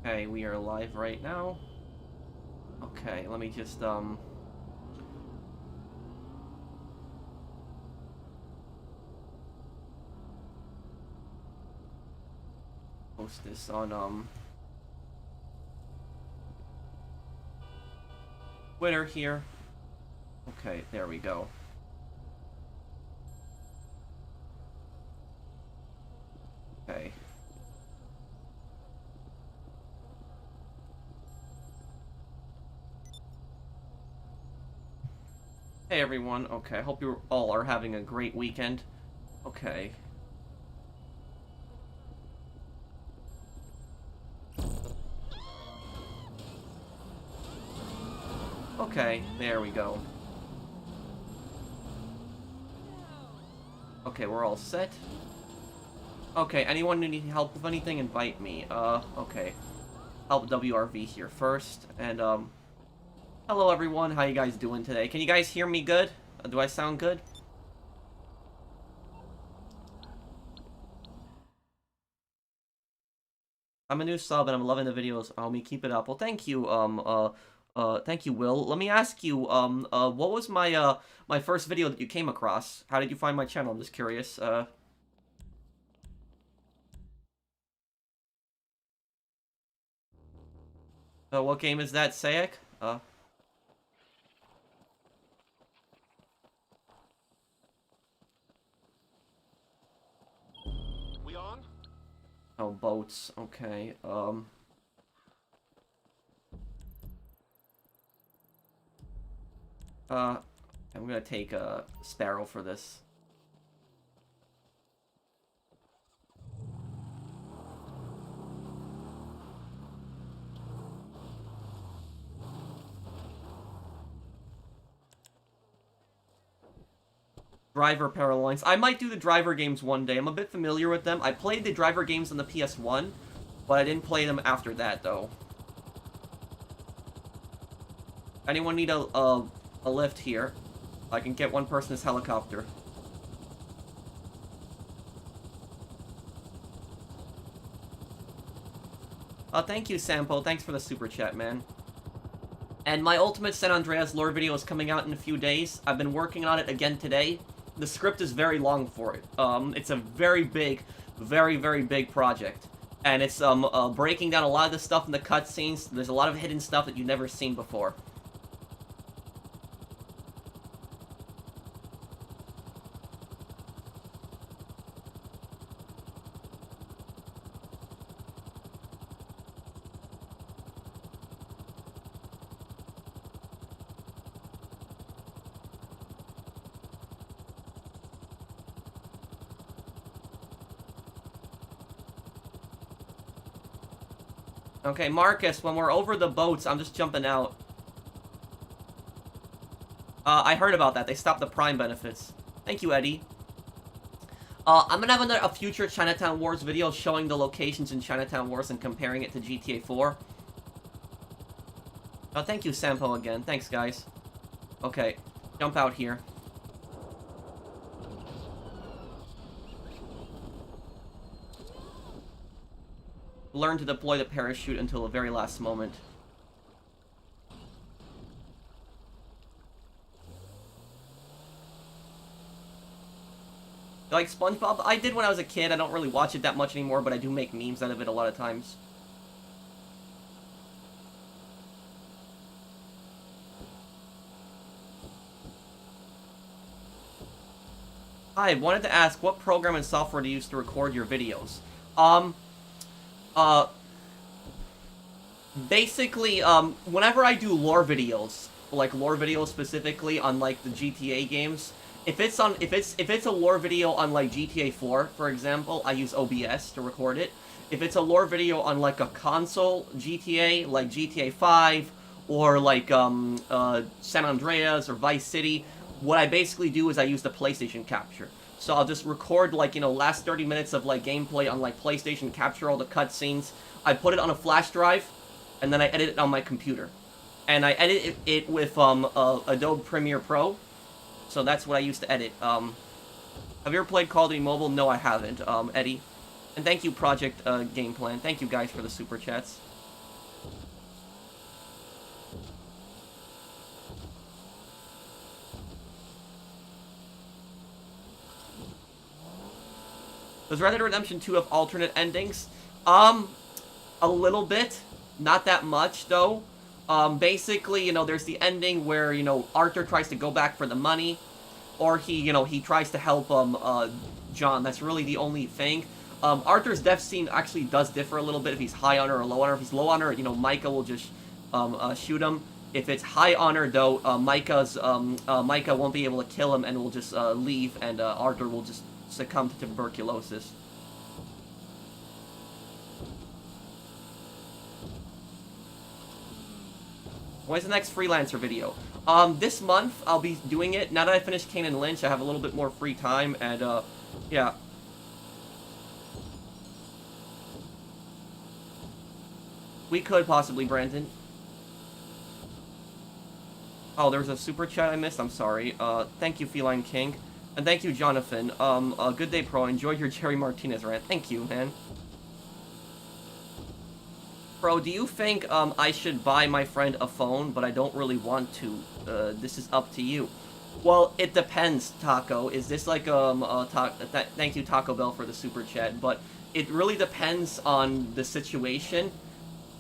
Okay, we are live right now. Okay, let me just, post this on, Twitter here. Okay, there we go. Okay. Hey everyone, okay, I hope you all are having a great weekend. Okay. Okay, there we go. Okay, we're all set. Okay, anyone who needs help with anything, invite me. Okay. Help WRV here first, and, hello everyone, how you guys doing today? Can you guys hear me good? Do I sound good? I'm a new sub and I'm loving the videos. Homie, keep it up. Well, thank you, thank you, Will. Let me ask you, what was my, my first video that you came across? How did you find my channel? I'm just curious, what game is that, Sayek? We on? Oh, boats. Okay, I'm gonna take a Sparrow for this. Driver Paralines. I might do the Driver games one day. I'm a bit familiar with them. I played the Driver games on the PS1, but I didn't play them after that, though. Anyone need a lift here? I can get one person this helicopter. Thank you, Sampo. Thanks for the super chat, man. And my Ultimate San Andreas lore video is coming out in a few days. I've been working on it again today. The script is very long for it. It's a very big, very big project. And it's breaking down a lot of the stuff in the cutscenes. There's a lot of hidden stuff that you've never seen before. Okay, Marcus, when we're over the boats, I'm just jumping out. I heard about that. They stopped the Prime benefits. Thank you, Eddie. I'm gonna have a future Chinatown Wars video showing the locations in Chinatown Wars and comparing it to GTA 4. Thank you, Sampo, again. Thanks, guys. Okay, jump out here. Learn to deploy the parachute until the very last moment. Like SpongeBob? I did when I was a kid. I don't really watch it that much anymore, but I do make memes out of it a lot of times. Hi, I wanted to ask, what program and software do you use to record your videos? Basically, whenever I do lore videos, like lore videos specifically on like the GTA games, if it's a lore video on like GTA 4, for example, I use OBS to record it. If it's a lore video on like a console GTA, like GTA 5 or like San Andreas or Vice City, what I basically do is I use the PlayStation Capture. So I'll just record like, you know, last 30 minutes of like gameplay on like PlayStation, capture all the cutscenes. I put it on a flash drive, and then I edit it on my computer. And I edit it with Adobe Premiere Pro. So that's what I use to edit. Have you ever played Call of Duty Mobile? No, I haven't, Eddie. And thank you, Project Game Plan. Thank you guys for the super chats. Does Red Dead Redemption 2 have alternate endings? A little bit. Not that much, though. Basically, you know, there's the ending where, you know, Arthur tries to go back for the money, or he tries to help, John. That's really the only thing. Arthur's death scene actually does differ a little bit if he's high honor or low honor. If he's low honor, you know, Micah will just, shoot him. If it's high honor, though, Micah won't be able to kill him and will just, leave, and, Arthur will just succumb to tuberculosis. When's the next freelancer video? This month, I'll be doing it. Now that I finished Kane and Lynch, I have a little bit more free time, and, yeah. We could possibly, Brandon. Oh, there was a super chat I missed. I'm sorry. Thank you, Feline King. And thank you, Jonathan. Good day, Pro. Enjoyed your Jerry Martinez rant. Thank you, man. Bro, do you think, I should buy my friend a phone, but I don't really want to? This is up to you. Well, it depends, Taco. Is this like, thank you, Taco Bell, for the super chat, but it really depends on the situation.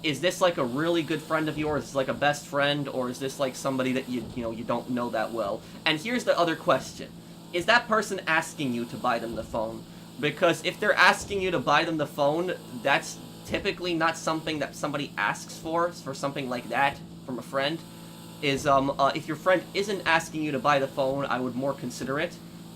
Is this like a really good friend of yours? Is this like a best friend, or is this like somebody that you don't know that well? And here's the other question. Is that person asking you to buy them the phone? Because if they're asking you to buy them the phone, that's typically not something that somebody asks for something like that from a friend. Is, if your friend isn't asking you to buy the phone, I would more consider it,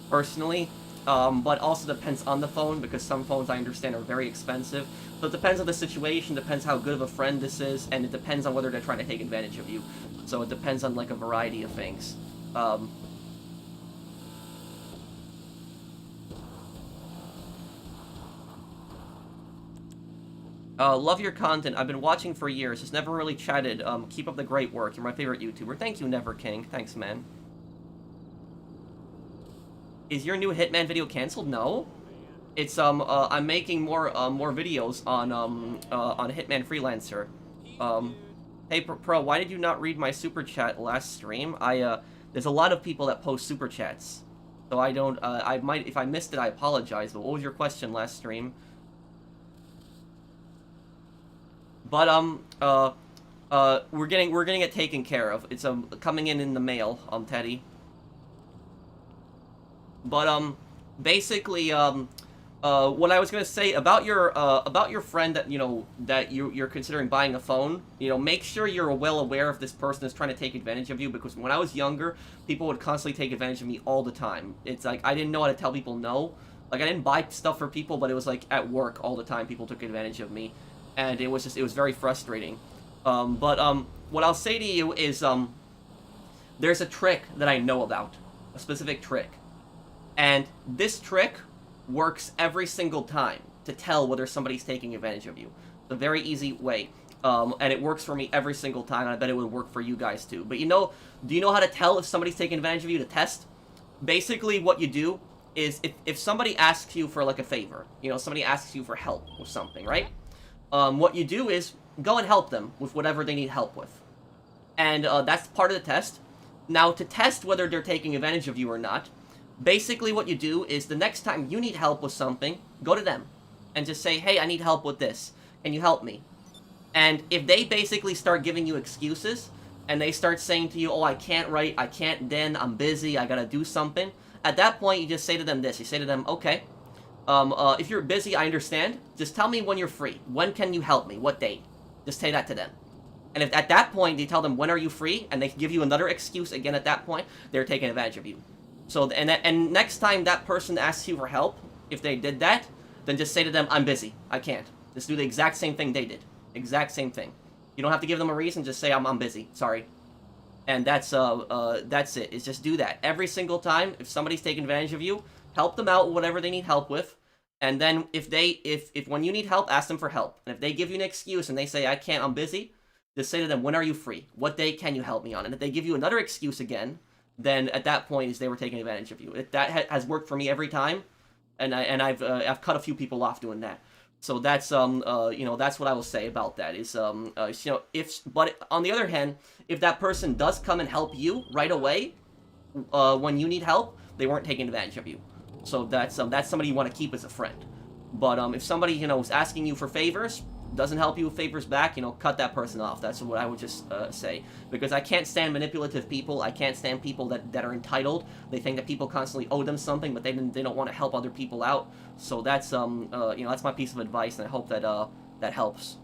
personally. But also depends on the phone, because some phones I understand are very expensive. So it depends on the situation, depends how good of a friend this is, and it depends on whether they're trying to take advantage of you. So it depends on, like, a variety of things. Love your content. I've been watching for years. Just never really chatted. Keep up the great work. You're my favorite YouTuber. Thank you, Never King. Thanks, man. Is your new Hitman video canceled? No. It's, I'm making more videos on Hitman Freelancer. Hey, Pro, why did you not read my super chat last stream? There's a lot of people that post super chats. So I don't, if I missed it, I apologize, but what was your question last stream? But, we're getting it taken care of. It's, coming in the mail, Teddy. But, basically, what I was gonna say about your friend that, you're considering buying a phone, make sure you're well aware if this person is trying to take advantage of you, because when I was younger, people would constantly take advantage of me all the time. It's like, I didn't know how to tell people no. Like, I didn't buy stuff for people, but it was like, at work all the time, people took advantage of me. And it was very frustrating. What I'll say to you is, there's a trick that I know about. A specific trick. And this trick works every single time to tell whether somebody's taking advantage of you. It's a very easy way. And it works for me every single time, and I bet it would work for you guys too. But do you know how to tell if somebody's taking advantage of you to test? Basically, what you do is, if somebody asks you for, like, a favor, somebody asks you for help with something, right? What you do is go and help them with whatever they need help with. And that's part of the test. Now, to test whether they're taking advantage of you or not, basically what you do is the next time you need help with something, go to them and just say, hey, I need help with this. Can you help me? And if they basically start giving you excuses and they start saying to you, oh, I can't write, I can't then, I'm busy, I gotta do something, at that point you just say to them this. You say to them, okay, if you're busy, I understand. Just tell me when you're free. When can you help me? What date? Just say that to them. And if at that point, you tell them, when are you free? And they give you another excuse again at that point, they're taking advantage of you. So, and next time that person asks you for help, if they did that, then just say to them, I'm busy. I can't. Just do the exact same thing they did. Exact same thing. You don't have to give them a reason, just say, I'm busy. Sorry. And that's it. It's just do that. Every single time, if somebody's taking advantage of you, help them out with whatever they need help with. And then if when you need help, ask them for help. And if they give you an excuse and they say, I can't, I'm busy, just say to them, when are you free? What day can you help me on? And if they give you another excuse again, then at that point is they were taking advantage of you. That has worked for me every time, and I've cut a few people off doing that. So that's that's what I will say about that is but on the other hand, if that person does come and help you right away, when you need help, they weren't taking advantage of you. So that's somebody you want to keep as a friend. But if somebody, is asking you for favors, doesn't help you with favors back, cut that person off. That's what I would just say. Because I can't stand manipulative people. I can't stand people that are entitled. They think that people constantly owe them something, but they don't want to help other people out. So that's that's my piece of advice, and I hope that that helps.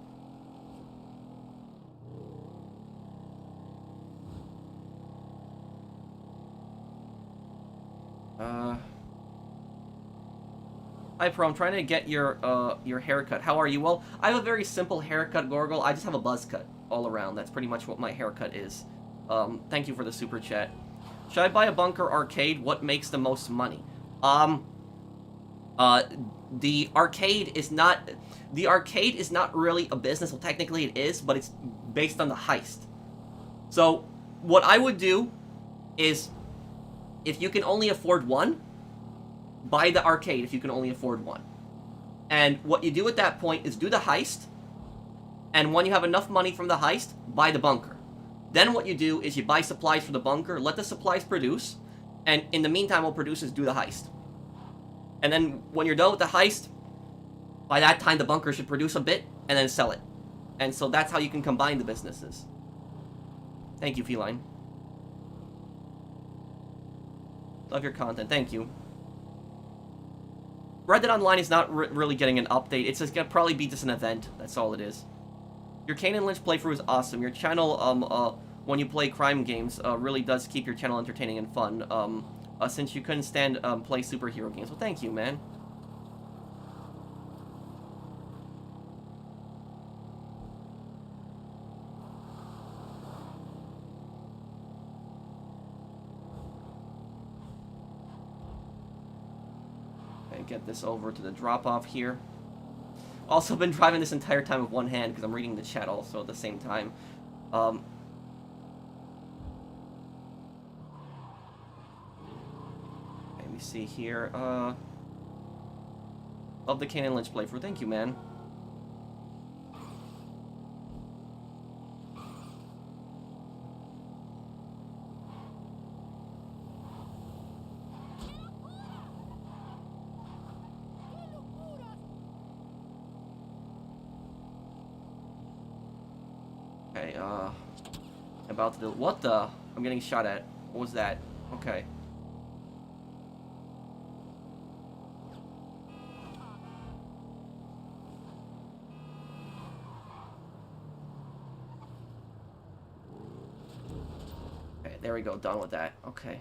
Hi, Pro. I'm trying to get your haircut. How are you? Well, I have a very simple haircut, Gorgle. I just have a buzz cut all around. That's pretty much what my haircut is. Thank you for the super chat. Should I buy a bunker arcade? What makes the most money? The arcade is not really a business. Well, technically it is, but it's based on the heist. So, what I would do is, if you can only afford one, buy the arcade if you can only afford one. And what you do at that point is do the heist, and when you have enough money from the heist, buy the bunker. Then what you do is you buy supplies for the bunker, let the supplies produce, and in the meantime what produces, do the heist. And then when you're done with the heist, by that time the bunker should produce a bit, and then sell it. And so that's how you can combine the businesses. Thank you, Feline. Love your content, thank you. Red Dead Online is not really getting an update. It's just gonna probably be just an event. That's all it is. Your Kane and Lynch playthrough is awesome. Your channel, when you play crime games, really does keep your channel entertaining and fun. Since you couldn't stand play superhero games. Well, thank you, man. Get this over to the drop-off here. Also been driving this entire time with one hand because I'm reading the chat also at the same time. Let me see here. Love the Kane and Lynch playthrough. Thank you, man. Okay, about to do... What the? I'm getting shot at. What was that? Okay. Okay, there we go. Done with that. Okay.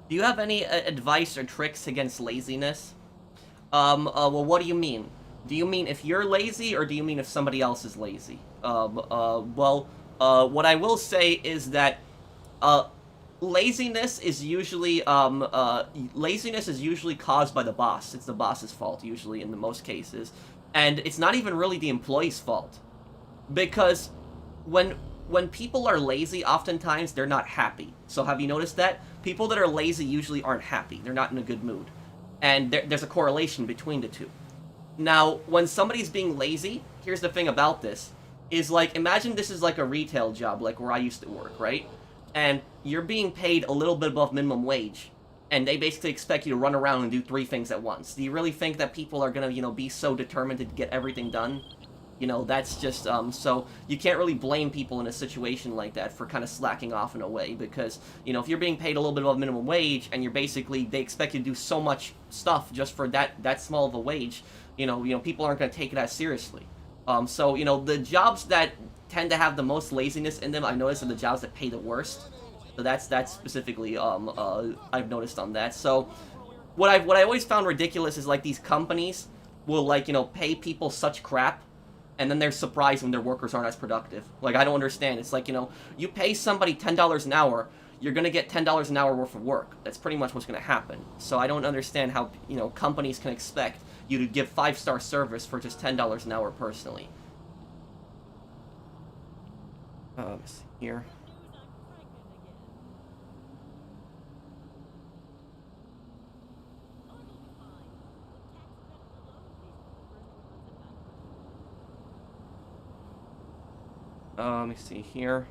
Do you have any advice or tricks against laziness? Well, what do you mean? Do you mean if you're lazy, or do you mean if somebody else is lazy? Well, what I will say is that, laziness is usually caused by the boss. It's the boss's fault, usually, in the most cases. And it's not even really the employee's fault. Because when people are lazy, oftentimes they're not happy. So have you noticed that? People that are lazy usually aren't happy. They're not in a good mood. And there's a correlation between the two. Now, when somebody's being lazy, here's the thing about this, is like, imagine this is like a retail job, like where I used to work, right? And you're being paid a little bit above minimum wage, and they basically expect you to run around and do 3 things at once. Do you really think that people are gonna, be so determined to get everything done? That's just, so you can't really blame people in a situation like that for kind of slacking off in a way, because, if you're being paid a little bit above minimum wage, and you're basically, they expect you to do so much stuff just for that small of a wage, people aren't going to take it as seriously. So, the jobs that tend to have the most laziness in them, I've noticed, are the jobs that pay the worst. So that's specifically, I've noticed on that. So, what I always found ridiculous is, like, these companies will, like, pay people such crap, and then they're surprised when their workers aren't as productive. Like, I don't understand. It's like, you pay somebody $10 an hour, you're gonna get $10 an hour worth of work. That's pretty much what's gonna happen. So I don't understand how, companies can expect you to give 5-star service for just $10 an hour personally. Let's see here. Let me see here.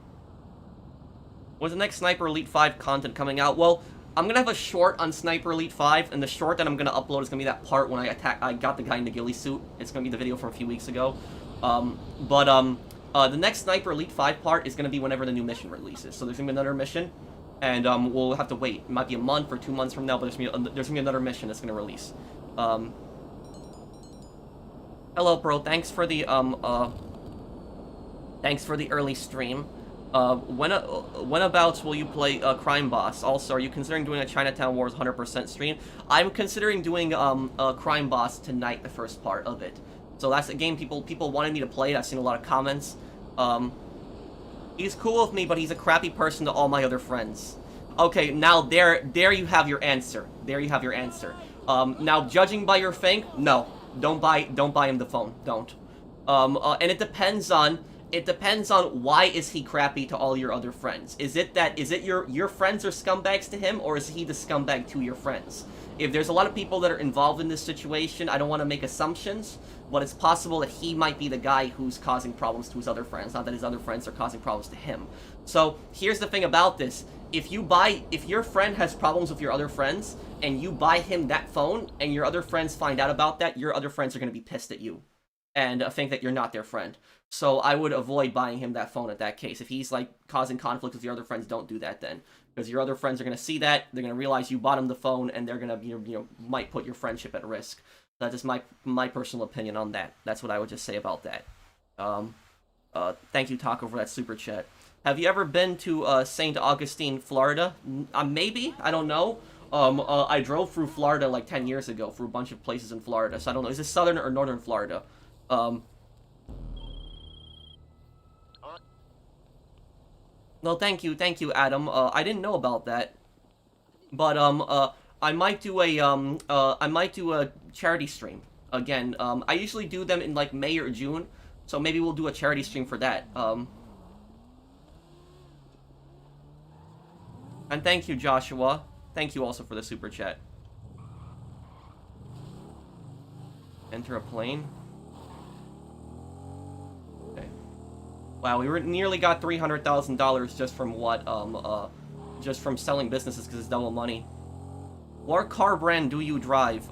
Was the next Sniper Elite 5 content coming out? Well, I'm gonna have a short on Sniper Elite 5, and the short that I'm gonna upload is gonna be that part when I got the guy in the ghillie suit. It's gonna be the video from a few weeks ago. The next Sniper Elite 5 part is gonna be whenever the new mission releases. So there's gonna be another mission, and we'll have to wait. It might be a month or 2 months from now, but there's gonna be another mission that's gonna release. Hello, bro. Thanks for the early stream. Whenabouts will you play Crime Boss? Also, are you considering doing a Chinatown Wars 100% stream? I'm considering doing Crime Boss tonight, the first part of it. So that's a game people wanted me to play. I've seen a lot of comments. He's cool with me, but he's a crappy person to all my other friends. Okay, now there you have your answer. There you have your answer. Now, judging by your thing, no, don't buy him the phone. Don't. And it depends on why is he crappy to all your other friends. Is it your friends are scumbags to him, or is he the scumbag to your friends? If there's a lot of people that are involved in this situation, I don't want to make assumptions, but it's possible that he might be the guy who's causing problems to his other friends, not that his other friends are causing problems to him. So here's the thing about this. If your friend has problems with your other friends, and you buy him that phone, and your other friends find out about that, your other friends are going to be pissed at you, and think that you're not their friend. So I would avoid buying him that phone at that case. If he's, like, causing conflict with your other friends, don't do that then. Because your other friends are going to see that, they're going to realize you bought him the phone, and they're going to, might put your friendship at risk. That's just my personal opinion on that. That's what I would just say about that. Thank you, Taco, for that super chat. Have you ever been to St. Augustine, Florida? Maybe. I don't know. I drove through Florida like 10 years ago, through a bunch of places in Florida, so I don't know. Is it southern or northern Florida? Well, thank you, Adam. I didn't know about that, but I might do a charity stream again. I usually do them in like May or June, so maybe we'll do a charity stream for that. And thank you, Joshua. Thank you also for the super chat. Enter a plane. Wow, we nearly got $300,000 just from what, just from selling businesses because it's double money. What car brand do you drive?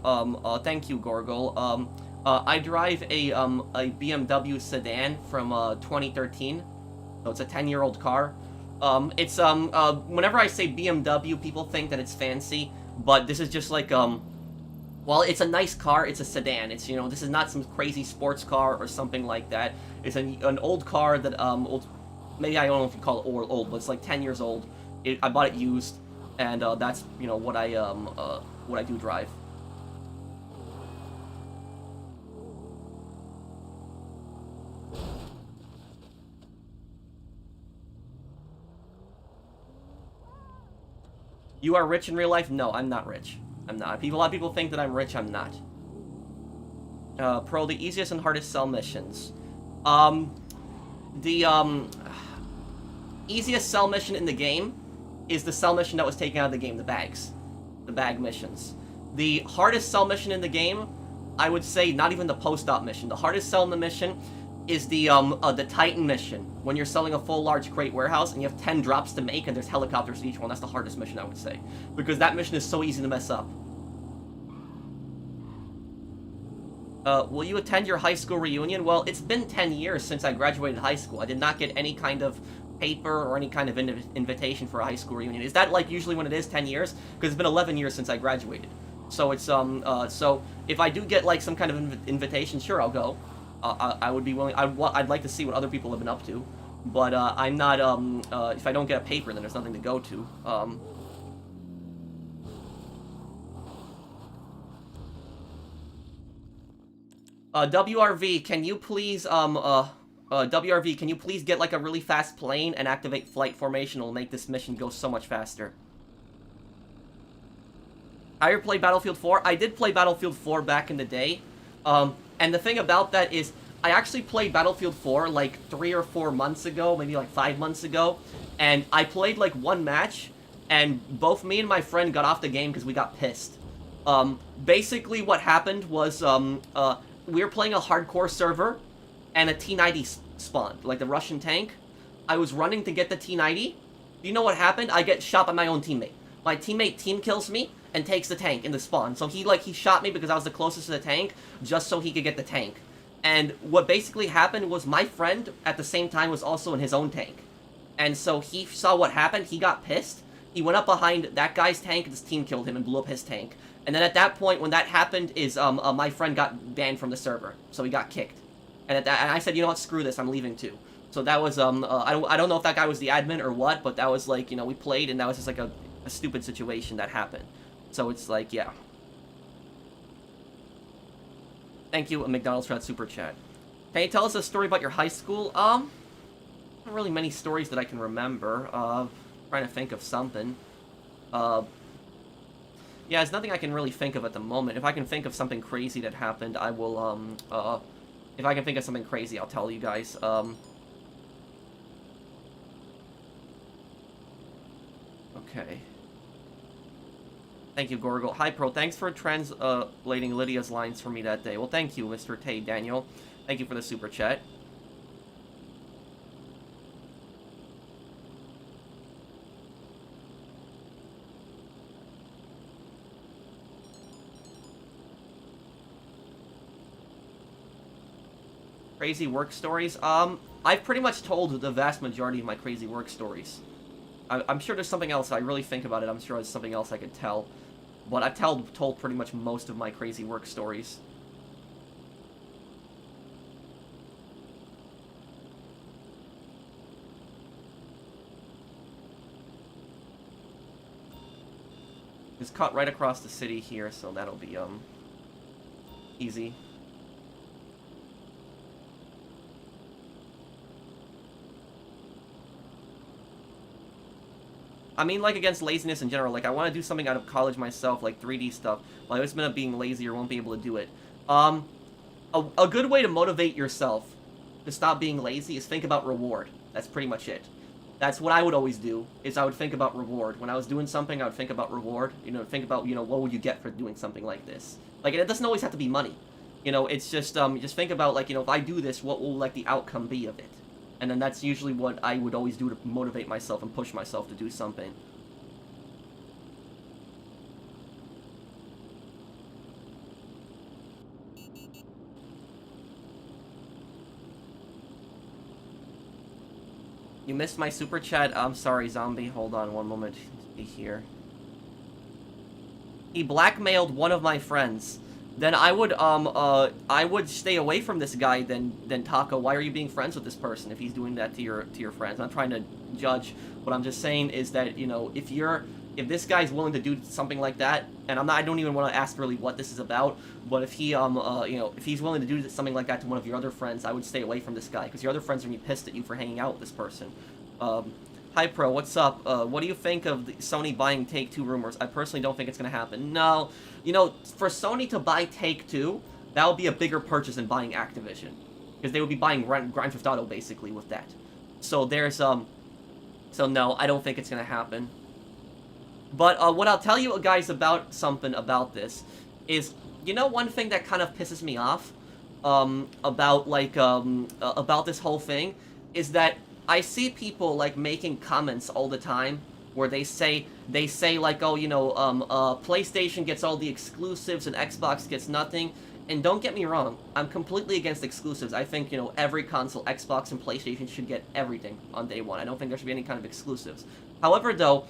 Thank you, Gorgle. I drive a BMW sedan from, 2013. So it's a 10-year-old car. Whenever I say BMW, people think that it's fancy, but this is just like, well, it's a nice car, it's a sedan. It's, this is not some crazy sports car or something like that. It's an old car that, maybe I don't know if you call it old, but it's like 10 years old. I bought it used, and that's, what I do drive. You are rich in real life? No, I'm not rich. I'm not. A lot of people think that I'm rich. I'm not. Pro, the easiest and hardest cell missions. The easiest cell mission in the game is the cell mission that was taken out of the game, the bags. The bag missions. The hardest cell mission in the game, I would say not even the post-op mission. The hardest cell in the mission is the Titan mission. When you're selling a full large crate warehouse and you have 10 drops to make and there's helicopters to each one, that's the hardest mission, I would say. Because that mission is so easy to mess up. Will you attend your high school reunion? Well, it's been 10 years since I graduated high school. I did not get any kind of paper or any kind of invitation for a high school reunion. Is that like usually when it is 10 years? Because it's been 11 years since I graduated. So it's, so if I do get like some kind of invitation, sure, I'll go. I would be willing. I'd like to see what other people have been up to, but I'm not. If I don't get a paper, then there's nothing to go to. WRV, can you please WRV, can you please get like a really fast plane and activate flight formation? It'll make this mission go so much faster. I ever played Battlefield 4? I did play Battlefield 4 back in the day. And the thing about that is, I actually played Battlefield 4 like 3 or 4 months ago, maybe like 5 months ago, and I played like one match, and both me and my friend got off the game because we got pissed. Basically what happened was, we were playing a hardcore server, and a T-90 spawned, like the Russian tank. I was running to get the T-90. You know what happened? I get shot by my own teammate. My teammate team kills me and takes the tank in the spawn. So he shot me because I was the closest to the tank, just so he could get the tank. And what basically happened was my friend at the same time was also in his own tank. And so he saw what happened, he got pissed. He went up behind that guy's tank, and his team killed him and blew up his tank. And then at that point, when that happened, my friend got banned from the server. So he got kicked. And I said, you know what, screw this, I'm leaving too. So that was, I don't know if that guy was the admin or what, but that was like, you know, we played and that was just like a stupid situation that happened. So it's like, yeah. Thank you, McDonald's, for that super chat. Can you tell us a story about your high school? Not really many stories that I can remember. Trying to think of something. Yeah, there's nothing I can really think of at the moment. If I can think of something crazy that happened, I will, if I can think of something crazy, I'll tell you guys. Okay. Thank you, Gorgle. Hi, Pro. Thanks for translating Lydia's lines for me that day. Well, thank you, Mr. Tay Daniel. Thank you for the super chat. Crazy work stories? I've pretty much told the vast majority of my crazy work stories. I'm sure there's something else. I really think about it. I'm sure there's something else I could tell. But I've told pretty much most of my crazy work stories. Just cut right across the city here, so that'll be, easy. I mean, like, against laziness in general. Like, I want to do something out of college myself, like 3D stuff. But I just end up being lazy or won't be able to do it. A good way to motivate yourself to stop being lazy is think about reward. That's pretty much it. That's what I would always do, is I would think about reward. When I was doing something, I would think about reward. You know, think about, you know, what would you get for doing something like this? Like, it doesn't always have to be money. You know, it's just think about, like, you know, if I do this, what will, like, the outcome be of it? And then that's usually what I would always do to motivate myself and push myself to do something. You missed my super chat? I'm sorry, zombie. Hold on one moment. Be here. He blackmailed one of my friends. Then I would stay away from this guy then Taco. Why are you being friends with this person if he's doing that to your friends? I'm not trying to judge. What I'm just saying is that, you know, if this guy's willing to do something like that, and I don't even want to ask really what this is about, but if he you know, if he's willing to do something like that to one of your other friends, I would stay away from this guy, because your other friends are gonna be pissed at you for hanging out with this person. Hi, Pro, what's up? What do you think of the Sony buying Take-Two rumors? I personally don't think it's gonna happen. No, you know, for Sony to buy Take-Two, that would be a bigger purchase than buying Activision, because they would be buying Grand Theft Auto basically with that. So there's so no, I don't think it's gonna happen. But what I'll tell you guys about something about this is, you know, one thing that kind of pisses me off about this whole thing is that I see people like making comments all the time where they say like, oh, you know, PlayStation gets all the exclusives and Xbox gets nothing. And don't get me wrong, I'm completely against exclusives. I think, you know, every console, Xbox and PlayStation, should get everything on day one. I don't think there should be any kind of exclusives. However, though,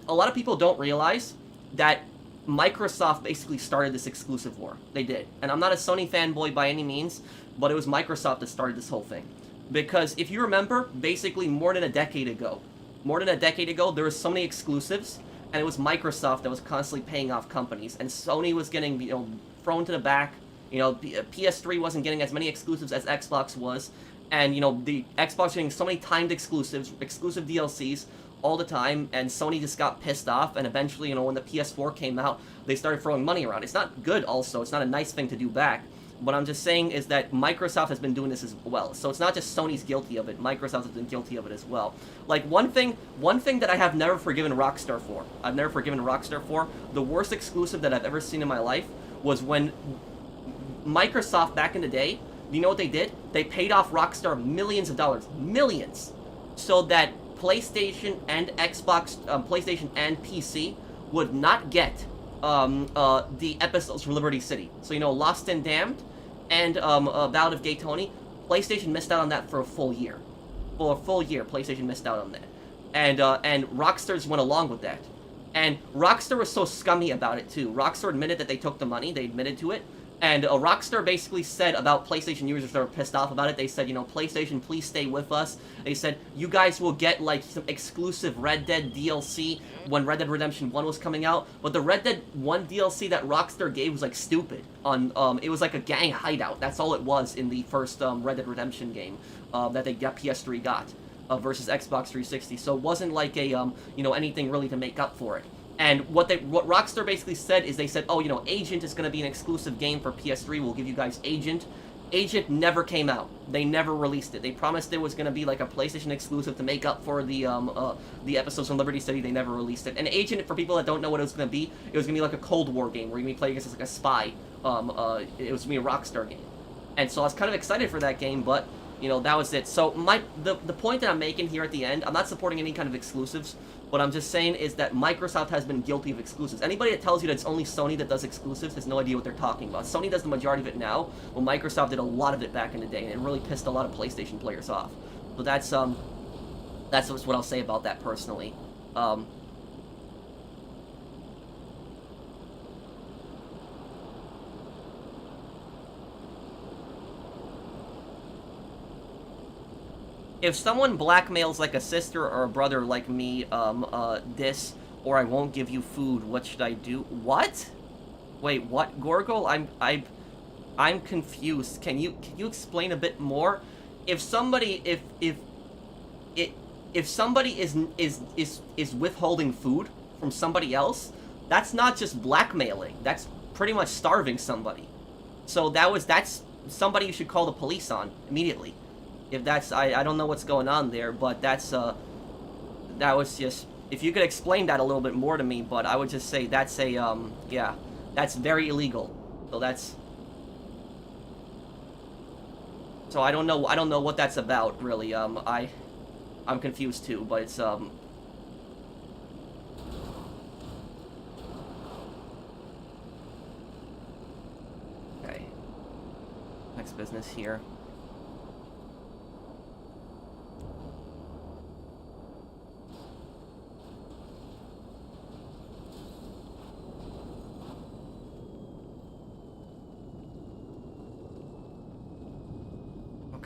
a lot of people don't realize that Microsoft basically started this exclusive war. They did. And I'm not a Sony fanboy by any means, but it was Microsoft that started this whole thing. Because if you remember, basically more than a decade ago, there were so many exclusives, and it was Microsoft that was constantly paying off companies, and Sony was getting, you know, thrown to the back. You know, PS3 wasn't getting as many exclusives as Xbox was, and, you know, the Xbox was getting so many timed exclusive DLCs all the time, and Sony just got pissed off, and eventually, you know, when the PS4 came out, they started throwing money around. It's not good also, it's not a nice thing to do back. What I'm just saying is that Microsoft has been doing this as well. So it's not just Sony's guilty of it, Microsoft has been guilty of it as well. Like, one thing that I have never forgiven Rockstar for, the worst exclusive that I've ever seen in my life was when Microsoft, back in the day, You know what they did? They paid off Rockstar millions of dollars, millions, so that PlayStation and Xbox, PlayStation and PC would not get the episodes from Liberty City. So, you know, Lost and Damned and Ballad of Gay Tony, PlayStation missed out on that for a full year. For a full year, PlayStation missed out on that. And Rockstar's went along with that. And Rockstar was so scummy about it, too. Rockstar admitted that they took the money, they admitted to it. And Rockstar basically said about PlayStation users that were pissed off about it, they said, you know, PlayStation, please stay with us. They said, you guys will get, like, some exclusive Red Dead DLC when Red Dead Redemption 1 was coming out. But the Red Dead 1 DLC that Rockstar gave was, like, stupid. It was like a gang hideout. That's all it was in the first Red Dead Redemption game that they got PS3 got versus Xbox 360. So it wasn't like a, you know, anything really to make up for it. And what Rockstar basically said is they said, oh, you know, Agent is going to be an exclusive game for PS3. We'll give you guys Agent. Agent never came out. They never released it. They promised it was going to be like a PlayStation exclusive to make up for the episodes from Liberty City. They never released it. And Agent, for people that don't know what it was going to be, it was going to be like a Cold War game where you're going to be playing against like a spy. It was going to be a Rockstar game. And so I was kind of excited for that game, but, you know, that was it. So the point that I'm making here at the end, I'm not supporting any kind of exclusives. What I'm just saying is that Microsoft has been guilty of exclusives. Anybody that tells you that it's only Sony that does exclusives has no idea what they're talking about. Sony does the majority of it now, well, Microsoft did a lot of it back in the day, and it really pissed a lot of PlayStation players off. So that's just what I'll say about that personally. If someone blackmails like a sister or a brother like me, this, or I won't give you food, what should I do? What? Wait, what? Gorgle? I'm confused. Can you explain a bit more? If somebody, if somebody is withholding food from somebody else, that's not just blackmailing. That's pretty much starving somebody. So that's somebody you should call the police on immediately. If that's, I don't know what's going on there, but that's, that was just, if you could explain that a little bit more to me, but I would just say that's a, yeah, that's very illegal. So that's, so I don't know what that's about, really. I'm confused too, but it's, okay. Next business here.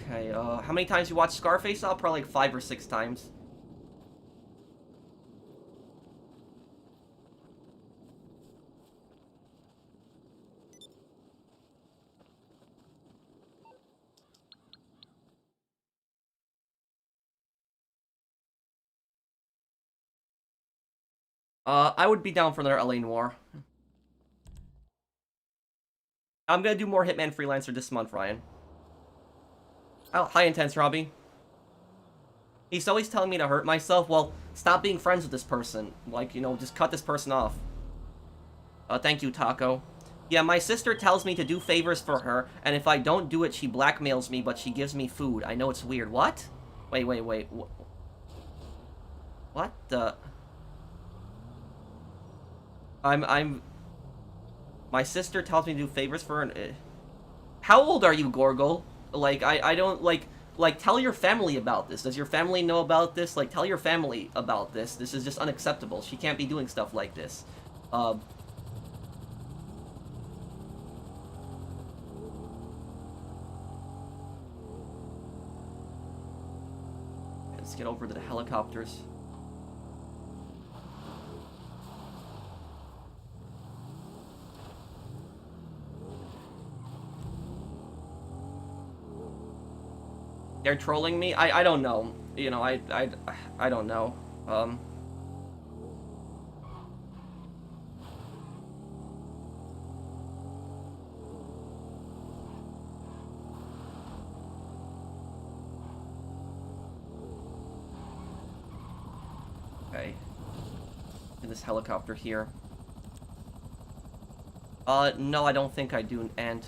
Okay, how many times you watch Scarface? Probably like 5 or 6 times. I would be down for another LA Noire. I'm gonna do more Hitman Freelancer this month, Ryan. Oh, hi, Intense Robbie. He's always telling me to hurt myself. Well, stop being friends with this person. Like, you know, just cut this person off. Thank you, Taco. Yeah, my sister tells me to do favors for her, and if I don't do it, she blackmails me, but she gives me food. I know it's weird. What? Wait. What the... My sister tells me to do favors for her. How old are you, Gorgle? Like, I don't, like, tell your family about this. Does your family know about this? Like, tell your family about this. This is just unacceptable. She can't be doing stuff like this. Let's get over to the helicopters. They're trolling me? I don't know. You know, I don't know. Okay. In this helicopter here. No, I don't think I do, and...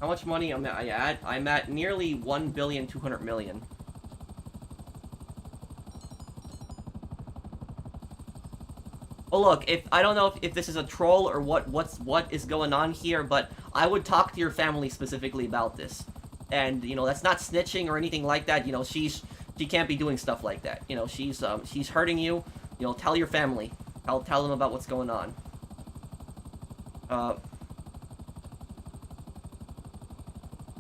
How much money am I at? I'm at nearly 1,200,000,000. Well, look, I don't know if this is a troll or what is going on here, but I would talk to your family specifically about this. And, you know, that's not snitching or anything like that. You know, she can't be doing stuff like that. You know, she's hurting you. You know, tell your family. Tell them about what's going on.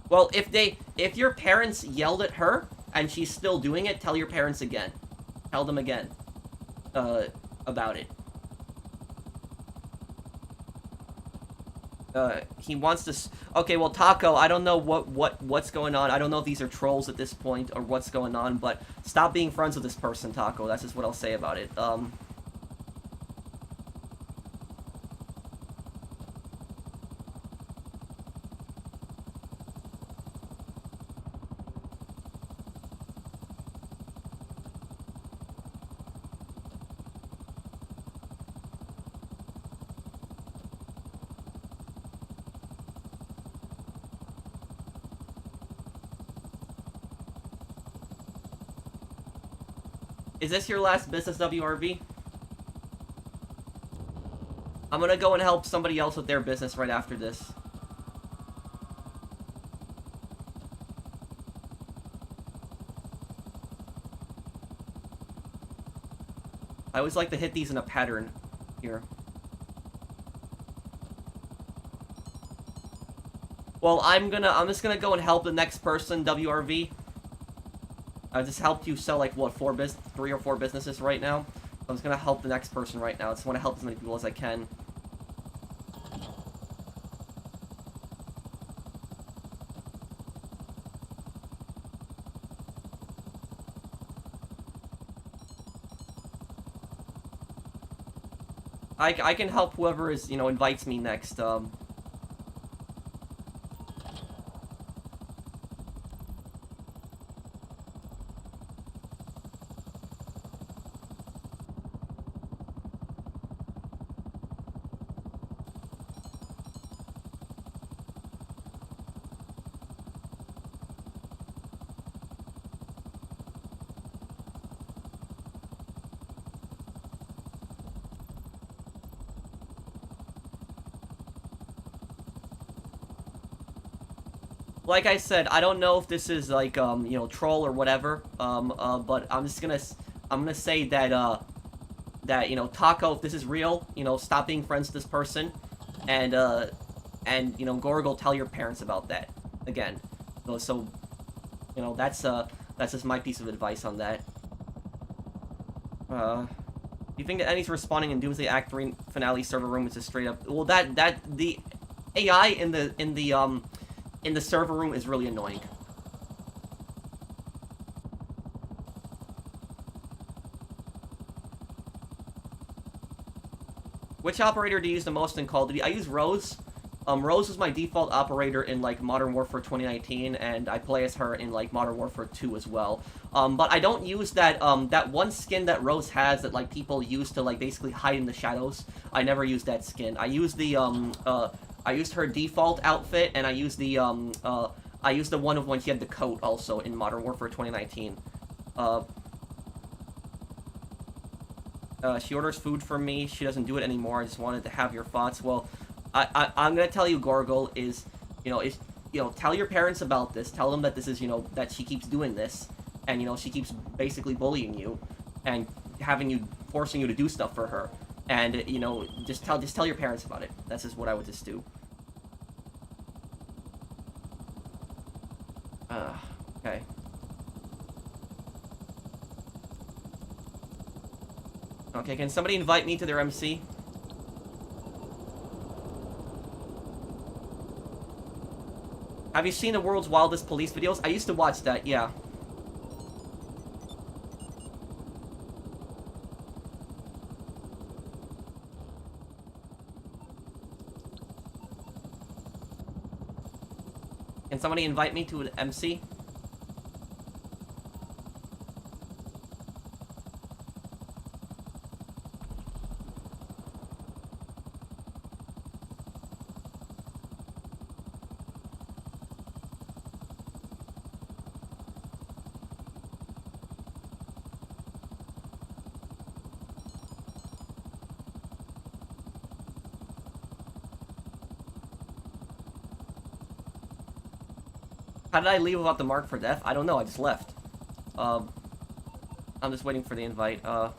Well, if your parents yelled at her and she's still doing it, tell your parents again. Tell them again. About it. He wants to... Okay, well, Taco, I don't know what's going on. I don't know if these are trolls at this point or what's going on, but stop being friends with this person, Taco. That's just what I'll say about it. Is this your last business, WRV? I'm gonna go and help somebody else with their business right after this. I always like to hit these in a pattern here. Well, I'm just gonna go and help the next person, WRV. I just helped you sell, like, what, 3 or 4 businesses right now? I'm just gonna help the next person right now. I just want to help as many people as I can. I can help whoever is, you know, invites me next. Like I said, I don't know if this is like you know, troll or whatever. But I'm gonna say that that, you know, Taco, if this is real, you know, stop being friends with this person, and you know, Gorgle, tell your parents about that again. So you know, that's just my piece of advice on that. You think that Annie's respawning in Doomsday Act 3 finale server room is just straight up? Well, that the AI in the server room is really annoying. Which operator do you use the most in Call of Duty? I use Rose. Rose is my default operator in, like, Modern Warfare 2019, and I play as her in, like, Modern Warfare 2 as well. But I don't use that, that one skin that Rose has that, like, people use to, like, basically hide in the shadows. I never use that skin. I use the, I used her default outfit, and I used the one of when she had the coat also in Modern Warfare 2019. She orders food from me. She doesn't do it anymore. I just wanted to have your thoughts. Well, I'm gonna tell you, Gorgle, tell your parents about this. Tell them that this is, you know, that she keeps doing this, and, you know, she keeps basically bullying you, and forcing you to do stuff for her. And, you know, just tell your parents about it. That's just what I would just do. Okay. Okay, can somebody invite me to their MC? Have you seen the World's Wildest Police videos? I used to watch that, yeah. Can somebody invite me to an MC? How did I leave without the mark for death? I don't know, I just left. I'm just waiting for the invite. No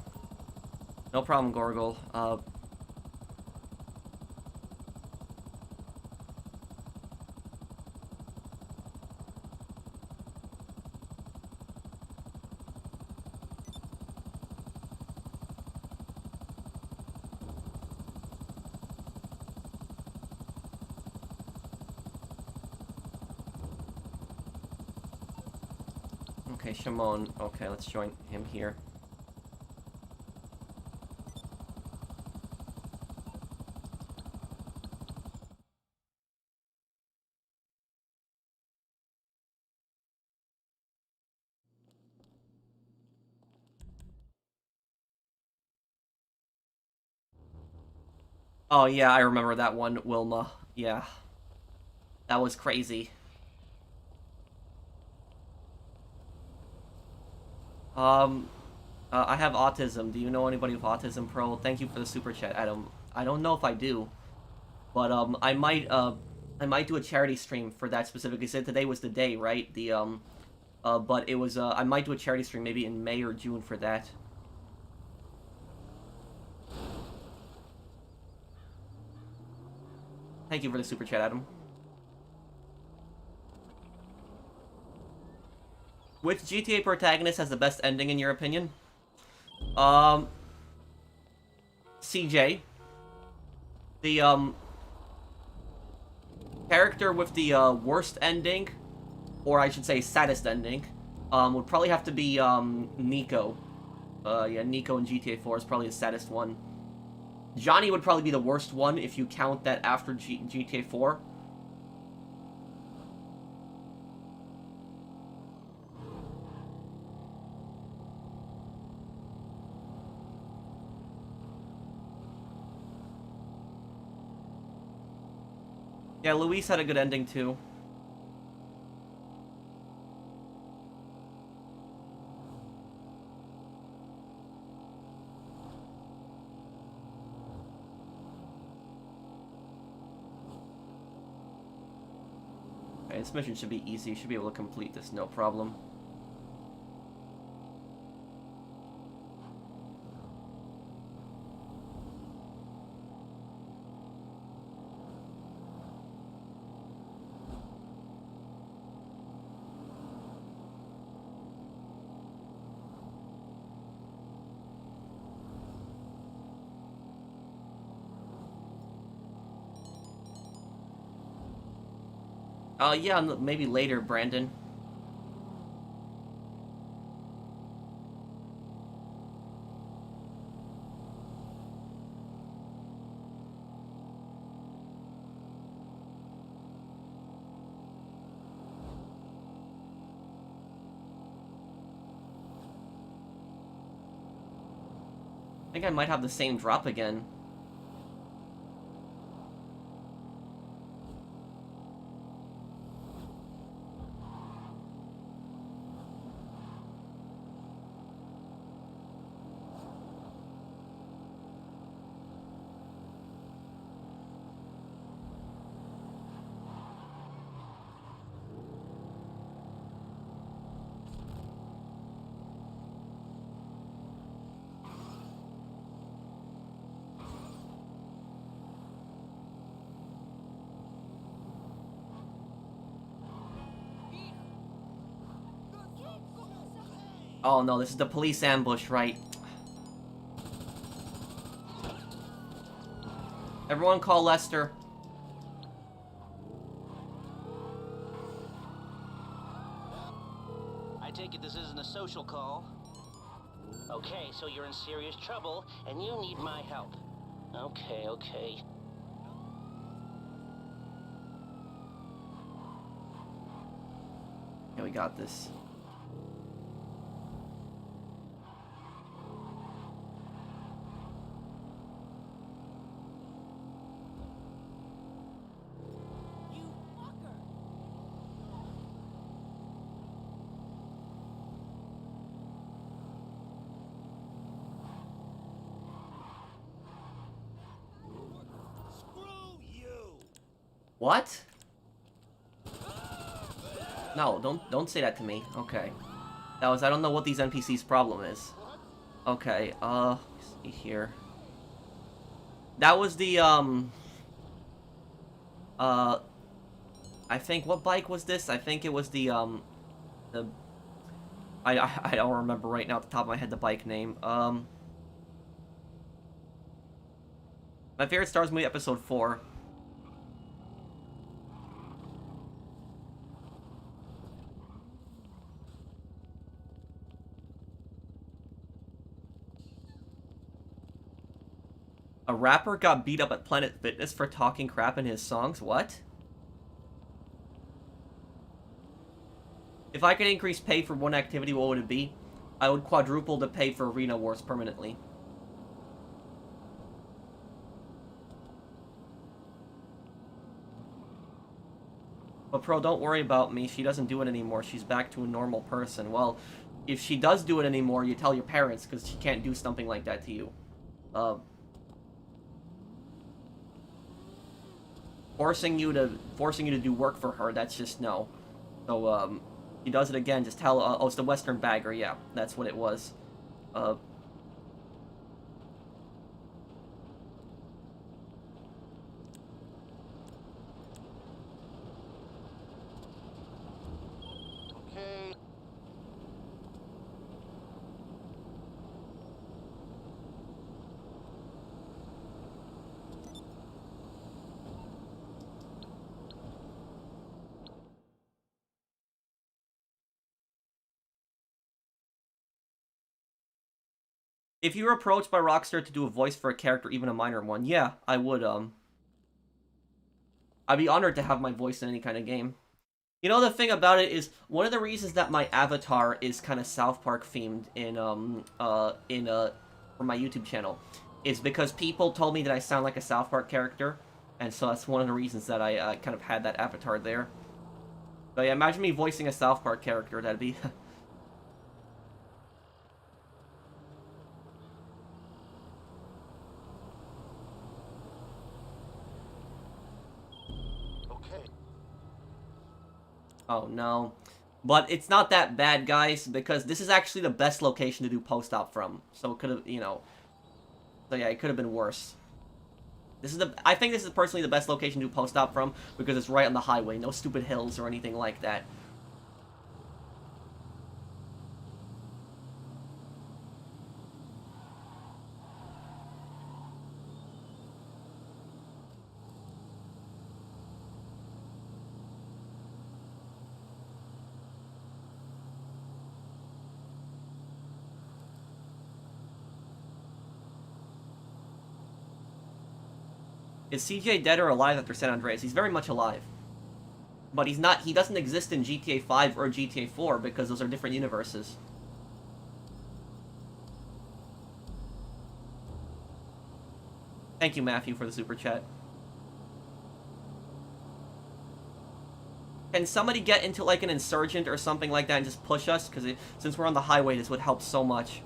problem, Gorgle. Okay, Shimon. Okay, let's join him here. Oh yeah, I remember that one, Wilma. Yeah. That was crazy. I have autism. Do you know anybody with autism, Pro? Thank you for the super chat, Adam. I don't know if I do, but I might do a charity stream for that specifically. Said today was the day, right? But it was I might do a charity stream maybe in May or June for that. Thank you for the super chat, Adam. Which GTA protagonist has the best ending in your opinion? CJ. The character with the worst ending, or I should say saddest ending, would probably have to be Nico. Yeah, Nico in GTA 4 is probably the saddest one. Johnny would probably be the worst one if you count that after GTA 4. Yeah, Luis had a good ending too. Okay, this mission should be easy. You should be able to complete this, no problem. Yeah, maybe later, Brandon. I think I might have the same drop again. Oh no, this is the police ambush, right? Everyone call Lester. I take it this isn't a social call. Okay, so you're in serious trouble, and you need my help. Okay. Yeah, we got this. What? No, don't say that to me. Okay. That was, I don't know what these NPCs' problem is. Okay, let's see here. That was the, I think, what bike was this? I think it was the I don't remember right now at the top of my head the bike name. My favorite Star Wars movie, episode 4. A rapper got beat up at Planet Fitness for talking crap in his songs? What? If I could increase pay for one activity, what would it be? I would quadruple the pay for Arena Wars permanently. But Pro, don't worry about me. She doesn't do it anymore. She's back to a normal person. Well, if she does do it anymore, you tell your parents, because she can't do something like that to you. Forcing you to do work for her, that's just no. So, he does it again, just tell, oh, it's the Western Bagger, yeah, that's what it was. Okay. If you were approached by Rockstar to do a voice for a character, even a minor one, yeah, I would, I'd be honored to have my voice in any kind of game. You know, the thing about it is, one of the reasons that my avatar is kind of South Park themed for my YouTube channel is because people told me that I sound like a South Park character, and so that's one of the reasons that I kind of had that avatar there. So yeah, imagine me voicing a South Park character, that'd be... Oh, no. But it's not that bad, guys, because this is actually the best location to do post-op from. So it could have, you know... So yeah, it could have been worse. I think this is personally the best location to do post-op from, because it's right on the highway. No stupid hills or anything like that. Is CJ dead or alive after San Andreas? He's very much alive. But he's not, he doesn't exist in GTA 5 or GTA 4 because those are different universes. Thank you, Matthew, for the super chat. Can somebody get into like an insurgent or something like that and just push us? Because since we're on the highway, this would help so much.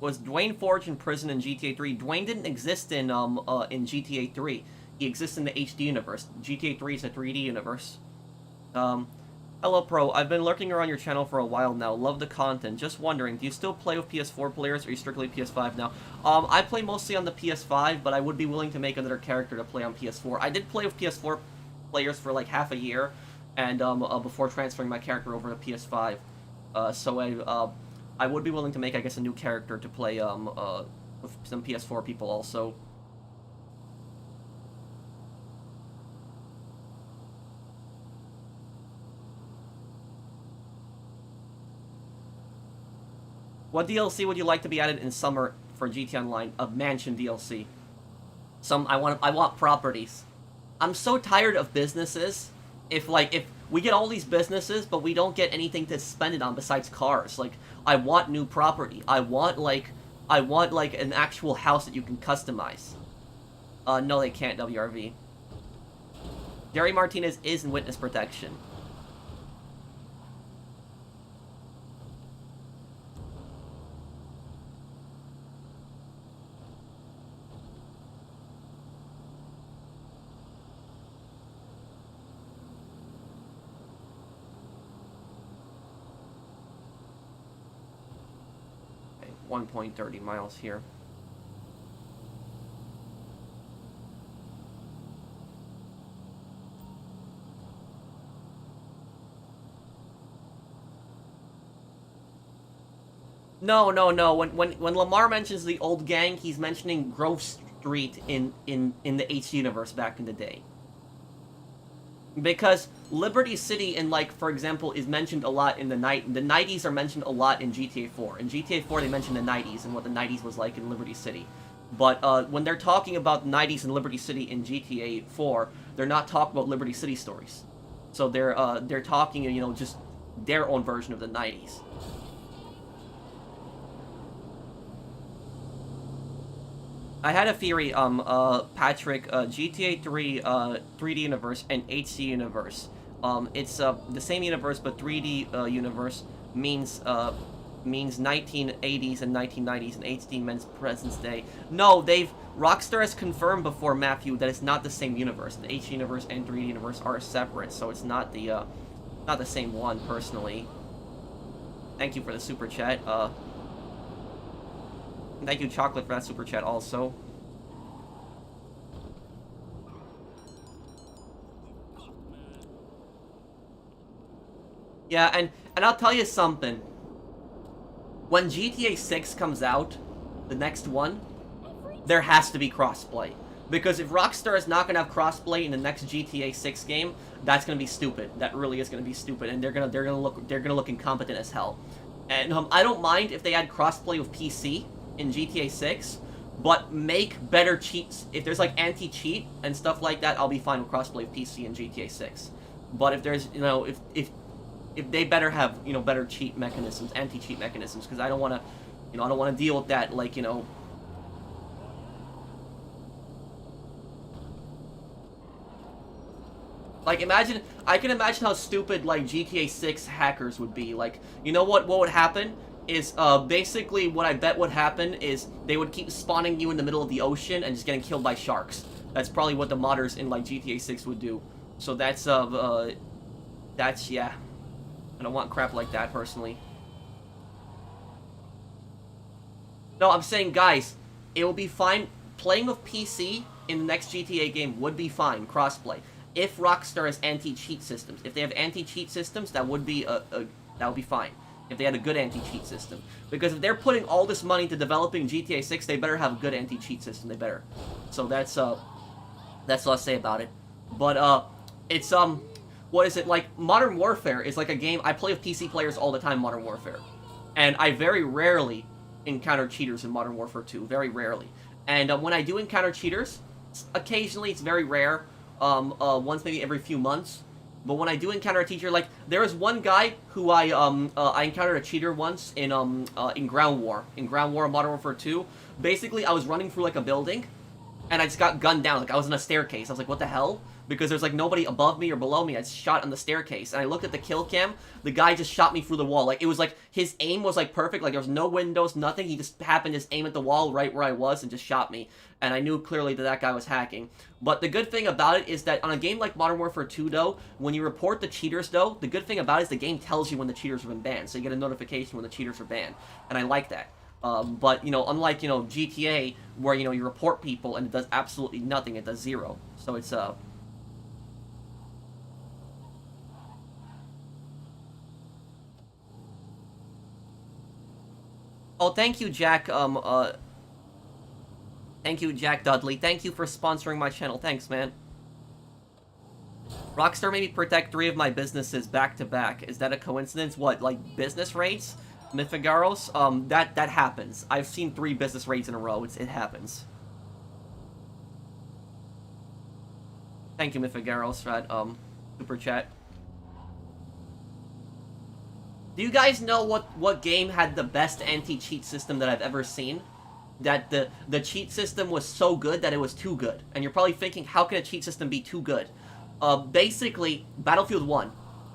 Was Dwayne Forge in prison in GTA 3? Dwayne didn't exist in GTA 3. He exists in the HD universe. GTA 3 is a 3D universe. Hello, Pro. I've been lurking around your channel for a while now. Love the content. Just wondering, do you still play with PS4 players, or are you strictly PS5 now? I play mostly on the PS5, but I would be willing to make another character to play on PS4. I did play with PS4 players for like half a year, and before transferring my character over to PS5. So I would be willing to make, I guess, a new character to play with some PS4 people also. What DLC would you like to be added in summer for GT Online? A mansion DLC. I want properties. I'm so tired of businesses. If we get all these businesses, but we don't get anything to spend it on besides cars. Like, I want new property. I want like an actual house that you can customize. No, they can't, WRV. Jerry Martinez is in witness protection. Okay, 1.30 miles here. No, no, no. When Lamar mentions the old gang, he's mentioning Grove Street in the H universe back in the day. Because Liberty City, in like, for example, is mentioned a lot in the 90s are mentioned a lot in GTA 4. In GTA 4, they mention the 90s and what the 90s was like in Liberty City. But when they're talking about the 90s in Liberty City in GTA 4, they're not talking about Liberty City stories. So they're talking, you know, just their own version of the 90s. I had a theory, Patrick, GTA 3, 3D universe, and HC universe. It's, the same universe, but 3D, universe means 1980s and 1990s, and HD means present day. No, Rockstar has confirmed before, Matthew, that it's not the same universe. The HC universe and 3D universe are separate, so it's not the same one, personally. Thank you for the super chat, Thank you, Chocolate, for that super chat also. Yeah, and I'll tell you something. When GTA 6 comes out, the next one, there has to be crossplay. Because if Rockstar is not gonna have crossplay in the next GTA 6 game, that's gonna be stupid. That really is gonna be stupid, and they're gonna look incompetent as hell. And I don't mind if they add crossplay with PC in GTA 6, but make better cheats. If there's like anti-cheat and stuff like that, I'll be fine with crossplay with PC in GTA 6. But if there's, you know, if they better have, you know, better cheat mechanisms, anti-cheat mechanisms, because I don't want to, you know, I don't want to deal with that, like, you know. Like, I can imagine how stupid, like, GTA 6 hackers would be. Like, you know what would happen? Is, basically, what I bet would happen is they would keep spawning you in the middle of the ocean and just getting killed by sharks. That's probably what the modders in, like, GTA 6 would do. So that's, yeah. I don't want crap like that, personally. No, I'm saying, guys, it will be fine. Playing with PC in the next GTA game would be fine, crossplay. If Rockstar has anti-cheat systems. If they have anti-cheat systems, that would be, that would be fine. If they had a good anti-cheat system. Because if they're putting all this money into developing GTA 6, they better have a good anti-cheat system. They better. So that's all I'll say about it. But, it's, what is it? Like, Modern Warfare is like a game, I play with PC players all the time, Modern Warfare. And I very rarely encounter cheaters in Modern Warfare 2. Very rarely. And, when I do encounter cheaters, occasionally, it's very rare. Once maybe every few months. But when I do encounter a teacher, like, there was one guy who I encountered a cheater once in Ground War. In Ground War, Modern Warfare 2. Basically, I was running through, like, a building, and I just got gunned down. Like, I was in a staircase. I was like, what the hell? Because there's, like, nobody above me or below me. I just shot on the staircase. And I looked at the kill cam. The guy just shot me through the wall. Like, it was like, his aim was, like, perfect. Like, there was no windows, nothing. He just happened to just aim at the wall right where I was and just shot me. And I knew clearly that that guy was hacking. But the good thing about it is that on a game like Modern Warfare 2, though, when you report the cheaters, though, the good thing about it is the game tells you when the cheaters have been banned. So you get a notification when the cheaters are banned. And I like that. But, you know, unlike, you know, GTA, where, you know, you report people and it does absolutely nothing. It does zero. So it's, Oh, thank you, Jack, thank you, Jack Dudley. Thank you for sponsoring my channel. Thanks, man. Rockstar made me protect 3 of my businesses back to back. Is that a coincidence? What, like, business raids? Mythigaros? That happens. I've seen 3 business raids in a row. It happens. Thank you, Mythigaros, for that, super chat. Do you guys know what game had the best anti-cheat system that I've ever seen? That the cheat system was so good that it was too good. And you're probably thinking, how can a cheat system be too good? Basically, Battlefield 1.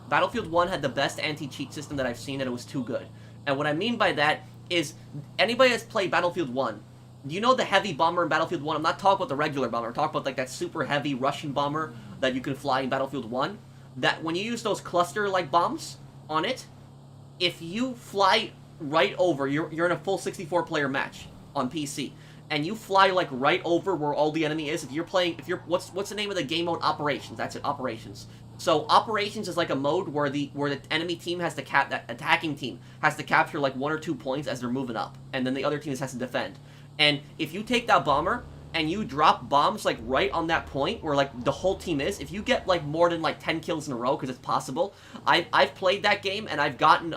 Battlefield 1 had the best anti-cheat system that I've seen that it was too good. And what I mean by that is, anybody that's played Battlefield 1, do you know the heavy bomber in Battlefield 1? I'm not talking about the regular bomber, I'm talking about like that super heavy Russian bomber that you can fly in Battlefield 1. That when you use those cluster-like bombs on it, if you fly right over, you're in a full 64-player match on PC, and you fly like right over where all the enemy is. What's the name of the game mode? Operations. That's it. Operations. So Operations is like a mode where the enemy team has to that attacking team has to capture like 1 or 2 points as they're moving up, and then the other team has to defend. And if you take that bomber and you drop bombs like right on that point where like the whole team is, if you get like more than like 10 kills in a row, because it's possible. I've played that game and I've gotten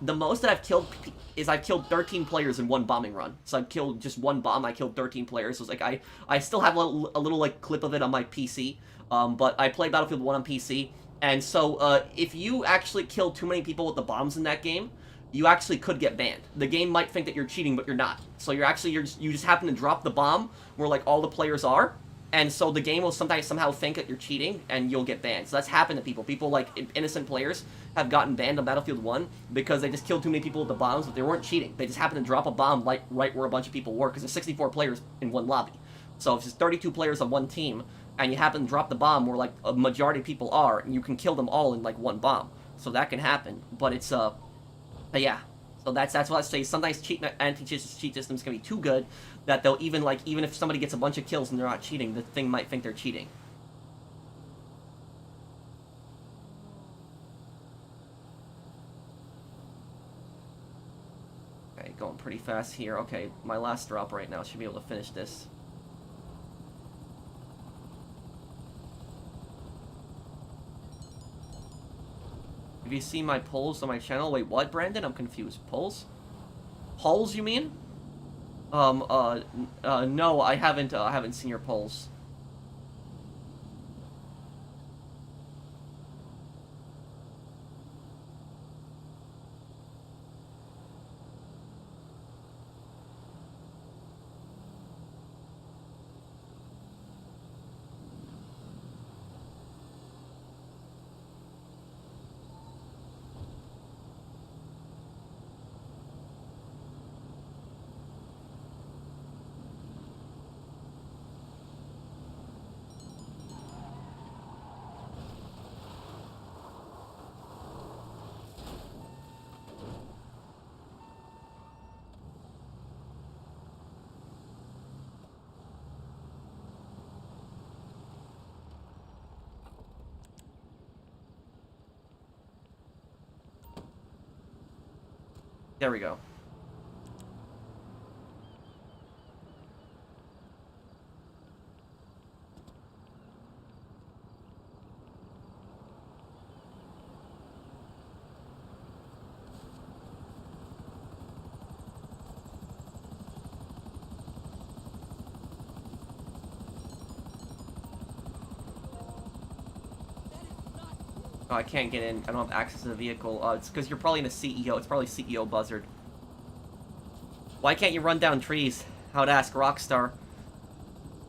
the most that I've killed is I've killed 13 players in one bombing run. So I've killed just one bomb, I killed 13 players. So it's like I still have a little like clip of it on my PC. But I played Battlefield 1 on PC. And so if you actually kill too many people with the bombs in that game, you actually could get banned. The game might think that you're cheating, but you're not. So you just happen to drop the bomb where like all the players are, and so the game will somehow think that you're cheating, and you'll get banned. So that's happened to people. People like innocent players have gotten banned on Battlefield 1 because they just killed too many people with the bombs, but they weren't cheating. They just happened to drop a bomb right where a bunch of people were, because there's 64 players in one lobby. So if there's 32 players on one team, and you happen to drop the bomb where like a majority of people are, and you can kill them all in like one bomb. So that can happen, but it's but yeah, so that's what I say. Sometimes anti-cheat systems can be too good that they'll even if somebody gets a bunch of kills and they're not cheating, the thing might think they're cheating. Okay, going pretty fast here. Okay, my last drop right now should be able to finish this. Have you seen my polls on my channel? Wait, what, Brandon? I'm confused. Polls? Polls, you mean? No, I haven't seen your polls. There we go. Oh, I can't get in. I don't have access to the vehicle. It's because you're probably in a CEO. It's probably CEO Buzzard. Why can't you run down trees? I would ask Rockstar.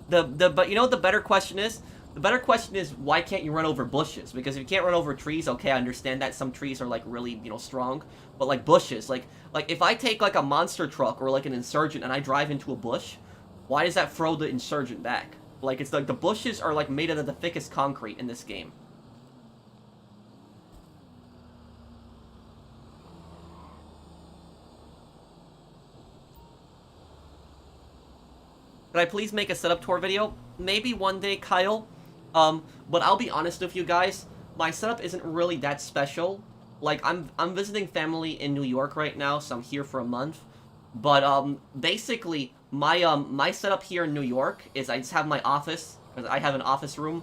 But you know what the better question is? The better question is, why can't you run over bushes? Because if you can't run over trees, okay, I understand that some trees are like really, strong. But like bushes, like if I take like a monster truck or like an insurgent and I drive into a bush, why does that throw the insurgent back? Like it's like the bushes are like made out of the thickest concrete in this game. Could I please make a setup tour video? Maybe one day, Kyle. But I'll be honest with you guys, my setup isn't really that special. Like, I'm visiting family in New York right now, so I'm here for a month. But, basically, my setup here in New York is I just have my office, because I have an office room,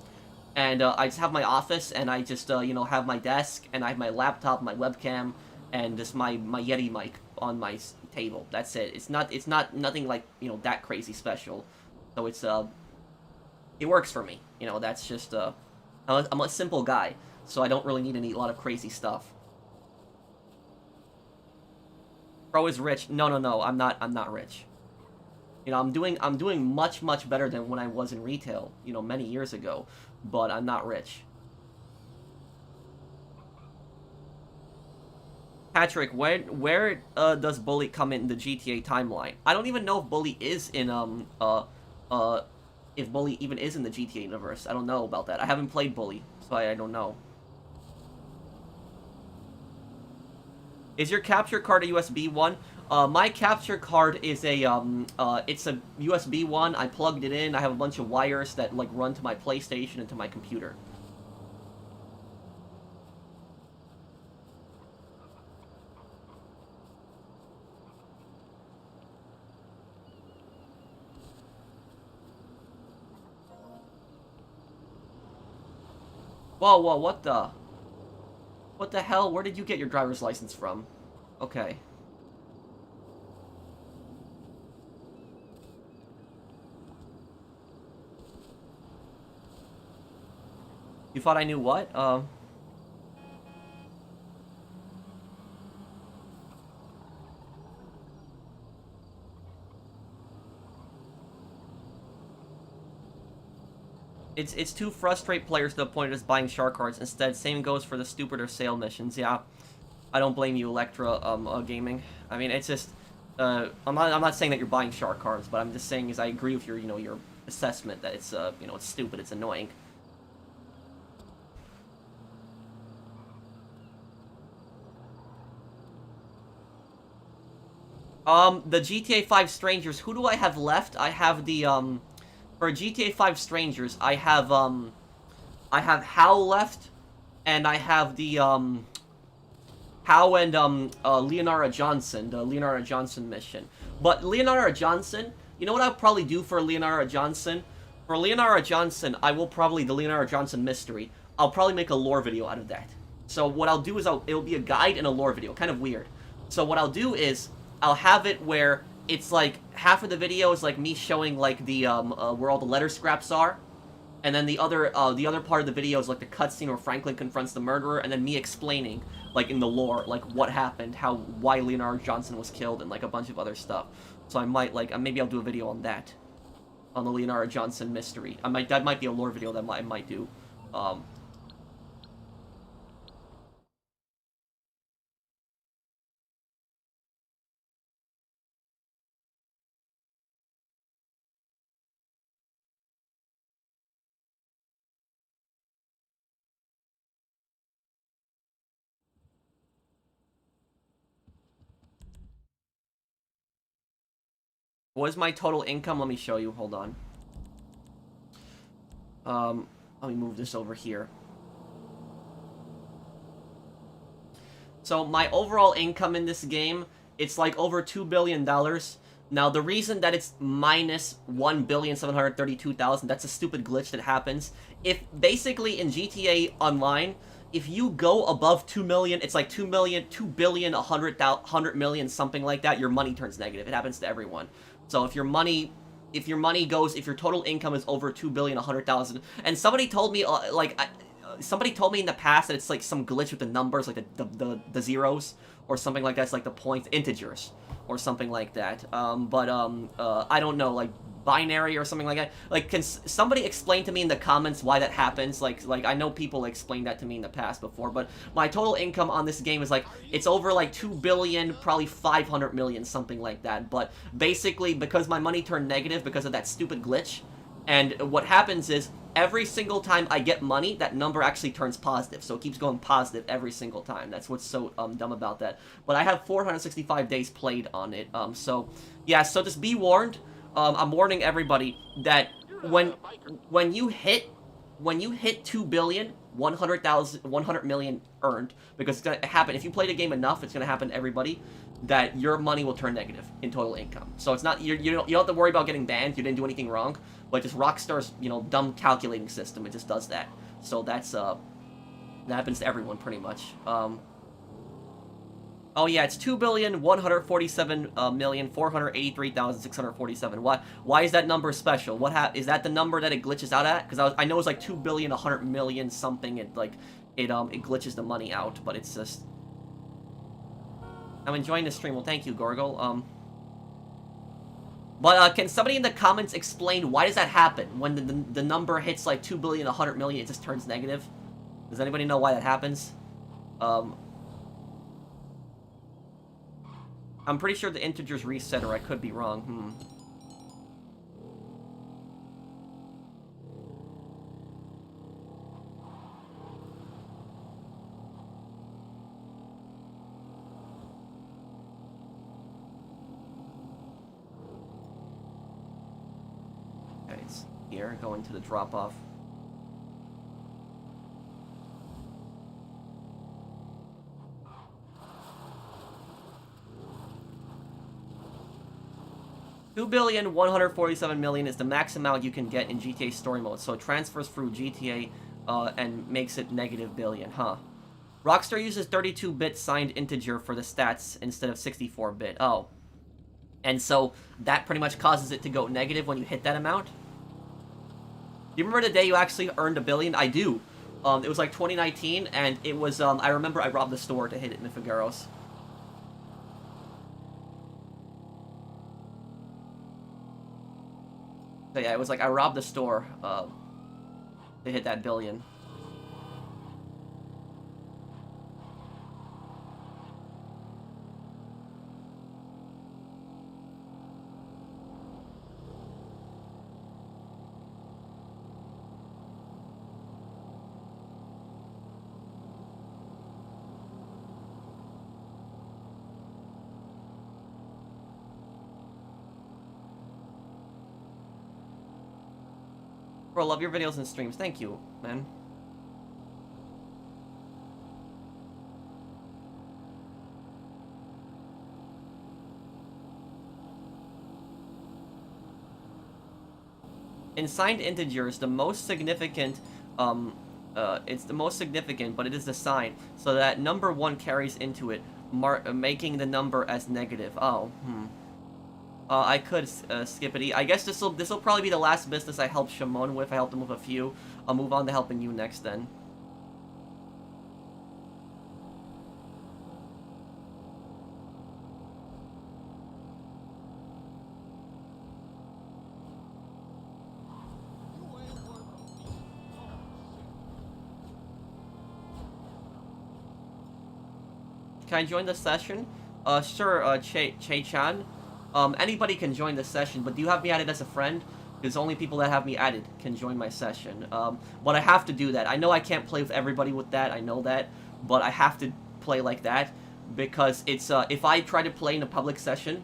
and, I just have my office, and I just, have my desk, and I have my laptop, my webcam, and just my Yeti mic on my table. That's it. It's not nothing like, that crazy special. So it's, it works for me. That's just, I'm a simple guy, so I don't really need a lot of crazy stuff. Pro is rich. No, no, no. I'm not rich. You know, I'm doing much, much better than when I was in retail, you know, many years ago. But I'm not rich. Patrick, where does Bully come in the GTA timeline? I don't even know if Bully is in if Bully even is in the GTA universe. I don't know about that. I haven't played Bully, so I don't know. Is your capture card a USB one? My capture card is a it's a USB one. I plugged it in. I have a bunch of wires that like run to my PlayStation and to my computer. Whoa, whoa, what the? What the hell? Where did you get your driver's license from? Okay. You thought I knew what? It's to frustrate players to the point of just buying shark cards. Instead, same goes for the stupider sale missions. Yeah, I don't blame you, Electra Gaming. I mean, it's just I'm not saying that you're buying shark cards, but I'm just saying is I agree with your your assessment that it's it's stupid, it's annoying. The GTA 5 Strangers. Who do I have left? I have the for GTA 5 Strangers, I have Hal left, and I have the Hal and Leonara Johnson, the Leonara Johnson mission. But Leonara Johnson, you know what I'll probably do for Leonara Johnson? For Leonara Johnson, I will probably the Leonara Johnson mystery. I'll probably make a lore video out of that. So what I'll do is it'll be a guide and a lore video, kind of weird. So what I'll do is I'll have it where it's like half of the video is like me showing like the where all the letter scraps are, and then the other part of the video is like the cutscene where Franklin confronts the murderer, and then me explaining like in the lore like what happened, why Leonard Johnson was killed, and like a bunch of other stuff. So I might like maybe I'll do a video on that, on the Leonard Johnson mystery. That might be a lore video that I might do. What is my total income? Let me show you. Hold on. Let me move this over here. So my overall income in this game, it's like over $2 billion. Now, the reason that it's minus 1,732,000, that's a stupid glitch that happens. If basically in GTA Online, if you go above 2 million, it's like 2 million, 2 billion, 100 million, something like that, your money turns negative. It happens to everyone. So if your total income is over 2 billion, 100,000, and somebody told me, somebody told me in the past that it's like some glitch with the numbers, like the zeros, or something like that, it's like the points, integers, or something like that. I don't know, like binary or something like that. Like, can somebody explain to me in the comments why that happens? Like I know people explained that to me in the past before, but my total income on this game is like, it's over like 2 billion, probably 500 million, something like that. But basically, because my money turned negative because of that stupid glitch, and what happens is, every single time I get money, that number actually turns positive. So it keeps going positive every single time. That's what's so dumb about that. But I have 465 days played on it. So yeah, so just be warned. I'm warning everybody that when you hit 2 billion, 100 million earned, because it's gonna happen. If you play the game enough, it's gonna happen to everybody, that your money will turn negative in total income. So it's not, you don't have to worry about getting banned. You didn't do anything wrong, but just Rockstar's dumb calculating system, it just does that. So that's that happens to everyone pretty much. Oh yeah, it's 2,147,483,647. Why is that number special? Is that the number that it glitches out at? Because I know it's like 2,100,000,000 something. It glitches the money out, but it's just. I'm enjoying the stream. Well, thank you, Gorgle. But can somebody in the comments explain why does that happen? When the number hits like 2 billion, 100 million, it just turns negative? Does anybody know why that happens? I'm pretty sure the integers reset, or I could be wrong. Okay, it's here, going to the drop-off. $2,147,000,000 is the max amount you can get in GTA Story Mode, so it transfers through GTA and makes it negative billion, huh? Rockstar uses 32-bit signed integer for the stats instead of 64-bit. Oh. And so that pretty much causes it to go negative when you hit that amount? Do you remember the day you actually earned $1 billion? I do. It was like 2019, and it was, I remember I robbed the store to hit it in the Figueros. So yeah, it was like I robbed the store to hit that $1 billion. Bro, love your videos and streams. Thank you, man. In signed integers, the most significant, it's the most significant, but it is the sign, so that number 1 carries into it, making the number as negative. Oh, I could skip it. I guess this'll probably be the last business I help Shimon with. I helped him with a few. I'll move on to helping you next then. Can I join the session? Sure, Che-chan. Anybody can join the session, but do you have me added as a friend? Because only people that have me added can join my session. But I have to do that. I know I can't play with everybody with that, I know that, but I have to play like that, because it's, if I try to play in a public session,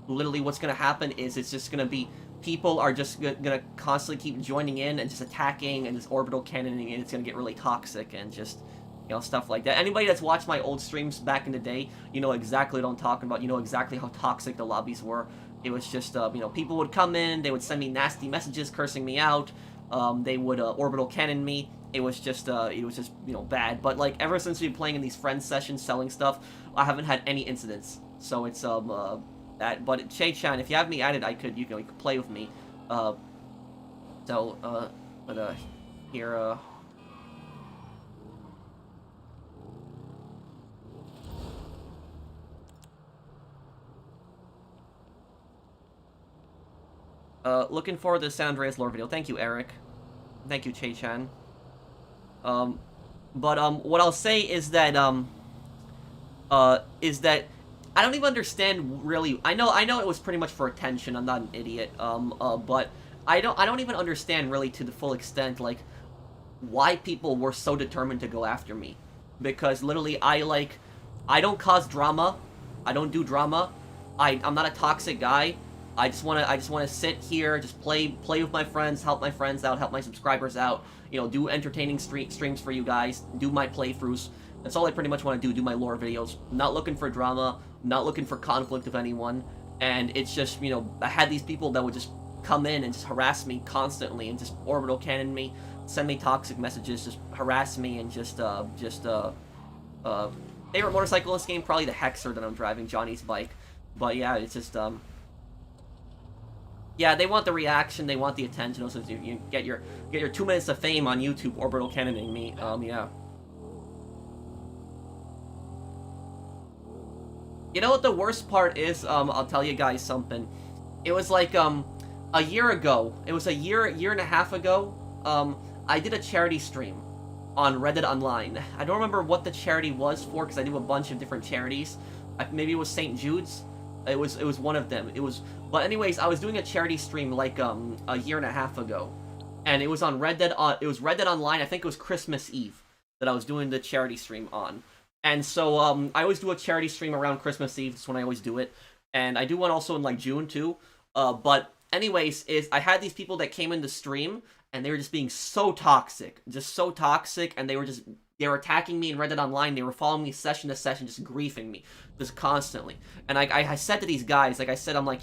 literally what's gonna happen is it's just gonna be, people are just gonna constantly keep joining in and just attacking and just orbital cannoning, and it's gonna get really toxic and just, you know, stuff like that. Anybody that's watched my old streams back in the day, you know exactly what I'm talking about. You know exactly how toxic the lobbies were. It was just, you know, people would come in, they would send me nasty messages cursing me out, they would orbital cannon me. It was just, you know, bad. But, like, ever since we've been playing in these friend sessions, selling stuff, I haven't had any incidents. So it's, that. But, Che-chan, if you have me added, you could play with me. Here, looking forward to the San Andreas lore video. Thank you, Eric. Thank you, Che-chan. What I'll say is that, I don't even understand, really. I know it was pretty much for attention. I'm not an idiot. But I don't even understand, really, to the full extent, like, why people were so determined to go after me. Because, literally, I don't cause drama. I don't do drama. I'm not a toxic guy. I just wanna sit here, just play with my friends, help my friends out, help my subscribers out, you know, do entertaining streams for you guys, do my playthroughs. That's all I pretty much want to do my lore videos. Not looking for drama, not looking for conflict with anyone, and it's just, you know, I had these people that would just come in and just harass me constantly and just orbital cannon me, send me toxic messages, just harass me, and favorite motorcycle in this game, probably the Hexer that I'm driving, Johnny's bike. But yeah, it's just, yeah, they want the reaction, they want the attention, so you get your 2 minutes of fame on YouTube orbital cannoning me, yeah. You know what the worst part is? I'll tell you guys something. It was like, a year ago. It was a year and a half ago. I did a charity stream on Reddit Online. I don't remember what the charity was for, because I do a bunch of different charities. Maybe it was St. Jude's. It was one of them. But anyways, I was doing a charity stream like, a year and a half ago. And it was on Reddit, it was Reddit Online. I think it was Christmas Eve that I was doing the charity stream on. And so, I always do a charity stream around Christmas Eve. That's when I always do it. And I do one also in, like, June, too. But anyways, I had these people that came in the stream, and they were just being so toxic. Just so toxic, and they were attacking me in Reddit Online. They were following me session to session, just griefing me, just constantly. And I said to these guys, like I said, I'm like,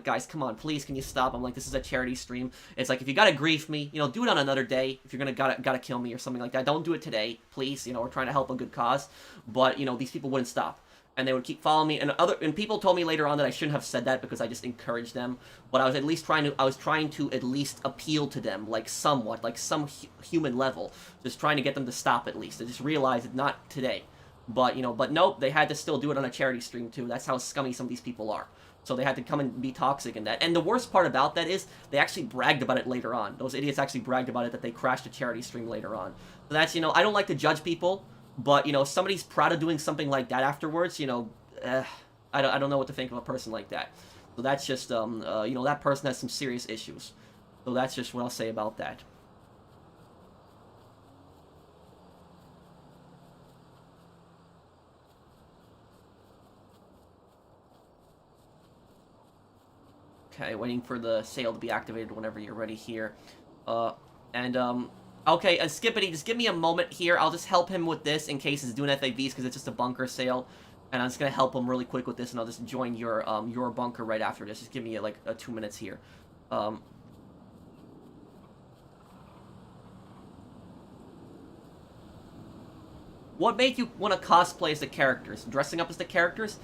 guys, come on, please, can you stop? I'm like, this is a charity stream. It's like, if you gotta grief me, do it on another day. If you're gonna gotta kill me or something like that, don't do it today, please. We're trying to help a good cause. But these people wouldn't stop. And they would keep following me, and people told me later on that I shouldn't have said that because I just encouraged them. But I was trying to at least appeal to them, like somewhat, like some human level, just trying to get them to stop at least. I just realized it, not today, but but nope, they had to still do it on a charity stream too. That's how scummy some of these people are. So they had to come and be toxic in that. And the worst part about that is they actually bragged about it later on. Those idiots actually bragged about it, that they crashed a charity stream later on. So that's I don't like to judge people. But, if somebody's proud of doing something like that afterwards, I don't know what to think of a person like that. So that's just, that person has some serious issues. So that's just what I'll say about that. Okay, waiting for the sale to be activated whenever you're ready here. Okay, Skippity, just give me a moment here. I'll just help him with this in case he's doing FAVs, because it's just a bunker sale. And I'm just going to help him really quick with this, and I'll just join your bunker right after this. Just give me, 2 minutes here. What made you want to cosplay as the characters? Dressing up as the characters?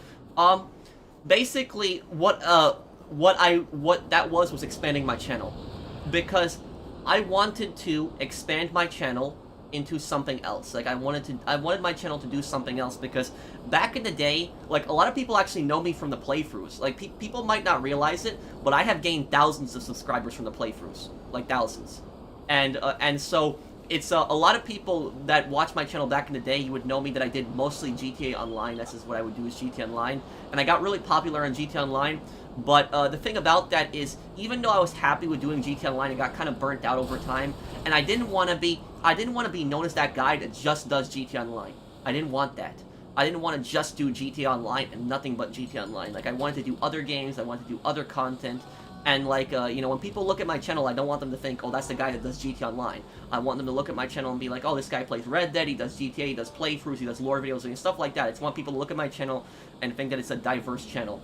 Basically, what that was expanding my channel. Because I wanted to expand my channel into something else. Like, I wanted my channel to do something else, because back in the day, like, a lot of people actually know me from the playthroughs. Like, people might not realize it, but I have gained thousands of subscribers from the playthroughs. Like, thousands. And so, it's a lot of people that watch my channel back in the day, you would know me that I did mostly GTA Online. That's just what I would do, is GTA Online. And I got really popular on GTA Online. But the thing about that is, even though I was happy with doing GTA Online, it got kind of burnt out over time, and I didn't want to be known as that guy that just does GTA Online. I didn't want that. I didn't want to just do GTA Online and nothing but GTA Online. Like, I wanted to do other games, I wanted to do other content, and like, when people look at my channel, I don't want them to think, oh, that's the guy that does GTA Online. I want them to look at my channel and be like, oh, this guy plays Red Dead, he does GTA, he does playthroughs, he does lore videos, and stuff like that. I just want people to look at my channel and think that it's a diverse channel.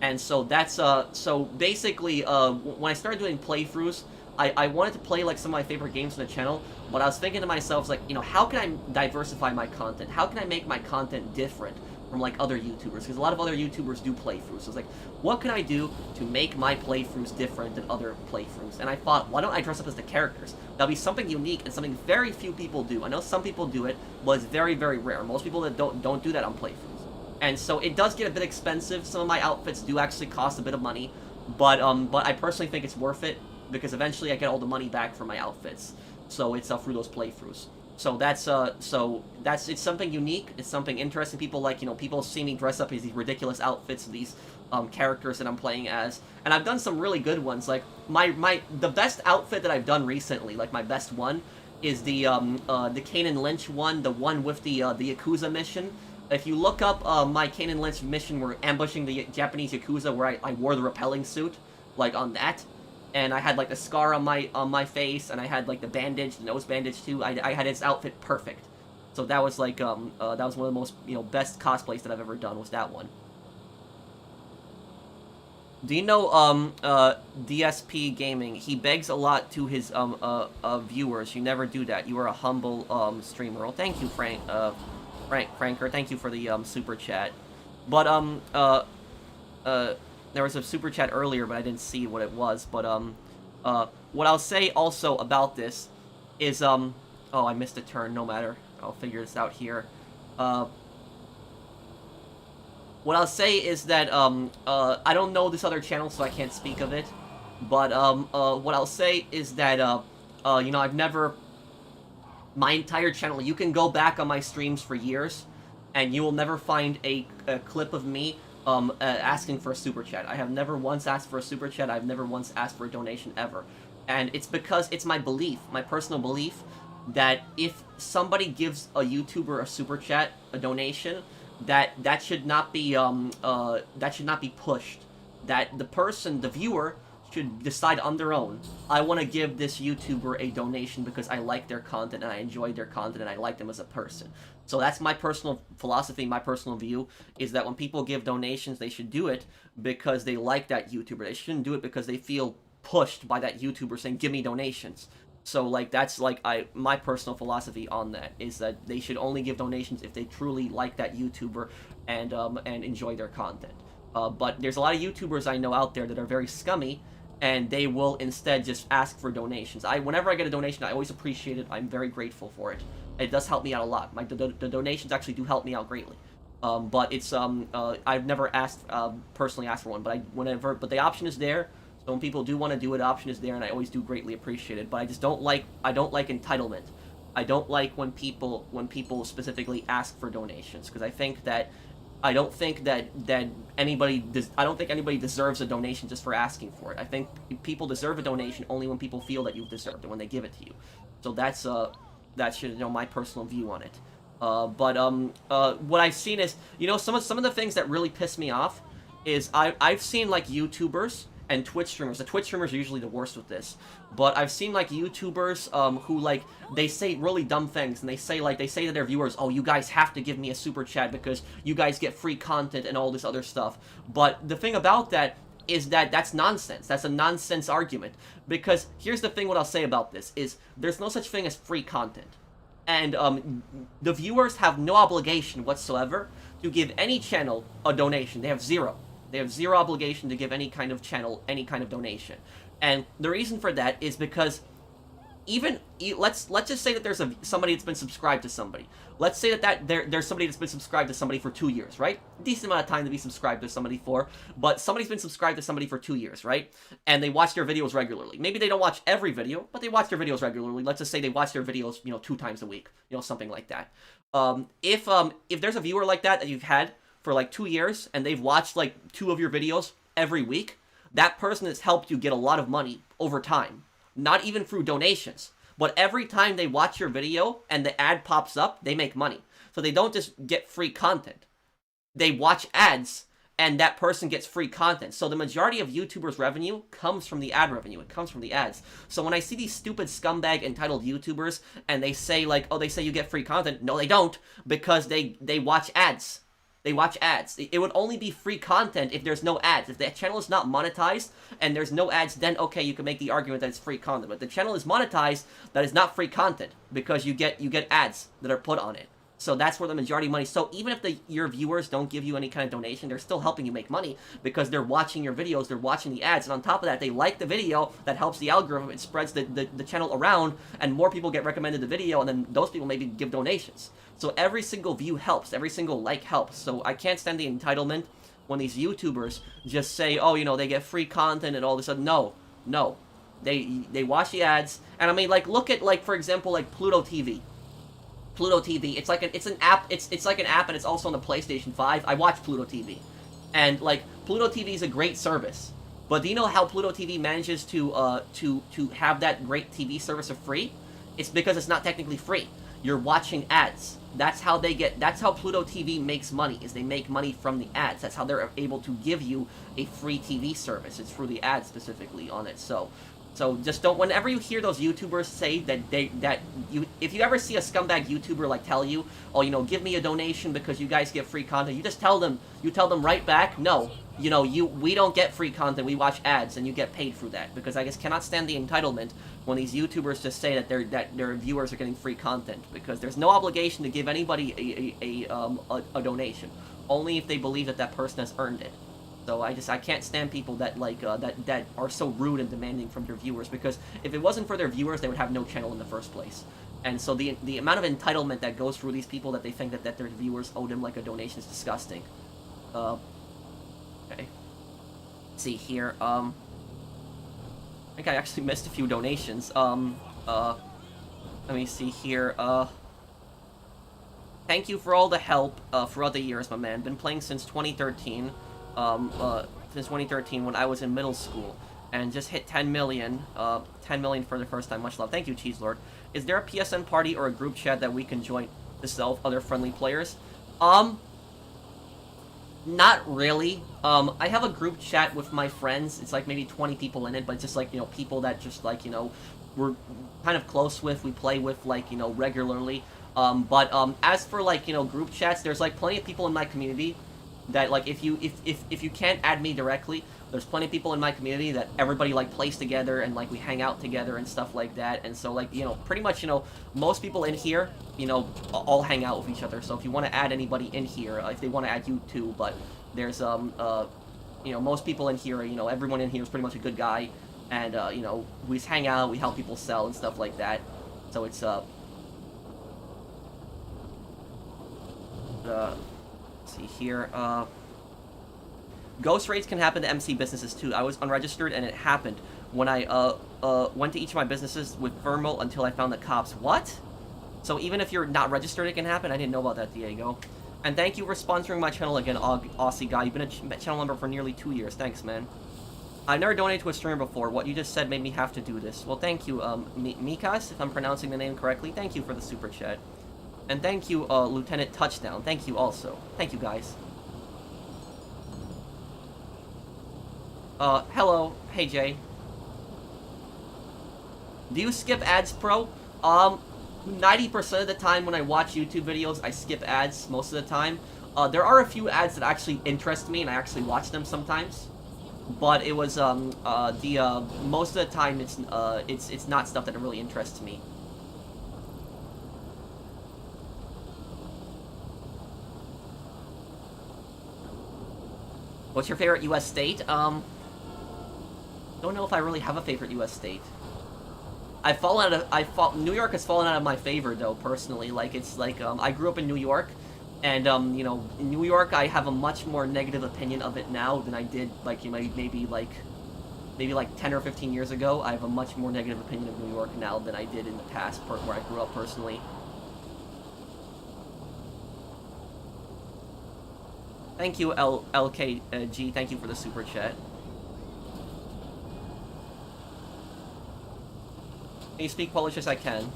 And so that's, so basically, when I started doing playthroughs, I wanted to play, like, some of my favorite games on the channel, but I was thinking to myself, like, how can I diversify my content? How can I make my content different from, like, other YouTubers? Because a lot of other YouTubers do playthroughs. So it's like, what can I do to make my playthroughs different than other playthroughs? And I thought, why don't I dress up as the characters? That'll be something unique and something very few people do. I know some people do it, but it's very, very rare. Most people that don't do that on playthroughs. And so it does get a bit expensive. Some of my outfits do actually cost a bit of money, but I personally think it's worth it, because eventually I get all the money back for my outfits. So it's through those playthroughs. So it's something unique. It's something interesting. People like, people see me dress up as these ridiculous outfits of these characters that I'm playing as, and I've done some really good ones. Like the best outfit that I've done recently, like my best one, is the Kane and Lynch one, the one with the Yakuza mission. If you look up my Kane and Lynch mission, we're ambushing the Japanese Yakuza, where I wore the repelling suit, like on that, and I had like the scar on my face, and I had like the bandage, the nose bandage too. I had his outfit perfect. So that was like that was one of the most best cosplays that I've ever done, was that one. Do you know DSP Gaming? He begs a lot to his viewers. You never do that. You are a humble streamer. Well, thank you, Franker, thank you for the super chat. But there was a super chat earlier, but I didn't see what it was. But what I'll say also about this is oh, I missed a turn. No matter, I'll figure this out here. what I'll say is that I don't know this other channel, so I can't speak of it. But what I'll say is that you know, I've never, my entire channel, you can go back on my streams for years, and you will never find a clip of me asking for a super chat. I have never once asked for a super chat. I've never once asked for a donation ever, and it's because it's my belief, my personal belief, that if somebody gives a YouTuber a super chat, a donation, that should not be pushed. That the person, the viewer, should decide on their own. I want to give this YouTuber a donation because I like their content and I enjoy their content and I like them as a person. So that's my personal philosophy, my personal view, is that when people give donations, they should do it because they like that YouTuber. They shouldn't do it because they feel pushed by that YouTuber saying, give me donations. So, like, that's, like, my personal philosophy on that, is that they should only give donations if they truly like that YouTuber and enjoy their content. But there's a lot of YouTubers I know out there that are very scummy, and they will instead just ask for donations. Whenever I get a donation, I always appreciate it. I'm very grateful for it. It does help me out a lot. The donations actually do help me out greatly. But it's I've never personally asked for one, but the option is there. So when people do want to do it, the option is there, and I always do greatly appreciate it. But I don't like entitlement. I don't like when people specifically ask for donations, because I don't think anybody deserves a donation just for asking for it. I think people deserve a donation only when people feel that you've deserved it, when they give it to you. So that's my personal view on it. But what I've seen is, some of the things that really piss me off is I've seen, like, YouTubers and Twitch streamers. The Twitch streamers are usually the worst with this, but I've seen, like, YouTubers who, like, they say really dumb things, and they say to their viewers, oh, you guys have to give me a super chat because you guys get free content and all this other stuff. But the thing about that is that that's nonsense. That's a nonsense argument, because here's the thing, what I'll say about this is there's no such thing as free content, and the viewers have no obligation whatsoever to give any channel a donation. They have zero. They have zero obligation to give any kind of channel any kind of donation. And the reason for that is because let's just say that there's somebody that's been subscribed to somebody. Let's say that there's somebody that's been subscribed to somebody for 2 years, right? Decent amount of time to be subscribed to somebody for, but somebody's been subscribed to somebody for 2 years, right? And they watch their videos regularly. Maybe they don't watch every video, but they watch their videos regularly. Let's just say they watch their videos, 2 times a week, something like that. If there's a viewer like that you've had for like 2 years, and they've watched like 2 of your videos every week, that person has helped you get a lot of money over time. Not even through donations, but every time they watch your video and the ad pops up, they make money. So they don't just get free content. They watch ads, and that person gets free content. So the majority of YouTubers' revenue comes from the ad revenue. It comes from the ads. So when I see these stupid scumbag entitled YouTubers, and they say, like, oh, they say you get free content. No, they don't, because they watch ads. They watch ads. It would only be free content if there's no ads. If the channel is not monetized and there's no ads, then okay, you can make the argument that it's free content. But the channel is monetized, that is not free content, because you get ads that are put on it. So that's where the majority of money. So even if your viewers don't give you any kind of donation, they're still helping you make money because they're watching your videos, they're watching the ads, and on top of that, they like the video. That helps the algorithm. It spreads the channel around, and more people get recommended the video, and then those people maybe give donations. So every single view helps, every single like helps. So I can't stand the entitlement when these YouTubers just say, oh, they get free content and all this. No. They watch the ads, and I mean, like, look at, like, for example, like Pluto TV. Pluto TV, it's an app, it's like an app, and it's also on the PlayStation 5. I watch Pluto TV. And, like, Pluto TV is a great service. But do you know how Pluto TV manages to have that great TV service for free? It's because it's not technically free. You're watching ads. That's how Pluto TV makes money, is they make money from the ads. That's how they're able to give you a free TV service. It's through the ads specifically on it. So just don't, whenever you hear those YouTubers say if you ever see a scumbag YouTuber, like, tell you, oh, give me a donation because you guys get free content, you tell them right back, no, we don't get free content, we watch ads, and you get paid through that, because I just cannot stand the entitlement when these YouTubers just say that their viewers are getting free content, because there's no obligation to give anybody a donation, only if they believe that person has earned it. So I can't stand people that that are so rude and demanding from their viewers, because if it wasn't for their viewers, they would have no channel in the first place. And so the amount of entitlement that goes through these people, that they think that their viewers owe them like a donation, is disgusting. Okay. See here, I think I actually missed a few donations. Let me see here, thank you for all the help, throughout the years, my man. Been playing since 2013, when I was in middle school. And just hit 10 million, 10 million for the first time. Much love. Thank you, Cheese Lord. Is there a PSN party or a group chat that we can join to sell other friendly players? Not really. I have a group chat with my friends. It's like maybe 20 people in it, but it's just like, you know, people that just like, you know, we're kind of close with, we play with, like, you know, regularly. As for, like, you know, group chats, there's, like, plenty of people in my community that, like, if you can't add me directly, there's plenty of people in my community that everybody, like, plays together and, like, we hang out together and stuff like that. And so, like, you know, pretty much, you know, most people in here, you know, all hang out with each other. So if you want to add anybody in here, if they want to add you too, but there's, you know, most people in here, you know, everyone in here is pretty much a good guy. And, you know, we just hang out, we help people sell and stuff like that. So it's, let's see here, ghost raids can happen to MC businesses too. I was unregistered and it happened when I, went to each of my businesses with thermal until I found the cops. What? So even if you're not registered, it can happen? I didn't know about that, Diego. And thank you for sponsoring my channel again, Aussie guy. You've been a channel member for nearly 2 years. Thanks, man. I've never donated to a streamer before. What you just said made me have to do this. Well, thank you, Mikas, if I'm pronouncing the name correctly. Thank you for the super chat. And thank you, Lieutenant Touchdown. Thank you also. Thank you, guys. Hello. Hey, Jay. Do you skip ads, Pro? 90% of the time when I watch YouTube videos, I skip ads most of the time. There are a few ads that actually interest me, and I actually watch them sometimes. But it was, most of the time, it's not stuff that really interests me. What's your favorite U.S. state? Don't know if I really have a favorite U.S. state. New York has fallen out of my favor, though, personally. Like, it's like, I grew up in New York, and, you know, in New York, I have a much more negative opinion of it now than I did, like, you know, maybe like 10 or 15 years ago. I have a much more negative opinion of New York now than I did in the past, where I grew up personally. Thank you, LKG. Thank you for the super chat. Can you speak Polish? Yes, I can.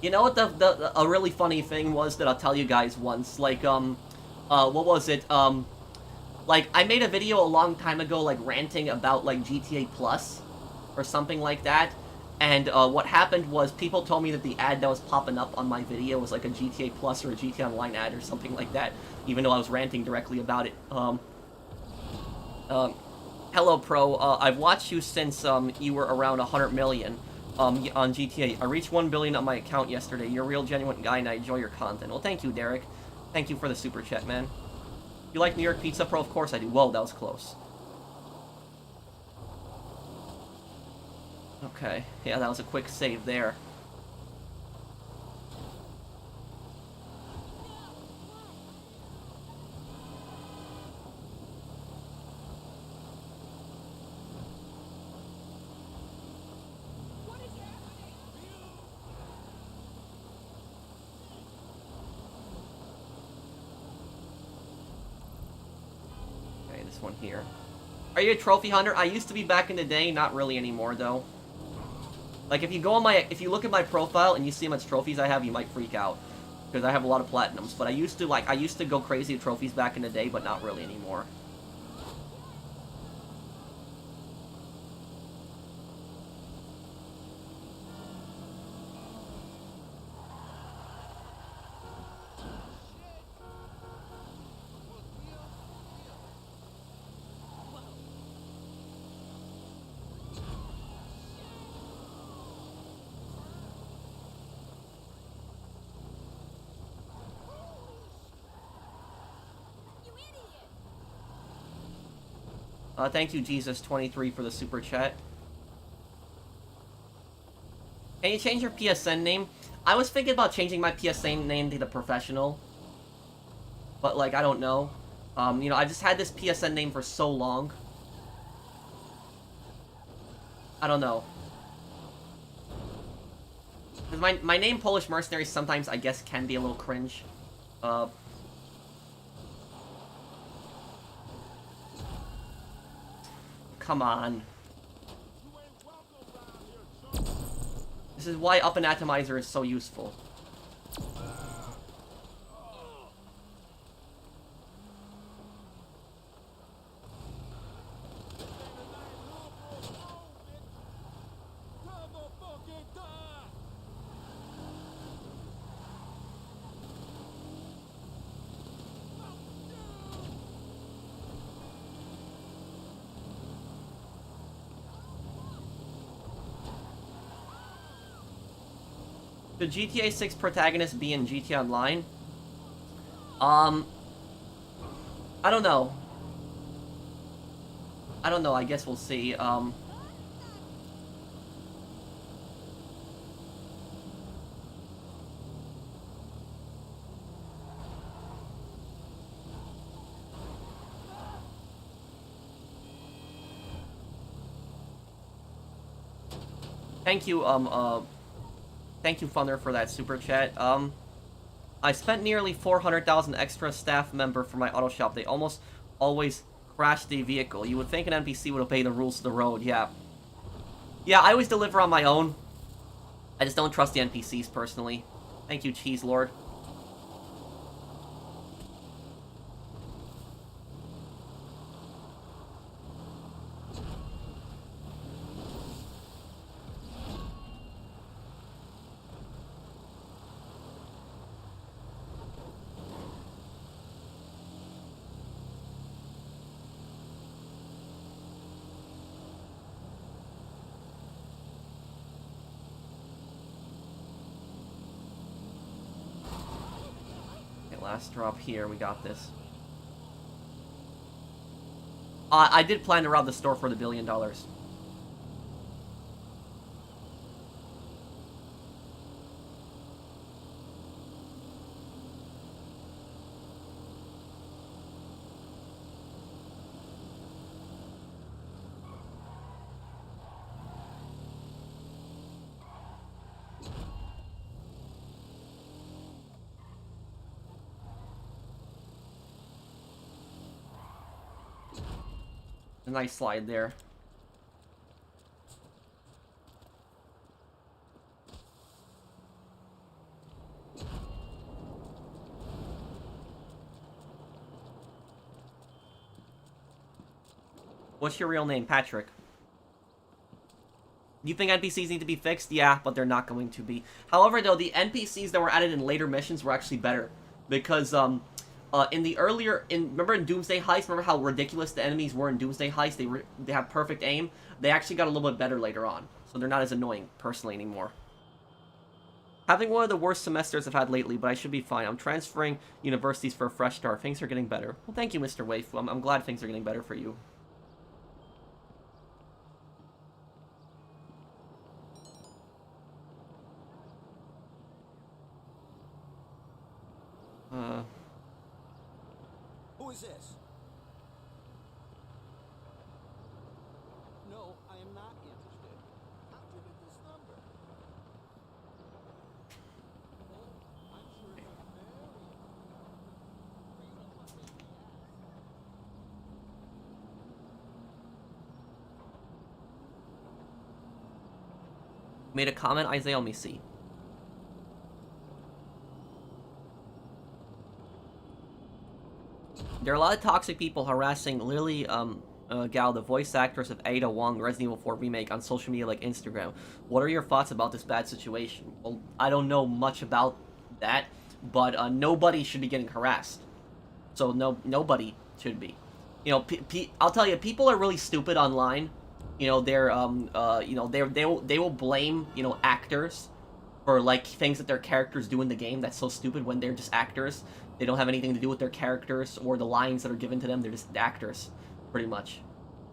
You know what a really funny thing was that I'll tell you guys once? Like, what was it? Like, I made a video a long time ago, like, ranting about, like, GTA Plus, or something like that, and, what happened was people told me that the ad that was popping up on my video was, like, a GTA Plus or a GTA Online ad or something like that, even though I was ranting directly about it. Hello, Pro, I've watched you since, you were around 100 million, on GTA. I reached 1 billion on my account yesterday. You're a real genuine guy, and I enjoy your content. Well, thank you, Derek. Thank you for the super chat, man. You like New York pizza, Pro? Of course I do. Whoa, that was close. Okay. Yeah, that was a quick save there. This one here. Are you a trophy hunter? I used to be back in the day, not really anymore though. Like if you look at my profile and you see how much trophies I have, you might freak out. Because I have a lot of platinums, but I used to go crazy with trophies back in the day, but not really anymore. Thank you, Jesus23, for the super chat. Can you change your PSN name? I was thinking about changing my PSN name to the Professional. But, like, I don't know. You know, I just had this PSN name for so long. I don't know. Because my name, Polish Mercenary, sometimes, I guess, can be a little cringe. Come on. This is why Up and Atomizer is so useful. Should GTA 6 protagonist be in GTA Online? I don't know. I don't know, I guess we'll see. Thank you, thank you, Thunder, for that super chat. I spent nearly 400,000 extra staff member for my auto shop. They almost always crash the vehicle. You would think an NPC would obey the rules of the road, yeah. Yeah, I always deliver on my own. I just don't trust the NPCs, personally. Thank you, Cheese Lord. Last drop here, we got this. I did plan to rob the store for the $1 billion. A nice slide there. What's your real name? Patrick. You think NPCs need to be fixed? Yeah, but they're not going to be. However, though, the NPCs that were added in later missions were actually better. Because, in the earlier, remember in Doomsday Heist, remember how ridiculous the enemies were in Doomsday Heist? They have perfect aim. They actually got a little bit better later on. So they're not as annoying, personally, anymore. Having one of the worst semesters I've had lately, but I should be fine. I'm transferring universities for a fresh start. Things are getting better. Well, thank you, Mr. Waifu. I'm glad things are getting better for you. Who is this? No, I am not interested. How'd you get this number? Oh, I'm sure it's very... Made a comment, Isaiah, let me see. There are a lot of toxic people harassing Lily Gal, the voice actress of Ada Wong, Resident Evil 4 Remake, on social media like Instagram. What are your thoughts about this bad situation? Well, I don't know much about that, but nobody should be getting harassed. So nobody should be. You know, I'll tell you, people are really stupid online. You know, they're you know, they will blame, you know, actors for like things that their characters do in the game. That's so stupid when they're just actors. They don't have anything to do with their characters or the lines that are given to them. They're just actors, pretty much.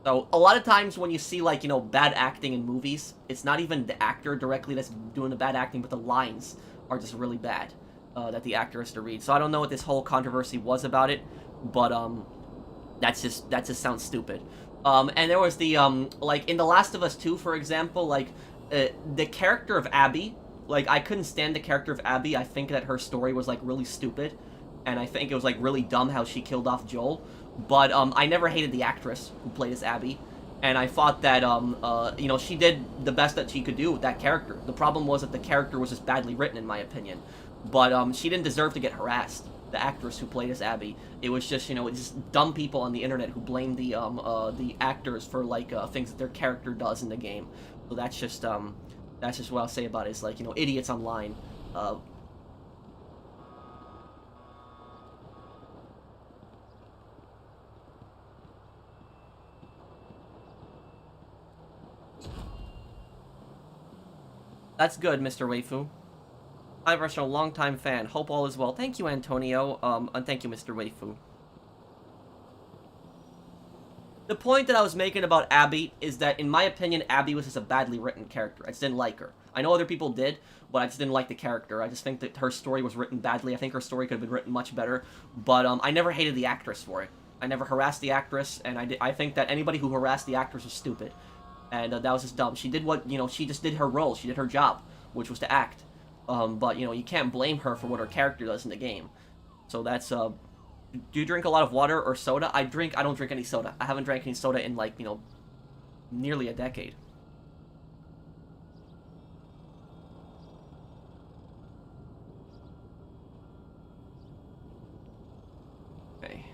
So a lot of times when you see like, you know, bad acting in movies, it's not even the actor directly that's doing the bad acting, but the lines are just really bad that the actor has to read. So I don't know what this whole controversy was about it, but that just sounds stupid. And there was the like in The Last of Us 2, for example, like the character of Abby, like I couldn't stand the character of Abby. I think that her story was like really stupid, and I think it was like really dumb how she killed off Joel. But I never hated the actress who played as Abby, and I thought that you know, she did the best that she could do with that character. The problem was that the character was just badly written, in my opinion. But she didn't deserve to get harassed. The actress who played as Abby, it was just, you know, it's just dumb people on the internet who blame the actors for like things that their character does in the game. So that's just what I'll say about it. Is like, you know, idiots online. That's good, Mr. Waifu. I've a long-time fan. Hope all is well. Thank you, Antonio. And thank you, Mr. Waifu. The point that I was making about Abby is that, in my opinion, Abby was just a badly written character. I just didn't like her. I know other people did, but I just didn't like the character. I just think that her story was written badly. I think her story could have been written much better. But I never hated the actress for it. I never harassed the actress, and I think that anybody who harassed the actress was stupid. And that was just dumb. She did what, you know, she just did her role. She did her job, which was to act. But, you know, you can't blame her for what her character does in the game. So that's, do you drink a lot of water or soda? I don't drink any soda. I haven't drank any soda in, like, you know, nearly a decade. Okay.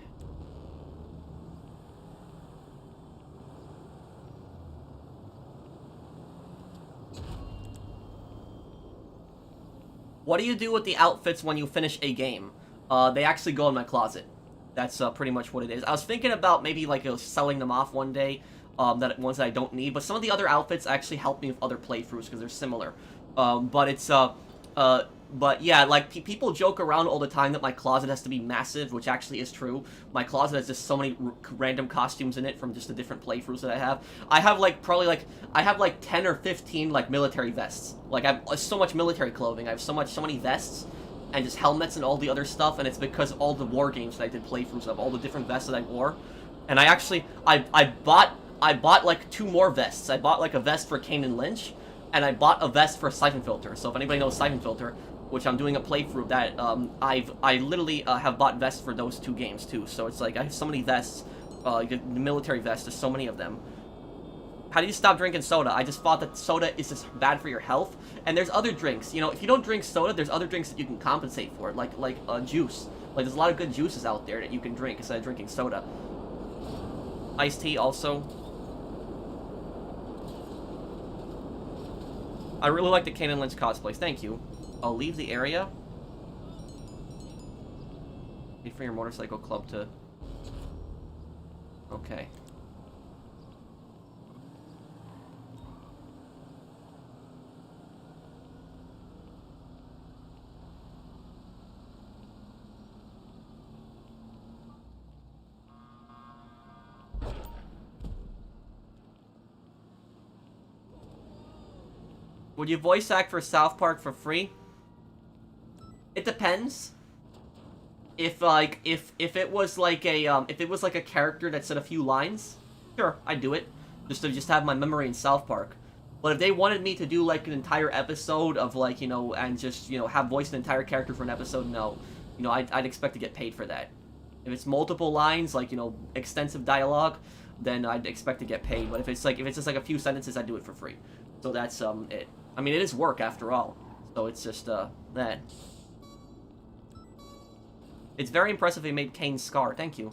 What do you do with the outfits when you finish a game? They actually go in my closet. That's pretty much what it is. I was thinking about maybe like selling them off one day, that ones that I don't need. But some of the other outfits actually help me with other playthroughs because they're similar. But yeah, like people joke around all the time that my closet has to be massive, which actually is true. My closet has just so many random costumes in it from just the different playthroughs that I have. I have like probably like I have like 10 or 15 like military vests. Like I have so much military clothing. I have so many vests and just helmets and all the other stuff, and it's because all the war games that I did playthroughs of, all the different vests that I wore. And I actually I bought like 2 more vests. I bought like a vest for Kane and Lynch, and I bought a vest for Siphon Filter. So if anybody knows Siphon Filter, which I'm doing a playthrough that, I literally have bought vests for those 2 games too. So it's like I have so many vests, the military vests, there's so many of them. How do you stop drinking soda? I just thought that soda is just bad for your health. And there's other drinks. You know, if you don't drink soda, there's other drinks that you can compensate for, like juice. Like there's a lot of good juices out there that you can drink instead of drinking soda. Iced tea also. I really like the Kane and Lynch cosplays. Thank you. I'll leave the area. Wait for your motorcycle club to... Okay. Would you voice act for South Park for free? It depends. If it was like a character that said a few lines, sure, I'd do it. Just to have my memory in South Park. But if they wanted me to do like an entire episode of like, you know, and just, you know, have voiced an entire character for an episode, no. You know, I'd expect to get paid for that. If it's multiple lines, like, you know, extensive dialogue, then I'd expect to get paid. But if it's just like a few sentences, I'd do it for free. So that's it. I mean, it is work after all. So it's just that. It's very impressive they made Kane's scar. Thank you.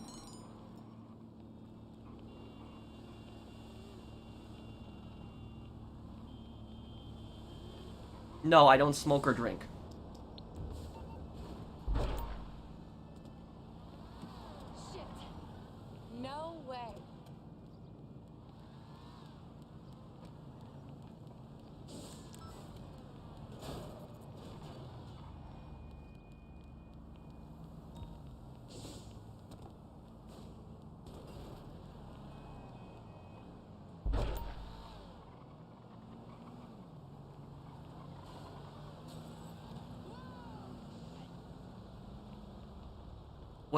No, I don't smoke or drink. Shit. No way.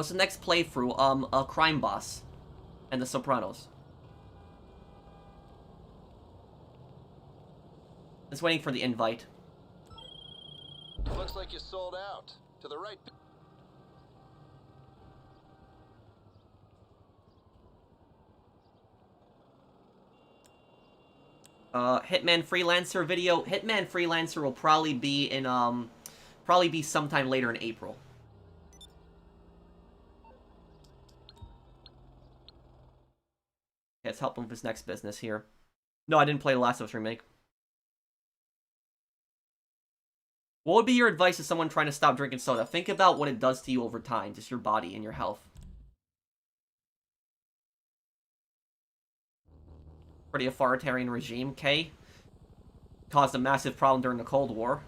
What's the next playthrough? A Crime Boss and The Sopranos. Just waiting for the invite. Looks like you sold out. To the right. Hitman Freelancer video. Hitman Freelancer will probably be in, probably be sometime later in April. Okay, let's help him with his next business here. No, I didn't play The Last of Us Remake. What would be your advice to someone trying to stop drinking soda? Think about what it does to you over time, just your body and your health. Pretty authoritarian regime, K. Caused a massive problem during the Cold War.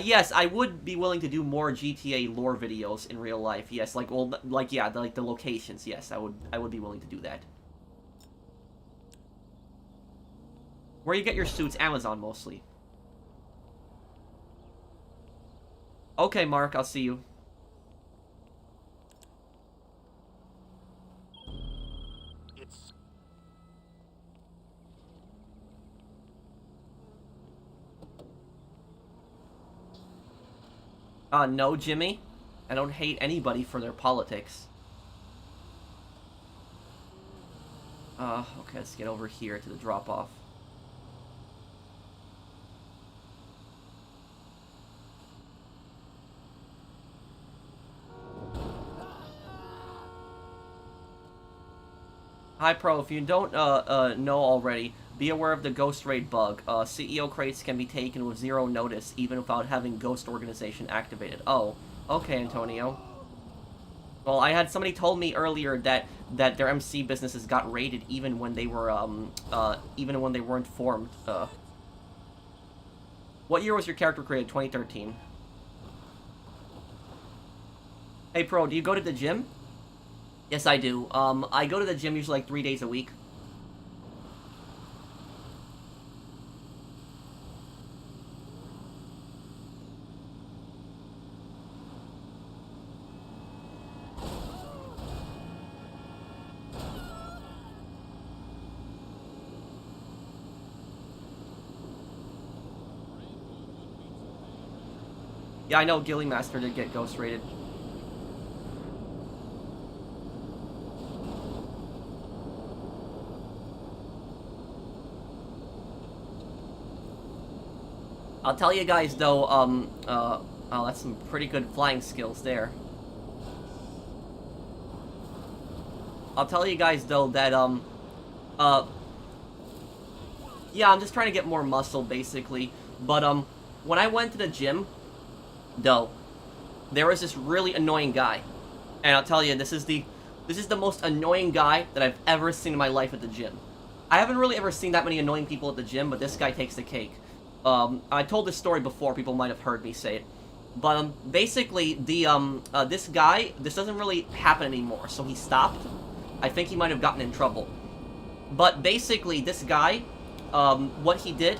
Yes, I would be willing to do more GTA lore videos in real life. Yes, like, well, like, yeah, like the locations. Yes, I would be willing to do that. Where you get your suits? Amazon, mostly. Okay, Mark, I'll see you. No, Jimmy. I don't hate anybody for their politics. Okay, let's get over here to the drop-off. Hi, Pro. If you don't know already, be aware of the Ghost Raid bug. CEO crates can be taken with zero notice, even without having Ghost Organization activated. Oh, okay, Antonio. Well, I had somebody told me earlier that their MC businesses got raided even when they were even when they weren't formed. What year was your character created? 2013. Hey, Pro, do you go to the gym? Yes, I do. I go to the gym usually like 3 days a week. Yeah, I know Gilly Master did get ghost rated. I'll tell you guys though, oh, that's some pretty good flying skills there. I'll tell you guys though that, yeah, I'm just trying to get more muscle basically, but, when I went to the gym, though, there was this really annoying guy, and I'll tell you, this is the most annoying guy that I've ever seen in my life at the gym. I haven't really ever seen that many annoying people at the gym, but this guy takes the cake. I told this story before, people might have heard me say it. But, basically, this guy, this doesn't really happen anymore, so he stopped. I think he might have gotten in trouble. But, basically, this guy, what he did,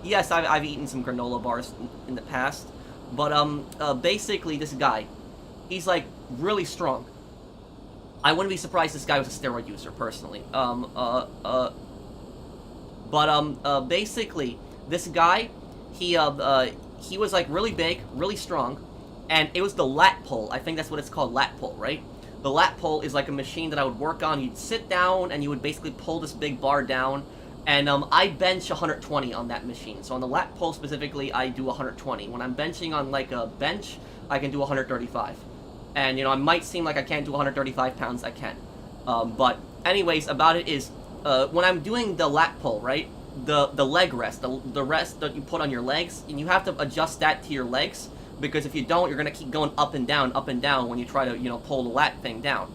yes, I've eaten some granola bars in the past, but, basically, this guy, he's, like, really strong. I wouldn't be surprised this guy was a steroid user, personally. Basically, this guy, he was, like, really big, really strong, and it was the lat pull. I think that's what it's called, lat pull, right? The lat pull is, like, a machine that I would work on. You'd sit down, and you would basically pull this big bar down, and, I bench 120 on that machine. So on the lat pull specifically, I do 120. When I'm benching on, like, a bench, I can do 135. And, you know, it might seem like I can't do 135 pounds, I can. But, anyways, about it is, when I'm doing the lat pull, right? The leg rest, the rest that you put on your legs, and you have to adjust that to your legs, because if you don't, you're going to keep going up and down when you try to, you know, pull the lat thing down.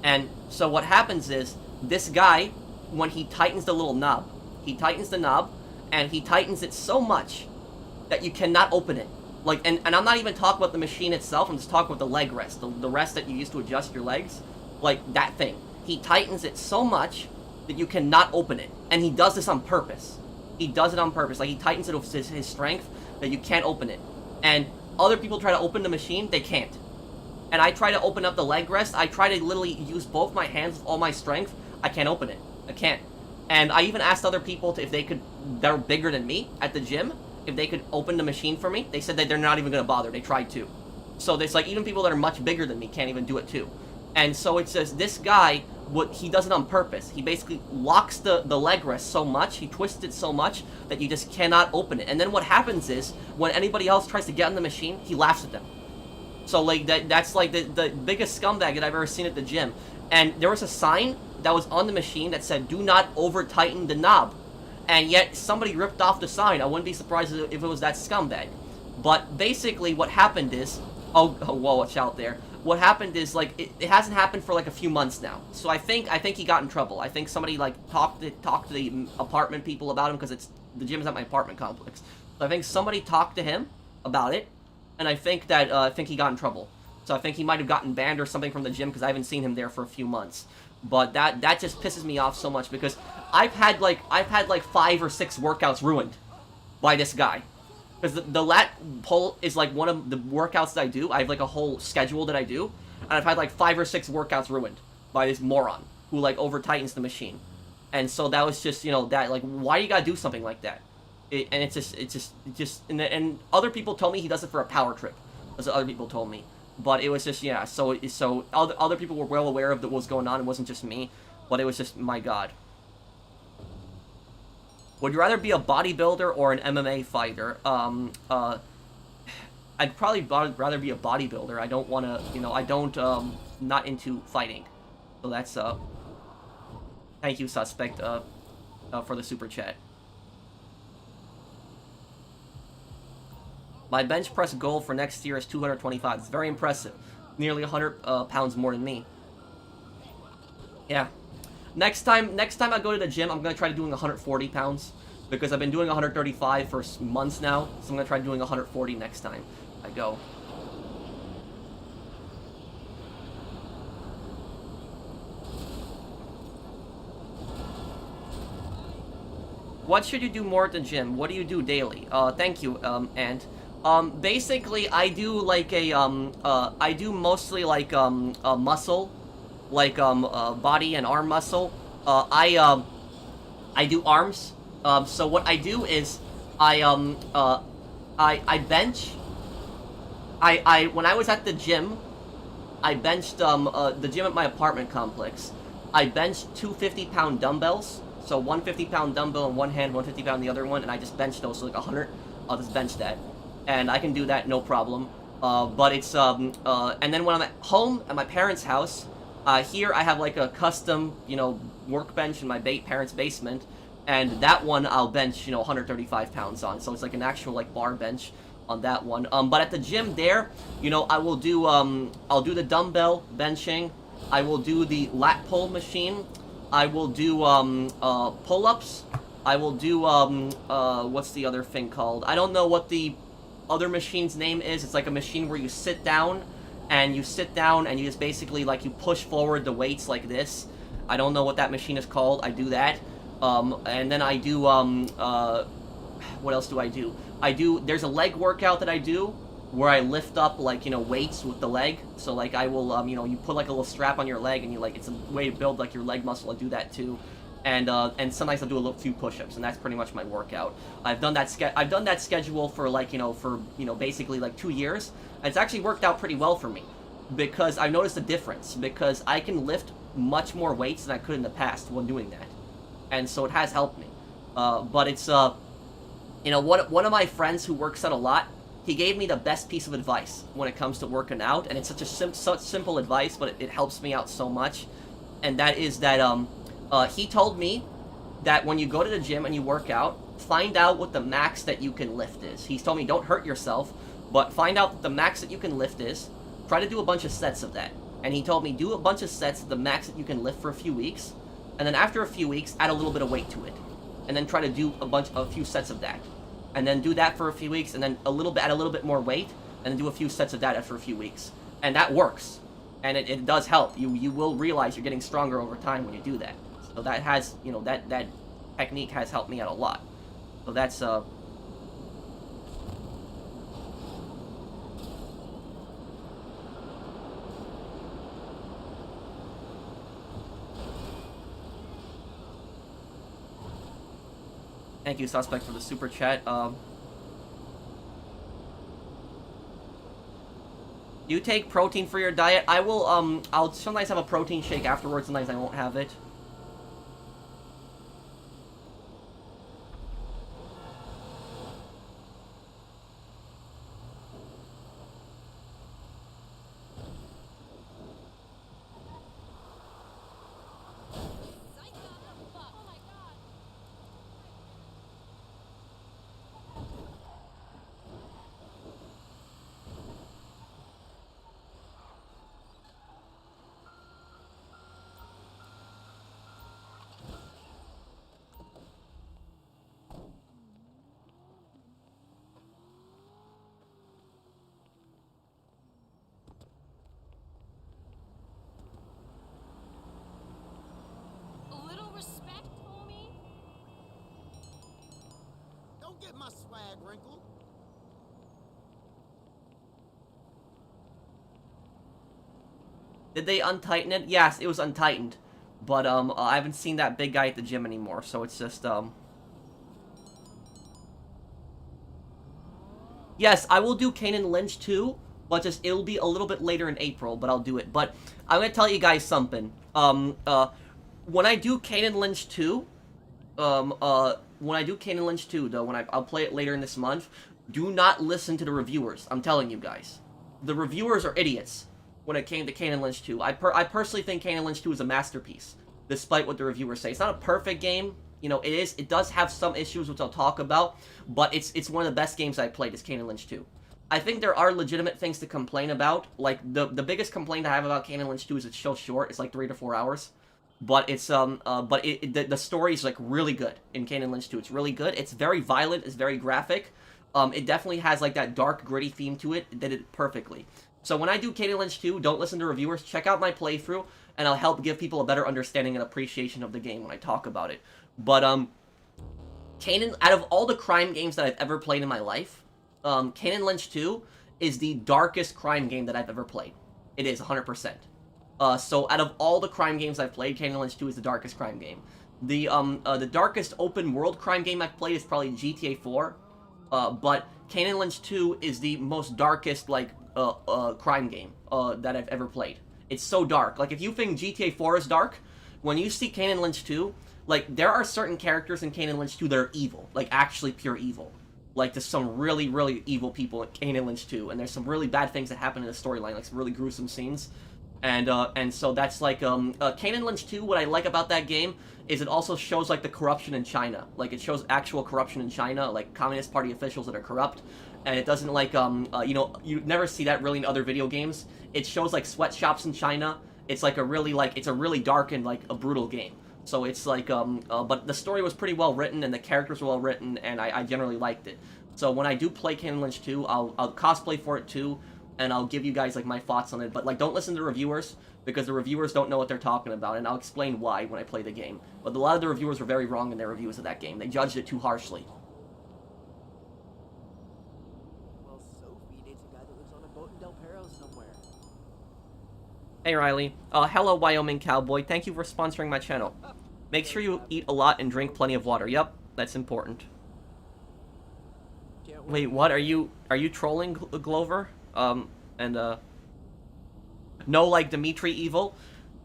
And so what happens is, this guy, when he tightens the little knob, he tightens the knob, and he tightens it so much that you cannot open it. Like, and I'm not even talking about the machine itself, I'm just talking about the leg rest, the rest that you use to adjust your legs, like that thing. He tightens it so much that you cannot open it, and he does this on purpose. He does it on purpose, like he tightens it with his strength that you can't open it. And other people try to open the machine, they can't. And I try to open up the leg rest, I try to literally use both my hands with all my strength, I can't open it. I can't. And I even asked other people if they could, that were bigger than me at the gym, if they could open the machine for me. They said that they're not even gonna bother, they tried to. So there's like, even people that are much bigger than me can't even do it too. And so it says, this guy, he does it on purpose. He basically locks the leg rest so much, he twists it so much, that you just cannot open it. And then what happens is, when anybody else tries to get on the machine, he laughs at them. So like, that's like the biggest scumbag that I've ever seen at the gym. And there was a sign that was on the machine that said, do not over-tighten the knob. And yet, somebody ripped off the sign. I wouldn't be surprised if it was that scumbag. But basically, what happened is, oh whoa, watch out there. What happened is, like, it hasn't happened for like a few months now. So I think he got in trouble. I think somebody like talked to the apartment people about him, because the gym is at my apartment complex. So I think somebody talked to him about it, and I think he got in trouble. So I think he might have gotten banned or something from the gym, because I haven't seen him there for a few months. But that just pisses me off so much, because I've had like 5 or 6 workouts ruined by this guy. Because the lat pull is like one of the workouts that I do. I have like a whole schedule that I do, and I've had like 5 or 6 workouts ruined by this moron who like over tightens the machine. And so that was just, you know, that like, why you gotta do something like that? And it's just and other people told me he does it for a power trip. That's what other people told me. But it was just, yeah, so other people were well aware of what was going on. It wasn't just me, but it was just, my god. Would you rather be a bodybuilder or an MMA fighter? I'd probably rather be a bodybuilder. I don't want to, you know, not into fighting. So that's, thank you, Suspect, for the super chat. My bench press goal for next year is 225. It's very impressive. Nearly 100 pounds more than me. Yeah. Next time I go to the gym, I'm going to try doing 140 pounds. Because I've been doing 135 for months now. So I'm going to try doing 140 next time I go. What should you do more at the gym? What do you do daily? Thank you, and... basically, I do like I do mostly like, muscle, like, body and arm muscle. I do arms. So what I do is, I bench. When I was at the gym, I benched, the gym at my apartment complex. I benched 2 50-pound dumbbells. So 1 50-pound dumbbell in one hand, 1 50-pound in the other one, and I just benched those, so like 100. I'll just bench that. And I can do that, no problem. But it's, and then when I'm at home, at my parents' house, here I have like a custom, you know, workbench in my parents' basement, and that one I'll bench, you know, 135 pounds on, so it's like an actual, like, bar bench on that one. But at the gym there, you know, I will do, I'll do the dumbbell benching, I will do the lat pull machine, I will do, pull-ups, I will do, what's the other thing called? I don't know what the other machine's name is. It's like a machine where you sit down and you just basically, like, you push forward the weights like this. I don't know what that machine is called. I do that. And then I do, what else do I do? There's a leg workout that I do where I lift up, like, you know, weights with the leg. So, like, I will, you know, you put, like, a little strap on your leg and you, like, it's a way to build, like, your leg muscle. I do that too. And sometimes I'll do a few push-ups, and that's pretty much my workout. I've done that schedule for, like, you know, basically like 2 years. And it's actually worked out pretty well for me, because I've noticed a difference, because I can lift much more weights than I could in the past when doing that. And so it has helped me. But it's, you know, one of my friends who works out a lot, he gave me the best piece of advice when it comes to working out, and it's such simple advice, but it helps me out so much. And that is that, he told me that when you go to the gym and you work out, find out what the max that you can lift is. He's told me don't hurt yourself, but find out what the max that you can lift is. Try to do a bunch of sets of that. And he told me do a bunch of sets of the max that you can lift for a few weeks, and then after a few weeks, add a little bit of weight to it. And then try to do a few sets of that. And then do that for a few weeks, and then add a little bit more weight, and then do a few sets of that after a few weeks. And that works. And it does help. You will realize you're getting stronger over time when you do that. So that has, you know, that technique has helped me out a lot. So that's, Thank you, Suspect, for the super chat. You take protein for your diet? I will, I'll sometimes have a protein shake afterwards, sometimes I won't have it. A little respect, homie. Don't get my swag wrinkled. Did they untighten it? Yes, it was untightened. But, I haven't seen that big guy at the gym anymore, so it's just, Yes, I will do Kane and Lynch too, but just, it'll be a little bit later in April, but I'll do it. But, I'm gonna tell you guys something. When I do Kane and Lynch 2, when I do Kane and Lynch 2, though, I'll play it later in this month, do not listen to the reviewers. I'm telling you guys. The reviewers are idiots when it came to Kane and Lynch 2. I personally think Kane and Lynch 2 is a masterpiece, despite what the reviewers say. It's not a perfect game. You know, it does have some issues, which I'll talk about, but it's one of the best games I've played, is Kane and Lynch 2. I think there are legitimate things to complain about. Like, the biggest complaint I have about Kane and Lynch 2 is it's so short. It's like 3 to 4 hours. But it's, the story is, like, really good in Kane and Lynch 2. It's really good. It's very violent. It's very graphic. It definitely has, like, that dark, gritty theme to it. It did it perfectly. So when I do Kane and Lynch 2, don't listen to reviewers. Check out my playthrough, and I'll help give people a better understanding and appreciation of the game when I talk about it. But, Kane, out of all the crime games that I've ever played in my life, Kane and Lynch 2 is the darkest crime game that I've ever played. It is, 100%. So out of all the crime games I've played, Kane and Lynch 2 is the darkest crime game. The darkest open world crime game I've played is probably GTA 4. But Kane and Lynch 2 is the most darkest, like, crime game, that I've ever played. It's so dark. Like, if you think GTA 4 is dark, when you see Kane and Lynch 2, like, there are certain characters in Kane and Lynch 2 that are evil. Like, actually pure evil. Like, there's some really, really evil people in Kane and Lynch 2, and there's some really bad things that happen in the storyline, like some really gruesome scenes. And so that's like, Kane and Lynch 2, what I like about that game is it also shows, like, the corruption in China. Like, it shows actual corruption in China, like, Communist Party officials that are corrupt. And it doesn't, like, you know, you never see that really in other video games. It shows, like, sweatshops in China. It's, like, it's a really dark and, like, a brutal game. So it's, like, but the story was pretty well written, and the characters were well written, and I generally liked it. So when I do play Kane and Lynch 2, I'll cosplay for it, too, and I'll give you guys, like, my thoughts on it. But, like, don't listen to reviewers, because the reviewers don't know what they're talking about, and I'll explain why when I play the game. But a lot of the reviewers were very wrong in their reviews of that game. They judged it too harshly. Well, Sophie dates a guy that lives on a boat in Del Perro somewhere. Hey, Riley. Hello, Wyoming Cowboy. Thank you for sponsoring my channel. Make sure you eat a lot and drink plenty of water. Yep, that's important. Wait, what? Are you trolling, Glover? No, like, Dimitri evil?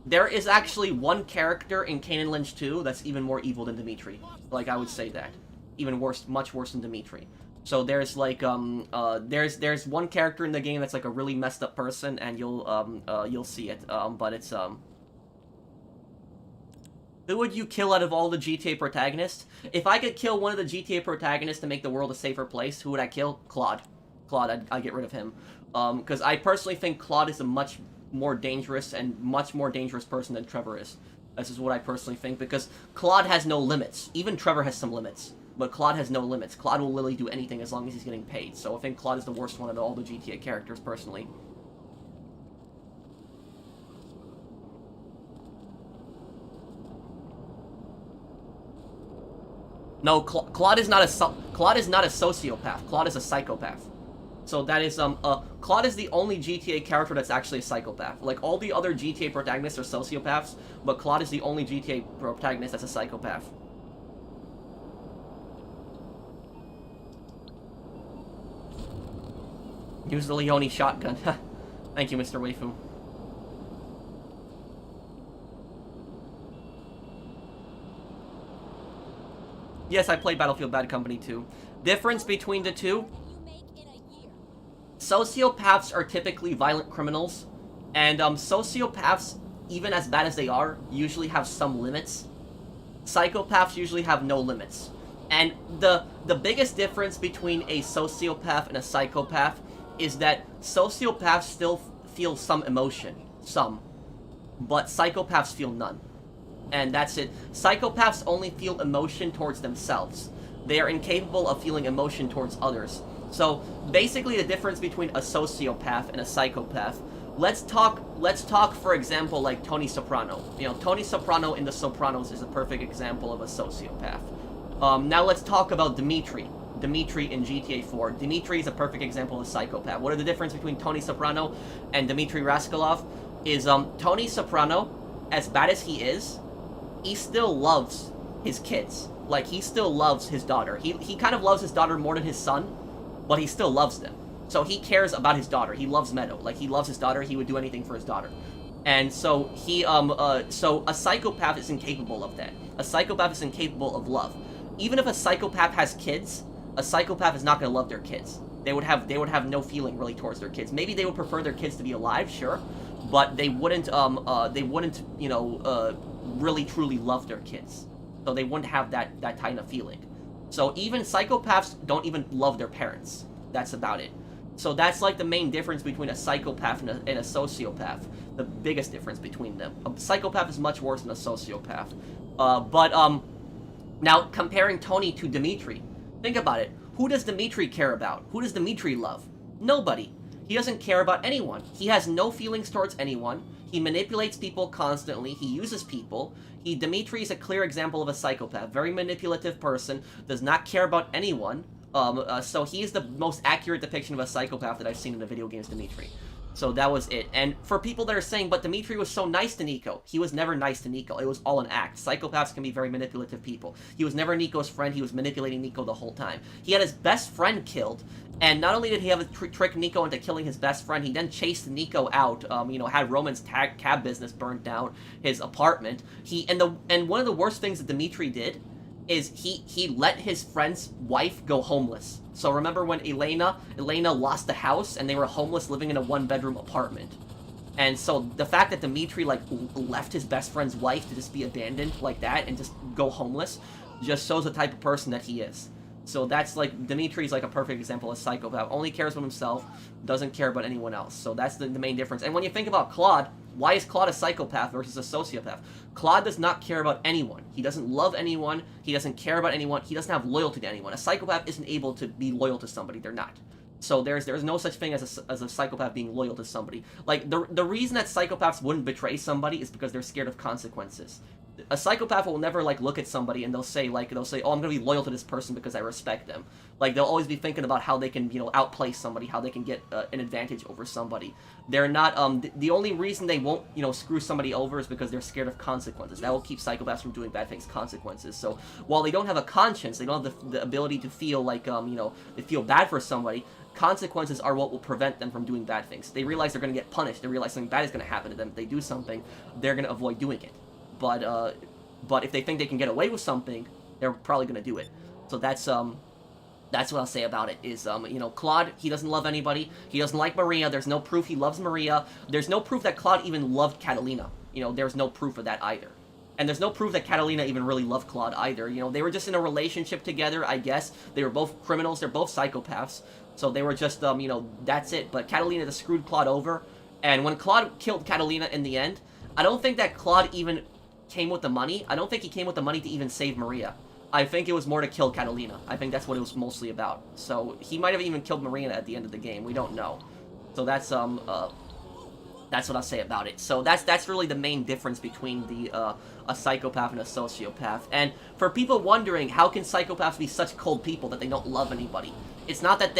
There is actually one character in Kane and Lynch 2 that's even more evil than Dimitri. Like, I would say that. Even worse, much worse than Dimitri. So there's, like, there's one character in the game that's, like, a really messed up person, and you'll see it. But it's, Who would you kill out of all the GTA protagonists? If I could kill one of the GTA protagonists to make the world a safer place, who would I kill? Claude. Claude, I'd get rid of him. Because I personally think Claude is a much more dangerous and much more dangerous person than Trevor is. This is what I personally think, because Claude has no limits. Even Trevor has some limits, but Claude has no limits. Claude will literally do anything as long as he's getting paid, so I think Claude is the worst one of all the GTA characters, personally. No, Claude is not a sociopath. Claude is a psychopath. So that is, Claude is the only GTA character that's actually a psychopath. Like, all the other GTA protagonists are sociopaths, but Claude is the only GTA protagonist that's a psychopath. Use the Leone shotgun. Thank you, Mr. Waifu. Yes, I played Battlefield Bad Company 2. Difference between the two? You make in a year. Sociopaths are typically violent criminals, and sociopaths, even as bad as they are, usually have some limits. Psychopaths usually have no limits. And the biggest difference between a sociopath and a psychopath is that sociopaths still feel some emotion. Some. But psychopaths feel none. And that's it. Psychopaths only feel emotion towards themselves. They are incapable of feeling emotion towards others. So, basically the difference between a sociopath and a psychopath. Let's talk, for example, like Tony Soprano. You know, Tony Soprano in The Sopranos is a perfect example of a sociopath. Now let's talk about Dimitri. Dimitri in GTA 4. Dimitri is a perfect example of a psychopath. What are the difference between Tony Soprano and Dmitry Rascalov? Is, Tony Soprano, as bad as he is, he still loves his kids. Like, he still loves his daughter. He kind of loves his daughter more than his son, but he still loves them. So he cares about his daughter. He loves Meadow. Like, he loves his daughter. He would do anything for his daughter. And so he, so a psychopath is incapable of that. A psychopath is incapable of love. Even if a psychopath has kids, a psychopath is not going to love their kids. They would have no feeling really towards their kids. Maybe they would prefer their kids to be alive, sure, but they wouldn't, you know, really truly love their kids. So they wouldn't have that kind of feeling. So even psychopaths don't even love their parents. That's about it. So that's like the main difference between a psychopath and a sociopath. The biggest difference between them. A psychopath is much worse than a sociopath. Now comparing Tony to Dimitri, think about it. Who does Dimitri care about? Who does Dimitri love? Nobody. He doesn't care about anyone. He has no feelings towards anyone. He manipulates people constantly. He uses people. Dimitri is a clear example of a psychopath. Very manipulative person. Does not care about anyone. So he is the most accurate depiction of a psychopath that I've seen in the video games, Dimitri. So that was it. And for people that are saying, but Dimitri was so nice to Nico. He was never nice to Nico. It was all an act. Psychopaths can be very manipulative people. He was never Nico's friend. He was manipulating Nico the whole time. He had his best friend killed. And not only did he have to trick Nico into killing his best friend, he then chased Nico out, you know, had Roman's cab business burnt down, his apartment. And one of the worst things that Dimitri did is he let his friend's wife go homeless. So remember when Elena lost the house and they were homeless living in a one-bedroom apartment. And so the fact that Dimitri, like, left his best friend's wife to just be abandoned like that and just go homeless just shows the type of person that he is. So that's, like, Dimitri's, like, a perfect example of a psychopath. Only cares about himself, doesn't care about anyone else. So that's the main difference. And when you think about Claude, why is Claude a psychopath versus a sociopath? Claude does not care about anyone. He doesn't love anyone. He doesn't care about anyone. He doesn't have loyalty to anyone. A psychopath isn't able to be loyal to somebody. They're not. So there's no such thing as a psychopath being loyal to somebody. Like, the reason that psychopaths wouldn't betray somebody is because they're scared of consequences. A psychopath will never, like, look at somebody and they'll say, oh, I'm gonna be loyal to this person because I respect them. Like, they'll always be thinking about how they can, you know, outplay somebody, how they can get an advantage over somebody. They're not, the only reason they won't, you know, screw somebody over is because they're scared of consequences. That will keep psychopaths from doing bad things, consequences. So, while they don't have a conscience, they don't have the ability to feel like, you know, they feel bad for somebody, consequences are what will prevent them from doing bad things. They realize they're gonna get punished, they realize something bad is gonna happen to them. If they do something, they're gonna avoid doing it. But if they think they can get away with something, they're probably gonna do it. So that's what I'll say about it, is, you know, Claude, he doesn't love anybody. He doesn't like Maria. There's no proof he loves Maria. There's no proof that Claude even loved Catalina. You know, there's no proof of that either. And there's no proof that Catalina even really loved Claude either. You know, they were just in a relationship together, I guess. They were both criminals. They're both psychopaths. So they were just, you know, that's it. But Catalina just screwed Claude over. And when Claude killed Catalina in the end, I don't think that Claude even came with the money. I don't think he came with the money to even save Maria. I think it was more to kill Catalina. I think that's what it was mostly about. So he might have even killed Maria at the end of the game. We don't know. So that's what I'll say about it. So that's really the main difference between a psychopath and a sociopath. And for people wondering, how can psychopaths be such cold people that they don't love anybody? It's not that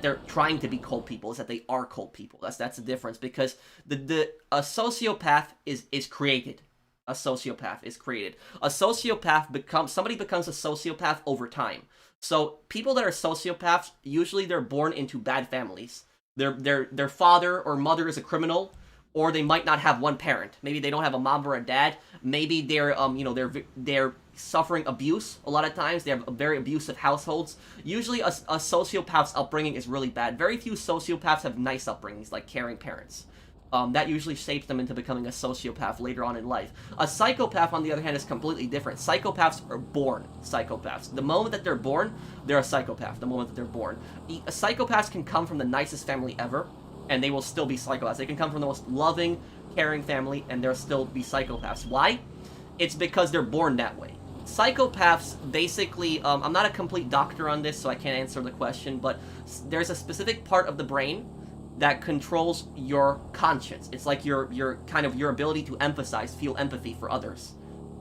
they're trying to be cold people. It's that they are cold people. That's the difference, because a sociopath is created. a sociopath is created. A sociopath somebody becomes a sociopath over time. So people that are sociopaths, usually they're born into bad families. Their father or mother is a criminal, or they might not have one parent. Maybe they don't have a mom or a dad. Maybe they're they're suffering abuse a lot of times. They have very abusive households. Usually a sociopath's upbringing is really bad. Very few sociopaths have nice upbringings, like caring parents. That usually shapes them into becoming a sociopath later on in life. A psychopath, on the other hand, is completely different. Psychopaths are born psychopaths. The moment that they're born, they're a psychopath. The moment that they're born. Psychopaths can come from the nicest family ever, and they will still be psychopaths. They can come from the most loving, caring family, and they'll still be psychopaths. Why? It's because they're born that way. Psychopaths, basically, I'm not a complete doctor on this, so I can't answer the question, but there's a specific part of the brain that controls your conscience. It's like your ability to feel empathy for others.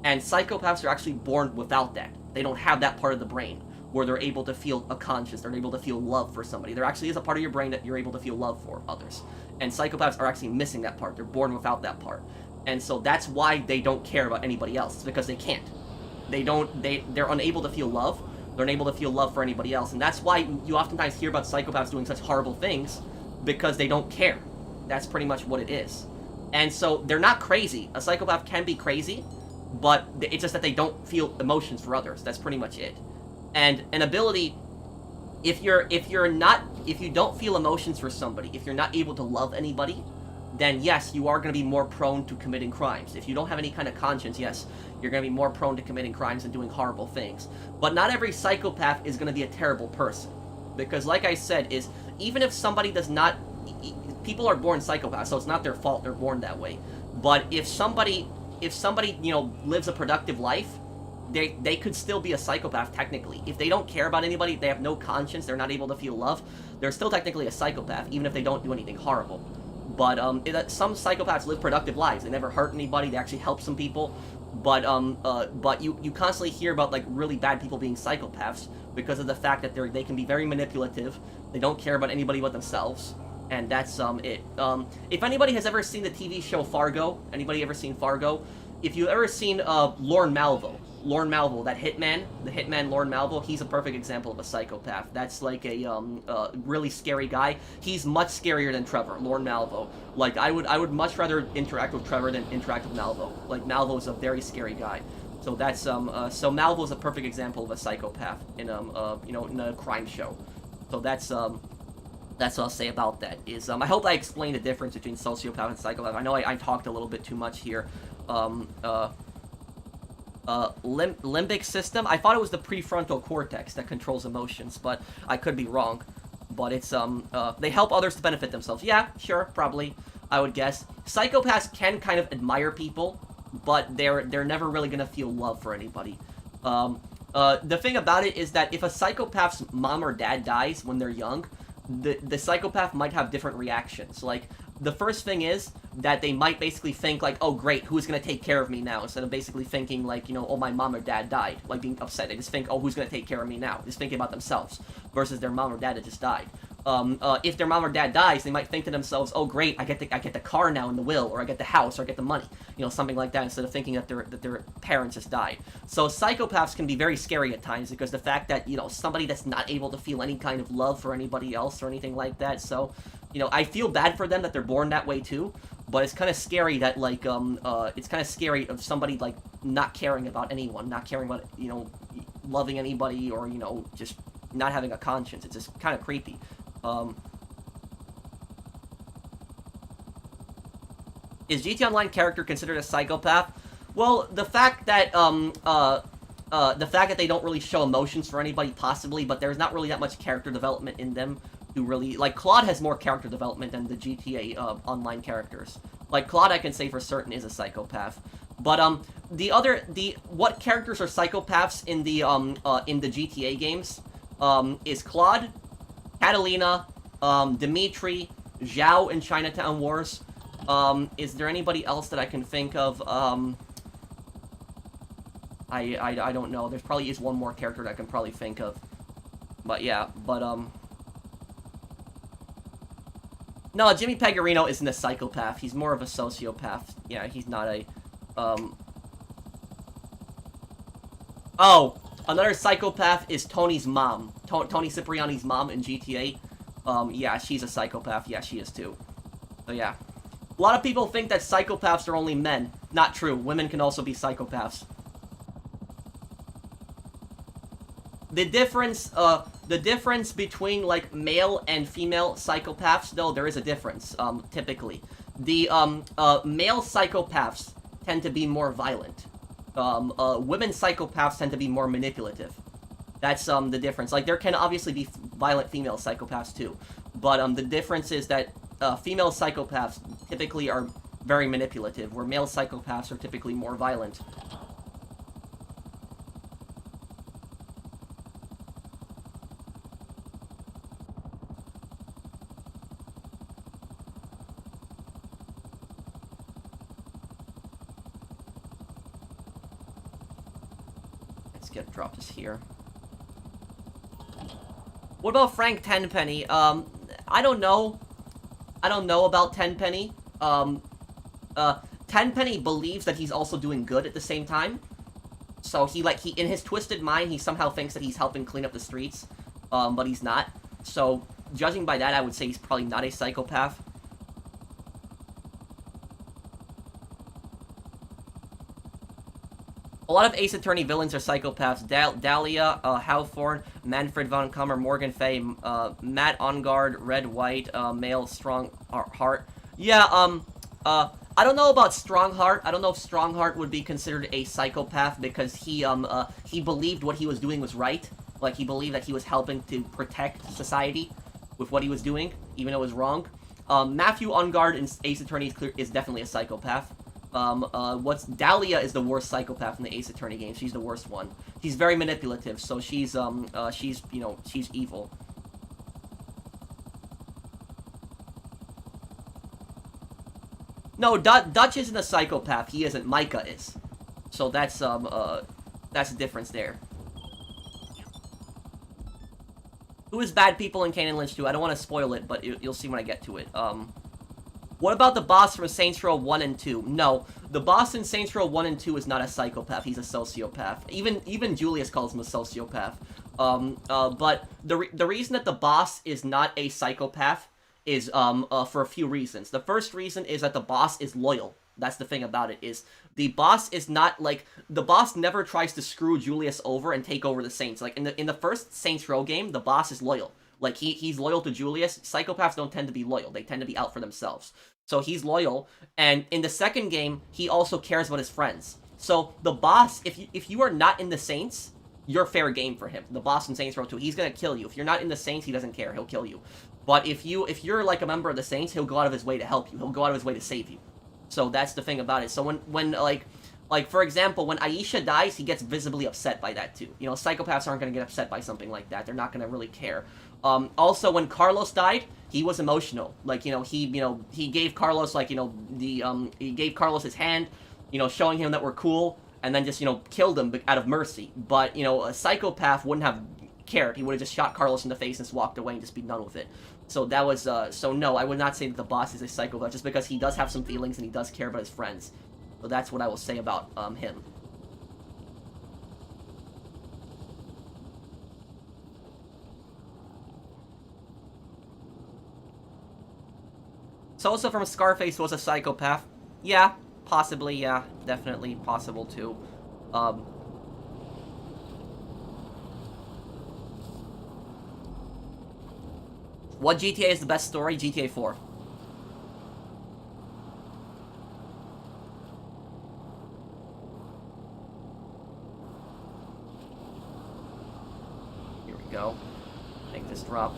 And psychopaths are actually born without that. They don't have that part of the brain where they're able to feel a conscience, they're able to feel love for somebody. There actually is a part of your brain that you're able to feel love for others. And psychopaths are actually missing that part. They're born without that part. And so that's why they don't care about anybody else. It's because they can't. They're unable to feel love. They're unable to feel love for anybody else. And that's why you oftentimes hear about psychopaths doing such horrible things, because they don't care. That's pretty much what it is. And so they're not crazy. A psychopath can be crazy, but it's just that they don't feel emotions for others. That's pretty much it. And an ability, if you don't feel emotions for somebody, if you're not able to love anybody, then yes, you are going to be more prone to committing crimes. If you don't have any kind of conscience, yes, you're going to be more prone to committing crimes and doing horrible things. But not every psychopath is going to be a terrible person. Because like I said, even if somebody does not... People are born psychopaths, so it's not their fault, they're born that way. But if somebody lives a productive life, they could still be a psychopath, technically. If they don't care about anybody, they have no conscience, they're not able to feel love, they're still technically a psychopath, even if they don't do anything horrible. But some psychopaths live productive lives. They never hurt anybody, they actually help some people. But you constantly hear about, like, really bad people being psychopaths because of the fact that they can be very manipulative, they don't care about anybody but themselves, and that's it. If anybody has ever seen the TV show Fargo, anybody ever seen Fargo? If you've ever seen Lorne Malvo, that hitman, the hitman Lorne Malvo, he's a perfect example of a psychopath. That's like a really scary guy. He's much scarier than Trevor, Lorne Malvo. Like, I would much rather interact with Trevor than interact with Malvo. Like, Malvo's a very scary guy. So that's so Malvo's a perfect example of a psychopath in in a crime show. So that's what I'll say about that. I hope I explained the difference between sociopath and psychopath. I know I talked a little bit too much here. Limbic system. I thought it was the prefrontal cortex that controls emotions, but I could be wrong. But it's they help others to benefit themselves. Yeah, sure, probably, I would guess. Psychopaths can kind of admire people, but they're never really gonna feel love for anybody. The thing about it is that if a psychopath's mom or dad dies when they're young, the psychopath might have different reactions. Like, the first thing is that they might basically think, like, oh great, who's gonna take care of me now? Instead of basically thinking, like, oh, my mom or dad died, like being upset. They just think, oh, who's gonna take care of me now? Just thinking about themselves versus their mom or dad that just died. If their mom or dad dies, they might think to themselves, oh great, I get the car now in the will, or I get the house, or I get the money, something like that, instead of thinking that their parents just died. So psychopaths can be very scary at times because the fact that, somebody that's not able to feel any kind of love for anybody else or anything like that. So, I feel bad for them that they're born that way too, but it's kind of scary that, like, it's kind of scary of somebody, like, not caring about anyone, not caring about, loving anybody, or, just not having a conscience. It's just kind of creepy. Is GT Online character considered a psychopath? Well, the fact that they don't really show emotions for anybody, possibly, but there's not really that much character development in them to really... Like, Claude has more character development than the GTA Online characters. Like, Claude, I can say for certain, is a psychopath. But, what characters are psychopaths in the GTA games, is Claude, Catalina, Dimitri, Zhao in Chinatown Wars. Is there anybody else that I can think of? I don't know. There's probably is one more character that I can probably think of. But yeah, no, Jimmy Pegarino isn't a psychopath. He's more of a sociopath. Yeah, he's not a, Oh, another psychopath is Tony's mom. Tony Cipriani's mom in GTA. Yeah, she's a psychopath. Yeah, she is too. So yeah. A lot of people think that psychopaths are only men. Not true. Women can also be psychopaths. The difference between, like, male and female psychopaths, though, there is a difference, typically. The, male psychopaths tend to be more violent. Women psychopaths tend to be more manipulative. That's, the difference. Like, there can obviously be violent female psychopaths, too. But, the difference is that, female psychopaths typically are very manipulative, where male psychopaths are typically more violent. Get drop this here. What about Frank Tenpenny? I don't know. I don't know about Tenpenny. Tenpenny believes that he's also doing good at the same time. So he in his twisted mind, he somehow thinks that he's helping clean up the streets, but he's not. So judging by that, I would say he's probably not a psychopath. A lot of Ace Attorney villains are psychopaths. Dahlia, Halford, Manfred von Kummer, Morgan Fay, Matt Ongard, Red White, Male Strongheart. Yeah, I don't know about Strongheart. I don't know if Strongheart would be considered a psychopath because he believed what he was doing was right. Like, he believed that he was helping to protect society with what he was doing, even though it was wrong. Matthew Ongard in Ace Attorney is definitely a psychopath. Dahlia is the worst psychopath in the Ace Attorney game. She's the worst one. She's very manipulative, so she's evil. No, Dutch isn't a psychopath. He isn't. Micah is. So that's the difference there. Who is bad people in Kane and Lynch 2? I don't want to spoil it, but you'll see when I get to it. What about the boss from Saints Row 1 and 2? No, the boss in Saints Row 1 and 2 is not a psychopath. He's a sociopath. Even Julius calls him a sociopath. But the reason that the boss is not a psychopath is for a few reasons. The first reason is that the boss is loyal. That's the thing about it, is the boss is not, like, the boss never tries to screw Julius over and take over the Saints. Like, in the first Saints Row game, the boss is loyal. Like, he's loyal to Julius. Psychopaths don't tend to be loyal. They tend to be out for themselves. So he's loyal, and in the second game, he also cares about his friends. So the boss, if you are not in the Saints, you're fair game for him. The boss in Saints Row 2, he's gonna kill you. If you're not in the Saints, he doesn't care. He'll kill you. But if you're like a member of the Saints, he'll go out of his way to help you. He'll go out of his way to save you. So that's the thing about it. So when like for example, when Aisha dies, he gets visibly upset by that too. You know, psychopaths aren't gonna get upset by something like that. They're not gonna really care. Also, when Carlos died, he was emotional. Like, he gave Carlos, like, he gave Carlos his hand, showing him that we're cool, and then just, killed him out of mercy. But, a psychopath wouldn't have cared. He would have just shot Carlos in the face and just walked away and just be done with it. So that was, so no, I would not say that the boss is a psychopath, just because he does have some feelings and he does care about his friends. So that's what I will say about, him. Sosa from Scarface was a psychopath. Yeah, possibly, yeah. Definitely possible, too. What GTA is the best story? GTA 4. Here we go. Make this drop.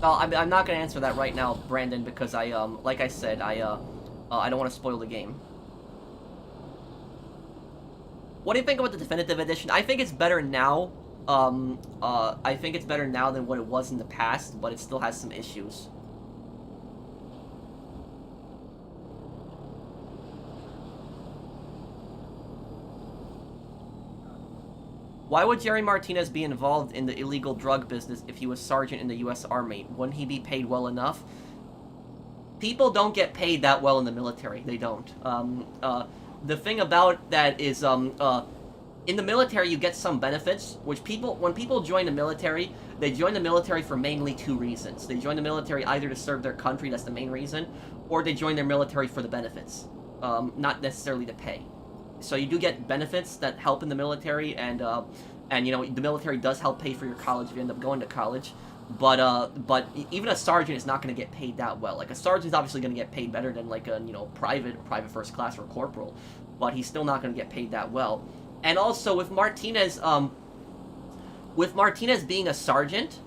I'm not gonna answer that right now, Brandon, because like I said, I don't want to spoil the game. What do you think about the Definitive Edition? I think it's better now. I think it's better now than what it was in the past, but it still has some issues. Why would Jerry Martinez be involved in the illegal drug business if he was sergeant in the U.S. Army? Wouldn't he be paid well enough? People don't get paid that well in the military. They don't. The thing about that is, in the military, you get some benefits, which when people join the military, they join the military for mainly two reasons. They join the military either to serve their country, that's the main reason, or they join their military for the benefits, not necessarily the pay. So you do get benefits that help in the military, and you know, the military does help pay for your college if you end up going to college. But even a sergeant is not going to get paid that well. Like, a sergeant is obviously going to get paid better than, like, a, you know, private first class or corporal, but he's still not going to get paid that well. And also, with Martinez being a sergeant,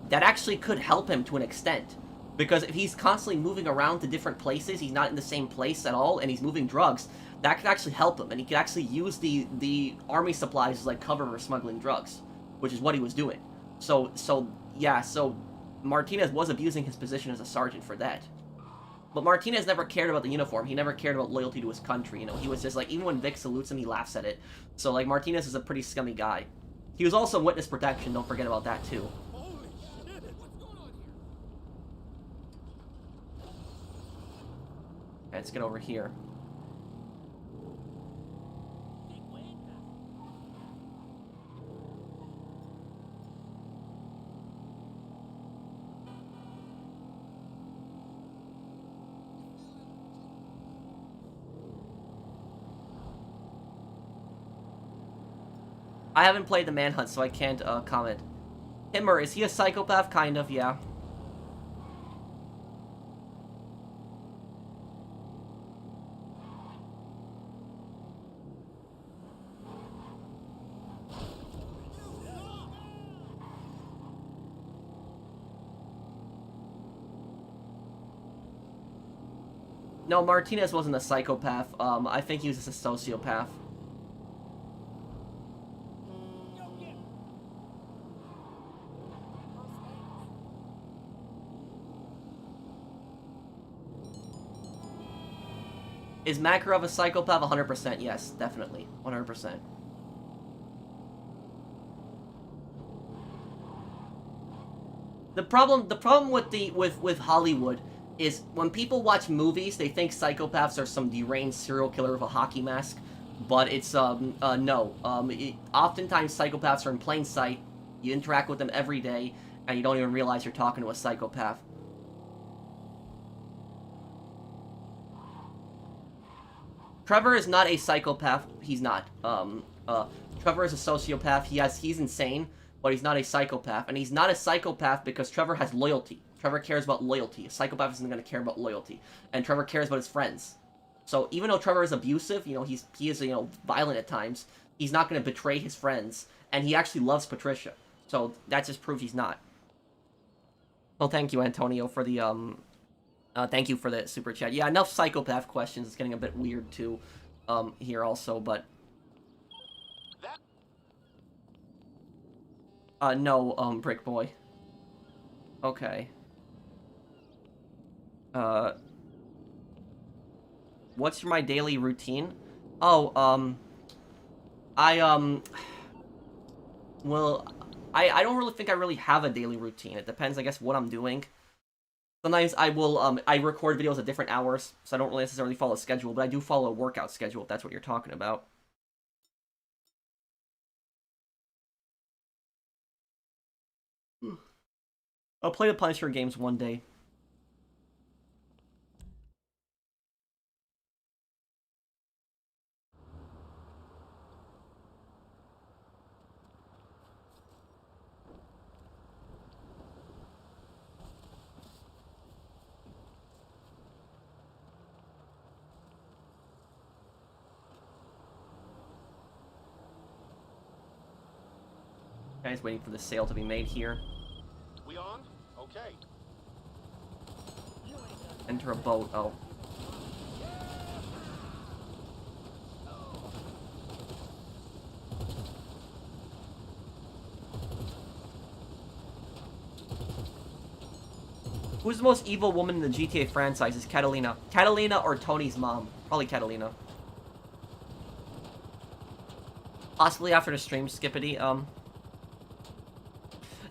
that actually could help him to an extent. Because if he's constantly moving around to different places, he's not in the same place at all, and he's moving drugs, that could actually help him, and he could actually use the army supplies as, like, cover for smuggling drugs, which is what he was doing. So Martinez was abusing his position as a sergeant for that. But Martinez never cared about the uniform. He never cared about loyalty to his country, you know. He was just, like, even when Vic salutes him, he laughs at it. So, like, Martinez is a pretty scummy guy. He was also witness protection, don't forget about that, too. Holy shit! What's going on here? Okay, let's get over here. I haven't played the Manhunt, so I can't comment. Himmer, is he a psychopath? Kind of, yeah. No, Martinez wasn't a psychopath. I think he was just a sociopath. Is Makarov a psychopath? 100%, yes, definitely. 100%. The problem with Hollywood is when people watch movies, they think psychopaths are some deranged serial killer with a hockey mask, but it's no. Oftentimes psychopaths are in plain sight. You interact with them every day, and you don't even realize you're talking to a psychopath. Trevor is not a psychopath. He's not. Trevor is a sociopath. He's insane, but he's not a psychopath. And he's not a psychopath because Trevor has loyalty. Trevor cares about loyalty. A psychopath isn't going to care about loyalty. And Trevor cares about his friends. So even though Trevor is abusive, you know, he is, you know, violent at times, he's not going to betray his friends. And he actually loves Patricia. So that just proves he's not. Well, thank you, Antonio, for the, thank you for the super chat. Yeah, enough psychopath questions. It's getting a bit weird, too, here also, but... no, Brick Boy. Okay. What's my daily routine? Oh, well, I don't really think I really have a daily routine. It depends, I guess, what I'm doing. Sometimes I will, I record videos at different hours, so I don't really necessarily follow a schedule, but I do follow a workout schedule, if that's what you're talking about. I'll play the Punisher games one day. Guys, waiting for the sale to be made here. We on? Okay. Enter a boat. Oh. Who's the most evil woman in the GTA franchise? Is Catalina. Catalina or Tony's mom? Probably Catalina. Possibly after the stream, Skippity.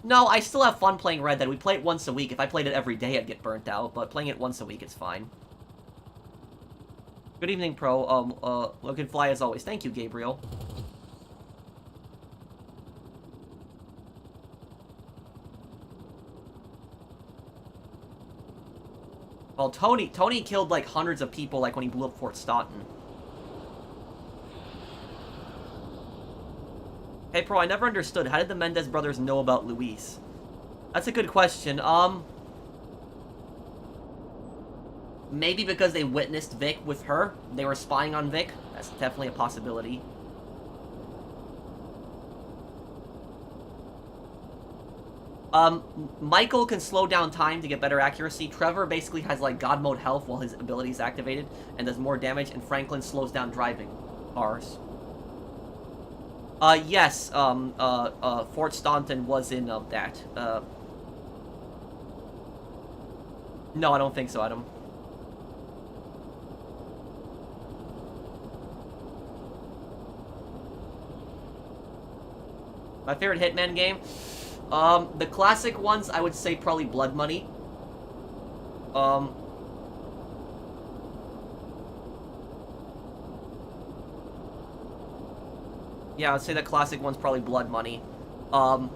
No, I still have fun playing Red Dead. We play it once a week. If I played it every day, I'd get burnt out, but playing it once a week, it's fine. Good evening, Pro. Logan Fly as always. Thank you, Gabriel. Well, Tony killed, like, hundreds of people, like, when he blew up Fort Staunton. Hey, Pro, I never understood. How did the Mendez brothers know about Luis? That's a good question. Maybe because they witnessed Vic with her. They were spying on Vic. That's definitely a possibility. Michael can slow down time to get better accuracy. Trevor basically has, like, God mode health while his ability is activated and does more damage, and Franklin slows down driving cars. Yes, Fort Staunton was in, that. No, I don't think so, Adam. My favorite Hitman game? The classic ones, I would say probably Blood Money. Yeah, I'd say the classic one's probably Blood Money. And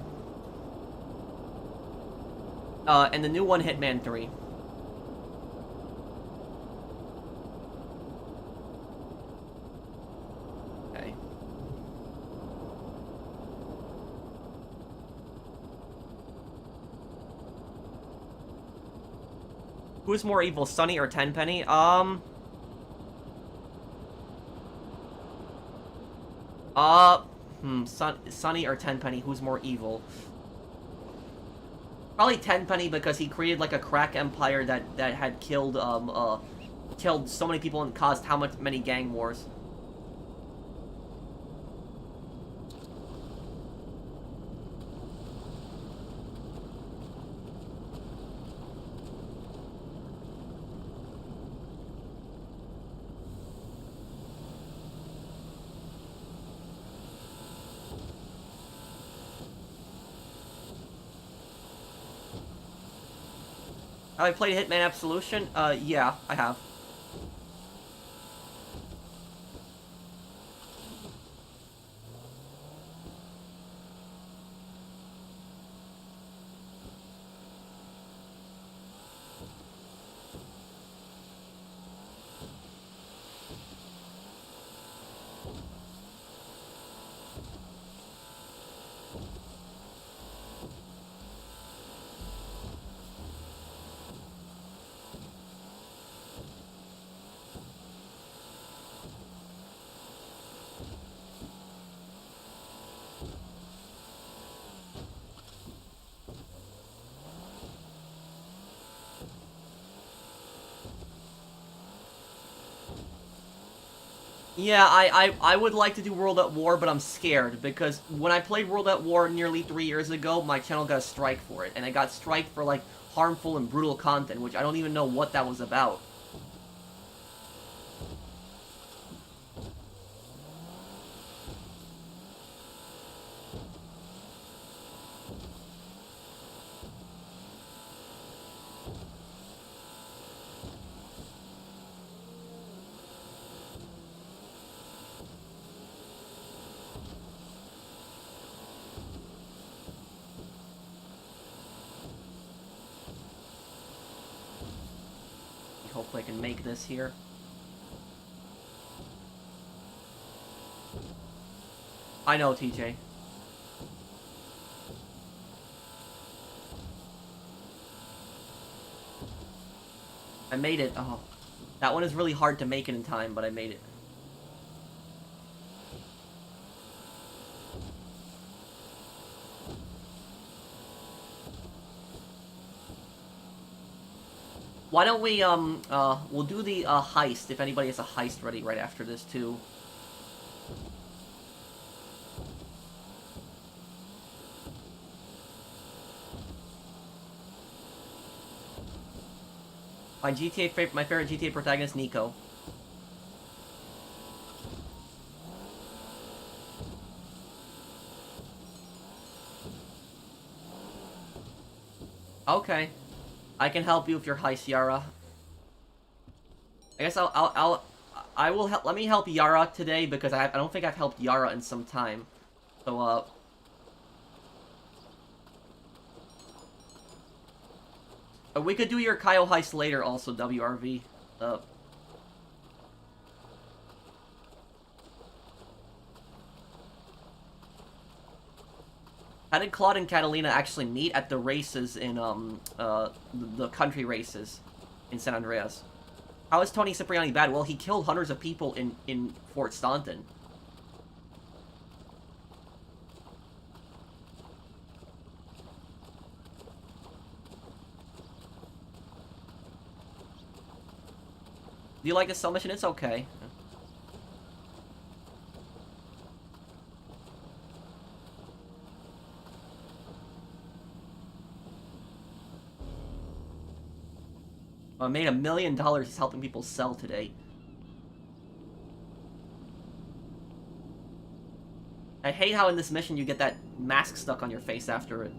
the new one, Hitman 3. Okay. Who's more evil, Sonny or Tenpenny? Sonny or Tenpenny, who's more evil? Probably Tenpenny, because he created, like, a crack empire that had killed, killed so many people and caused many gang wars. Have I played Hitman Absolution? Yeah, I have. Yeah, I would like to do World at War, but I'm scared, because when I played World at War nearly 3 years ago, my channel got a strike for it, and I got strike for, like, harmful and brutal content, which I don't even know what that was about. Hopefully I can make this here. I know, TJ. I made it. Oh. That one is really hard to make it in time, but I made it. Why don't we, we'll do the, heist, if anybody has a heist ready right after this, too. My favorite GTA protagonist, Nico. Okay. I can help you with your heist, Yara. I guess I will help. Let me help Yara today because I don't think I've helped Yara in some time. So, we could do your Kyle heist later also, WRV. How did Claude and Catalina actually meet at the races in, the country races in San Andreas? How is Tony Cipriani bad? Well, he killed hundreds of people in Fort Staunton. Do you like the cell mission? It's okay. I made $1 million just helping people sell today. I hate how in this mission you get that mask stuck on your face after it.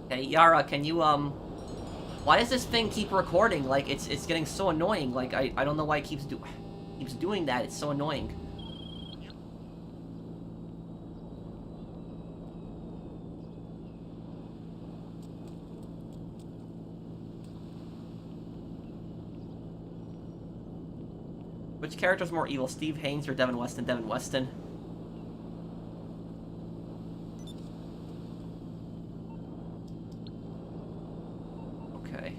Hey, Yara, can you, why does this thing keep recording? Like, it's getting so annoying. Like, I don't know why it keeps doing that. It's so annoying. Which character's more evil, Steve Haynes or Devin Weston? Devin Weston. Okay.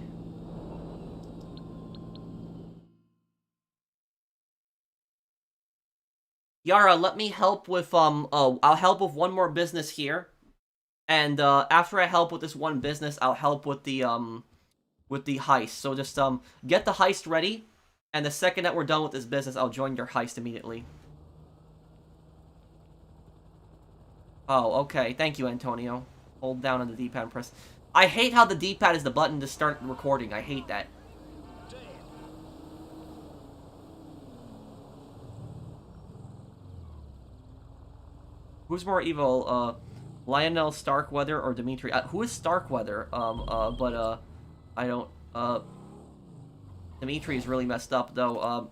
Yara, let me help with, I'll help with one more business here. And, after I help with this one business, I'll help with the heist. So just, get the heist ready. And the second that we're done with this business, I'll join your heist immediately. Oh, okay. Thank you, Antonio. Hold down on the D-pad and press. I hate how the D-pad is the button to start recording. I hate that. Who's more evil, Lionel Starkweather or Dimitri? Who is Starkweather? I don't, Dimitri is really messed up, though,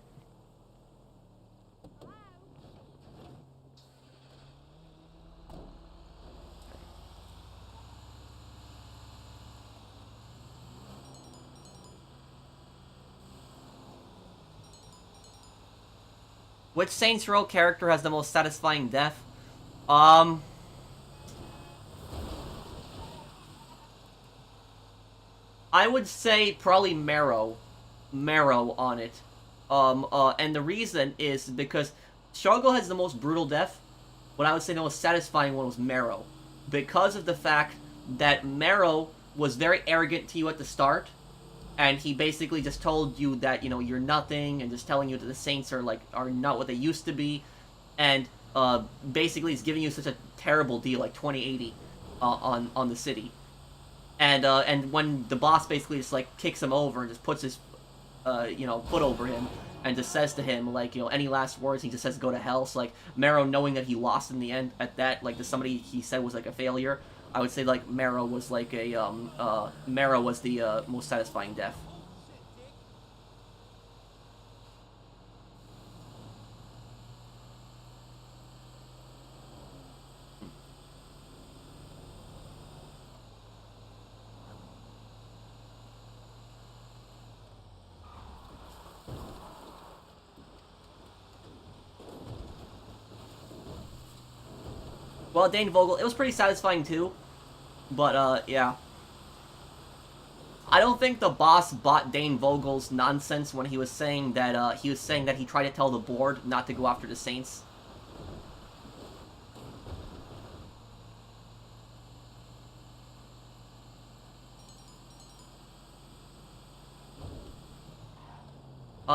Which Saints Row character has the most satisfying death? I would say probably Marrow on it. And the reason is because Struggle has the most brutal death, but I would say the most satisfying one was Marrow. Because of the fact that Marrow was very arrogant to you at the start, and he basically just told you that, you know, you're nothing, and just telling you that the Saints are, like, are not what they used to be, and, basically is giving you such a terrible deal, like 2080, on the city. And when the boss basically just, like, kicks him over and just puts his, you know, foot over him, and just says to him, like, you know, any last words, he just says go to hell. So, like, Marrow, knowing that he lost in the end at that, like, to somebody he said was, like, a failure, I would say, like, Marrow was, like, Marrow was the, most satisfying death. Well, Dane Vogel, it was pretty satisfying too, but, yeah. I don't think the boss bought Dane Vogel's nonsense when he was saying that, he tried to tell the board not to go after the Saints.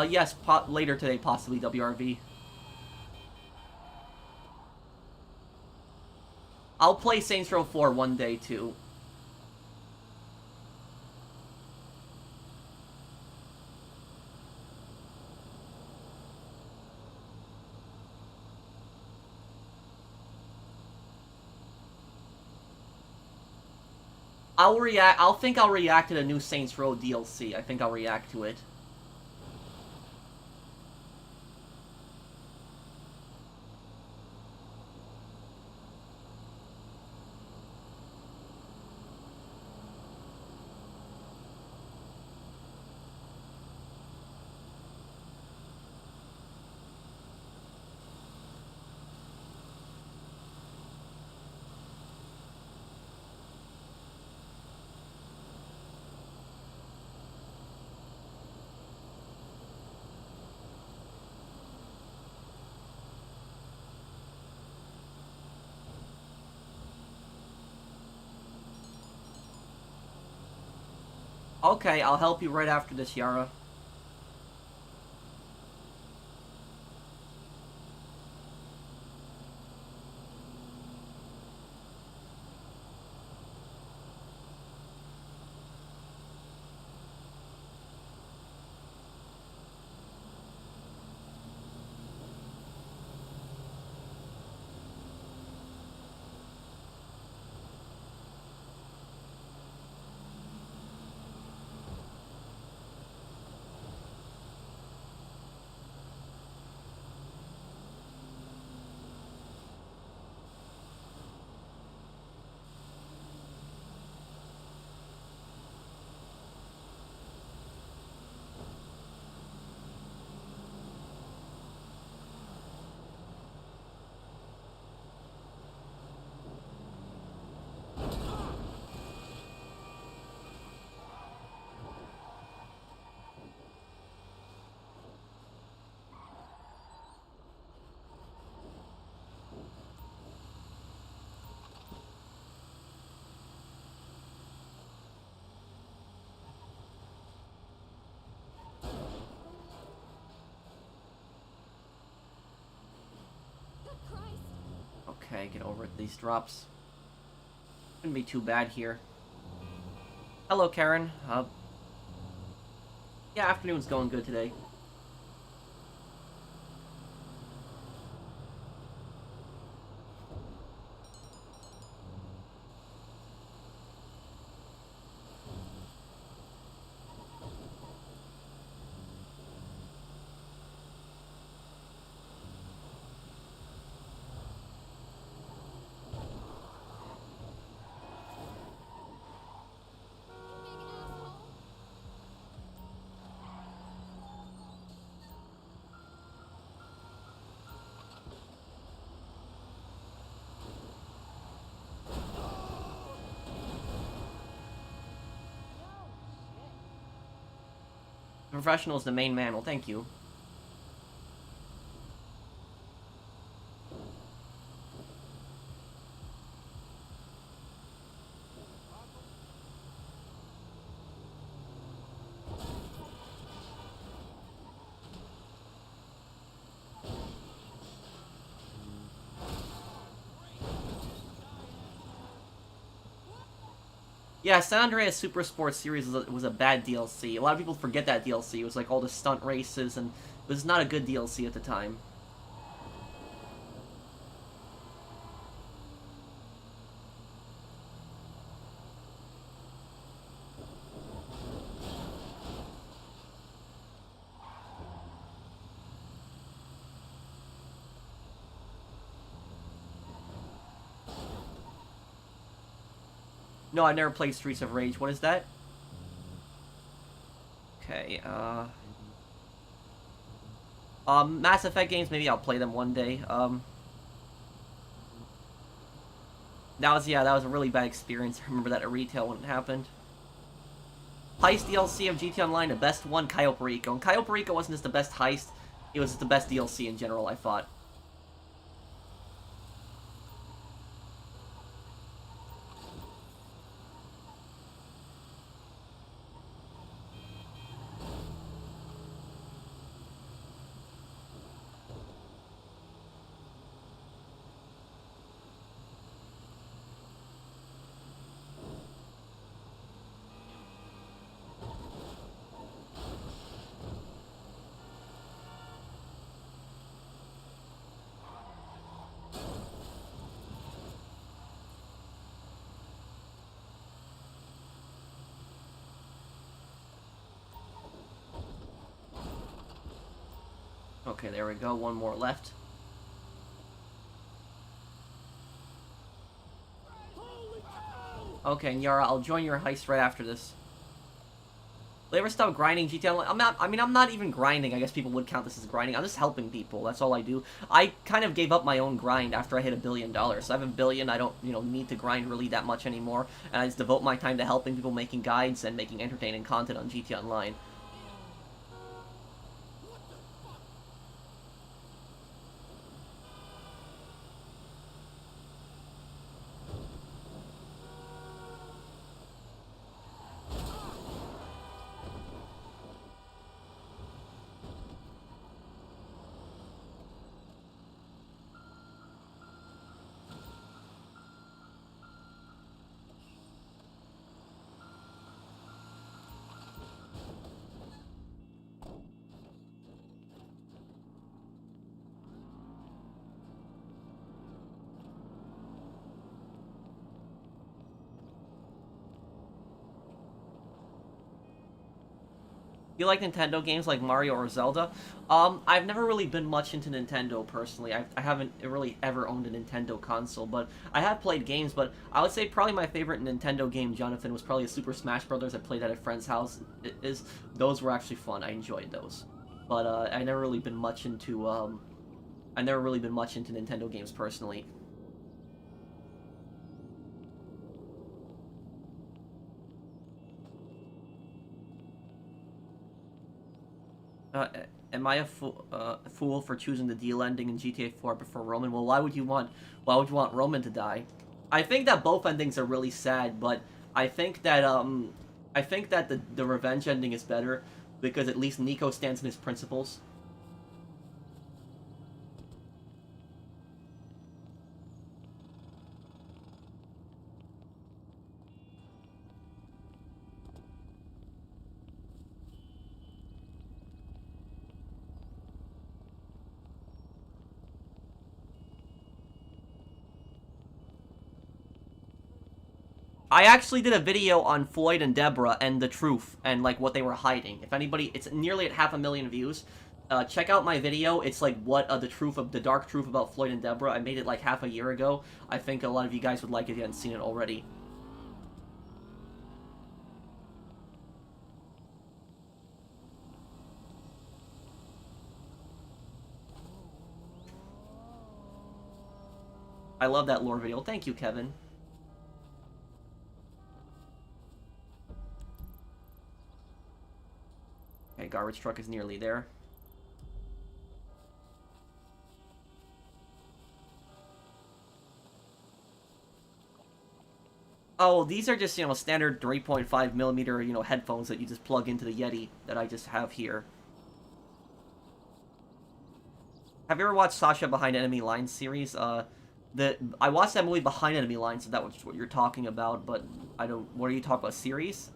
Yes, later today, possibly, WRV. I'll play Saints Row 4 one day, too. I'll react. I'll react to the new Saints Row DLC. I think I'll react to it. Okay, I'll help you right after this, Yara. Good Christ. Okay, get over it. These drops. Shouldn't be too bad here. Hello, Karen. Yeah, afternoon's going good today. Big asshole. The professional is the main man. Well, thank you. Yeah, San Andreas Super Sports Series was a bad DLC. A lot of people forget that DLC. It was like all the stunt races, and it was not a good DLC at the time. No, I never played Streets of Rage. What is that? Okay, Mass Effect games, maybe I'll play them one day. That was a really bad experience. I remember that at retail when it happened. Heist DLC of GT Online, the best one, Cayo Perico. And Cayo Perico wasn't just the best heist, it was just the best DLC in general, I thought. Okay, there we go. One more left. Okay, Yara, I'll join your heist right after this. Will you ever stop grinding GTA Online? I'm not even grinding. I guess people would count this as grinding. I'm just helping people. That's all I do. I kind of gave up my own grind after I hit $1 billion. So I have $1 billion. I don't, need to grind really that much anymore. And I just devote my time to helping people, making guides, and making entertaining content on GTA Online. You like Nintendo games like Mario or Zelda? I've never really been much into Nintendo personally. I haven't really ever owned a Nintendo console, but I have played games. But I would say probably my favorite Nintendo game, Jonathan, was probably Super Smash Brothers. I played at a friend's house. Those were actually fun. I enjoyed those, but I never really been much into Nintendo games personally. Am I a fool for choosing the deal ending in GTA 4 before Roman? Well, why would you want Roman to die? I think that both endings are really sad, but I think that the revenge ending is better because at least Nico stands in his principles. I actually did a video on Floyd and Deborah and the truth and like what they were hiding. If anybody, it's nearly at 500,000 views. Check out my video. It's like what the dark truth about Floyd and Deborah. I made it like half a year ago. I think a lot of you guys would like it if you hadn't seen it already. I love that lore video. Thank you, Kevin. Okay, garbage truck is nearly there. Oh, these are just, standard 3.5mm, headphones that you just plug into the Yeti that I just have here. Have you ever watched Sasha Behind Enemy Lines series? I watched that movie Behind Enemy Lines, so that was what you're talking about, but what are you talking about, series?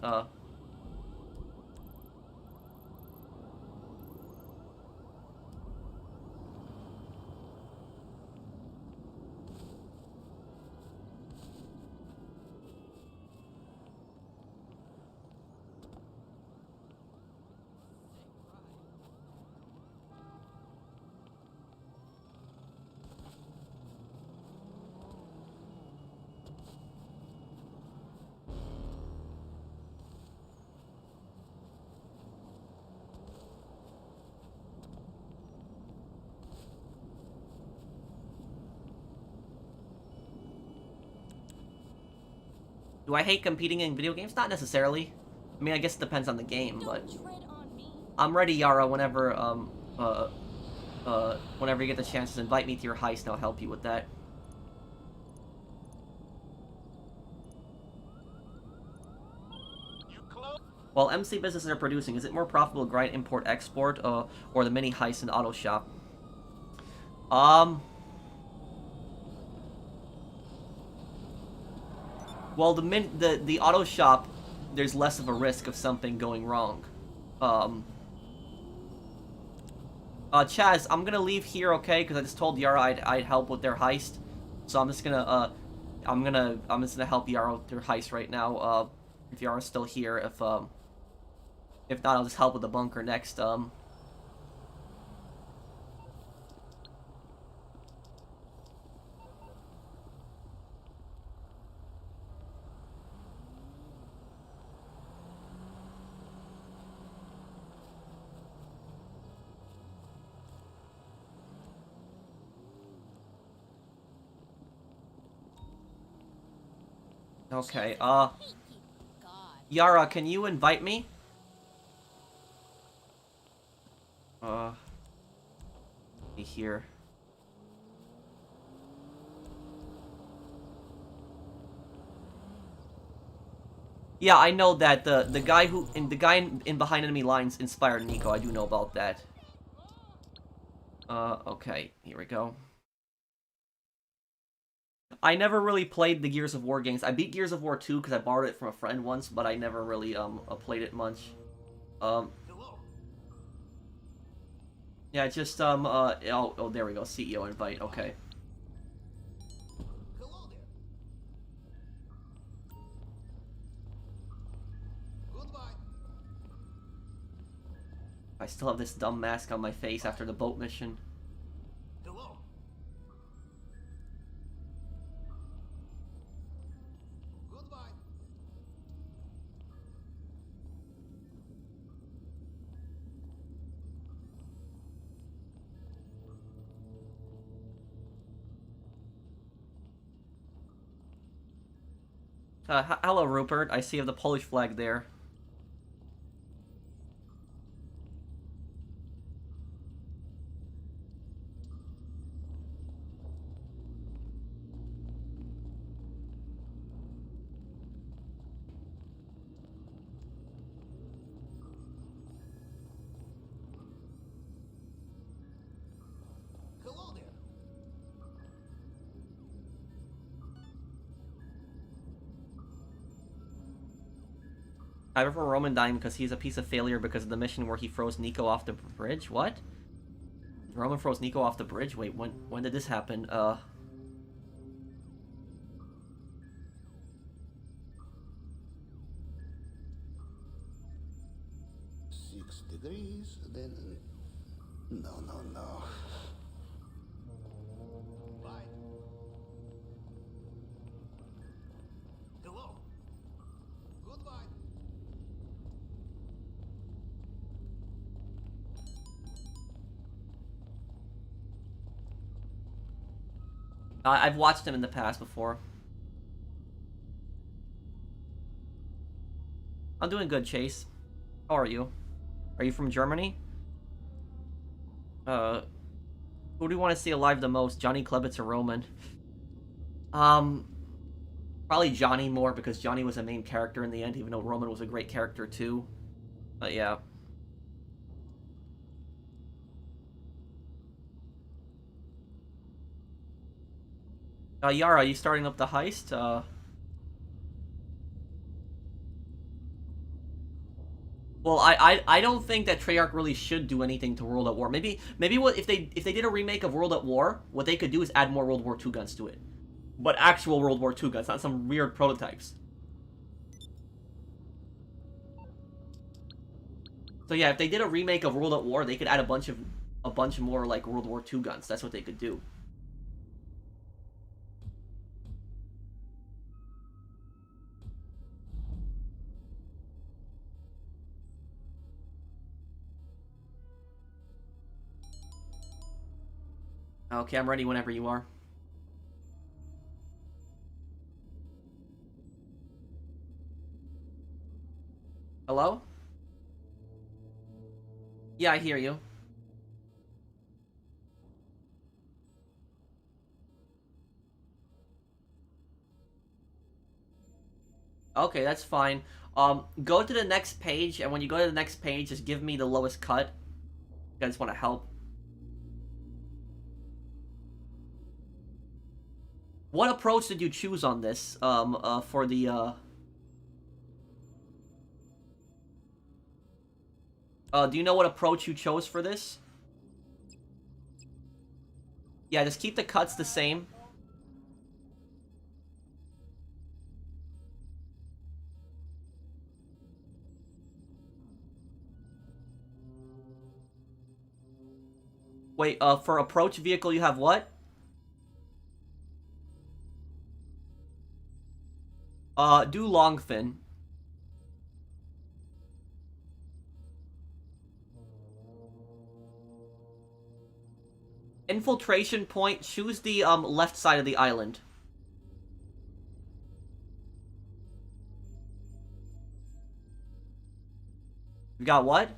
Do I hate competing in video games? Not necessarily. I mean, I guess it depends on the game, but I'm ready, Yara, whenever whenever you get the chance to invite me to your heist, and I'll help you with that. While MC businesses are producing, is it more profitable to grind import export or the mini heist in auto shop? Well, the auto shop, there's less of a risk of something going wrong. Chaz, I'm gonna leave here, okay? Because I just told Yara I'd help with their heist, so I'm just gonna help Yara with their heist right now. If Yara's still here, if not, I'll just help with the bunker next. Okay, Jesus, I hate you. God. Yara, can you invite me? Be here. Yeah, I know that the guy who in behind enemy lines inspired Nico. I do know about that. Okay, here we go. I never really played the Gears of War games. I beat Gears of War 2 because I borrowed it from a friend once, but I never really played it much. Yeah, just oh there we go. CEO invite. Okay. Hello there. Goodbye. I still have this dumb mask on my face after the boat mission. Hello. Goodbye. Hello, Rupert. I see you have the Polish flag there. Hello there. I prefer Roman dying because he's a piece of failure because of the mission where he froze Nico off the bridge. What? Roman froze Nico off the bridge? Wait, when did this happen? 6 degrees, then... No, no, no. Bye. Hello. Goodbye. I've watched him in the past before. I'm doing good, Chase. How are you? Are you from Germany? Who do you want to see alive the most? Johnny Klebitz or Roman? Probably Johnny more because Johnny was a main character in the end, even though Roman was a great character too. But yeah. Yara, are you starting up the heist? Well, I don't think that Treyarch really should do anything to World at War. Maybe what if they did a remake of World at War, what they could do is add more World War II guns to it. But actual World War II guns, not some weird prototypes. So yeah, if they did a remake of World at War, they could add a bunch more like World War II guns. That's what they could do. Okay, I'm ready whenever you are. Hello? Yeah, I hear you. Okay, that's fine. Go to the next page, and when you go to the next page, just give me the lowest cut. I just want to help. What approach did you choose on this, for the, do you know what approach you chose for this? Yeah, just keep the cuts the same. Wait, for approach vehicle you have what? Do long fin. Infiltration point, choose the, left side of the island. Got what?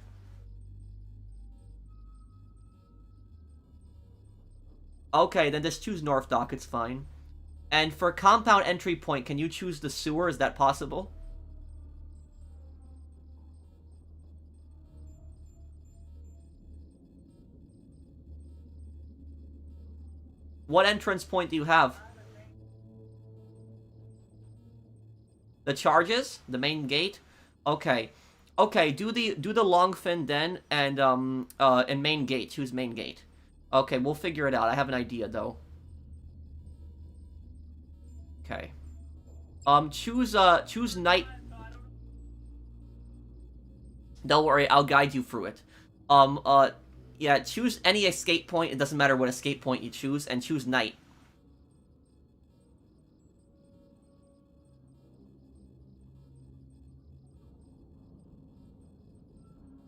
Okay, then just choose North Dock, it's fine. And for compound entry point, can you choose the sewer? Is that possible? What entrance point do you have? The charges? The main gate? Okay. Okay, do the long fin then and main gate. Choose main gate. Okay, we'll figure it out. I have an idea though. Okay. Choose night. Don't worry, I'll guide you through it. Yeah, choose any escape point. It doesn't matter what escape point you choose, and choose night.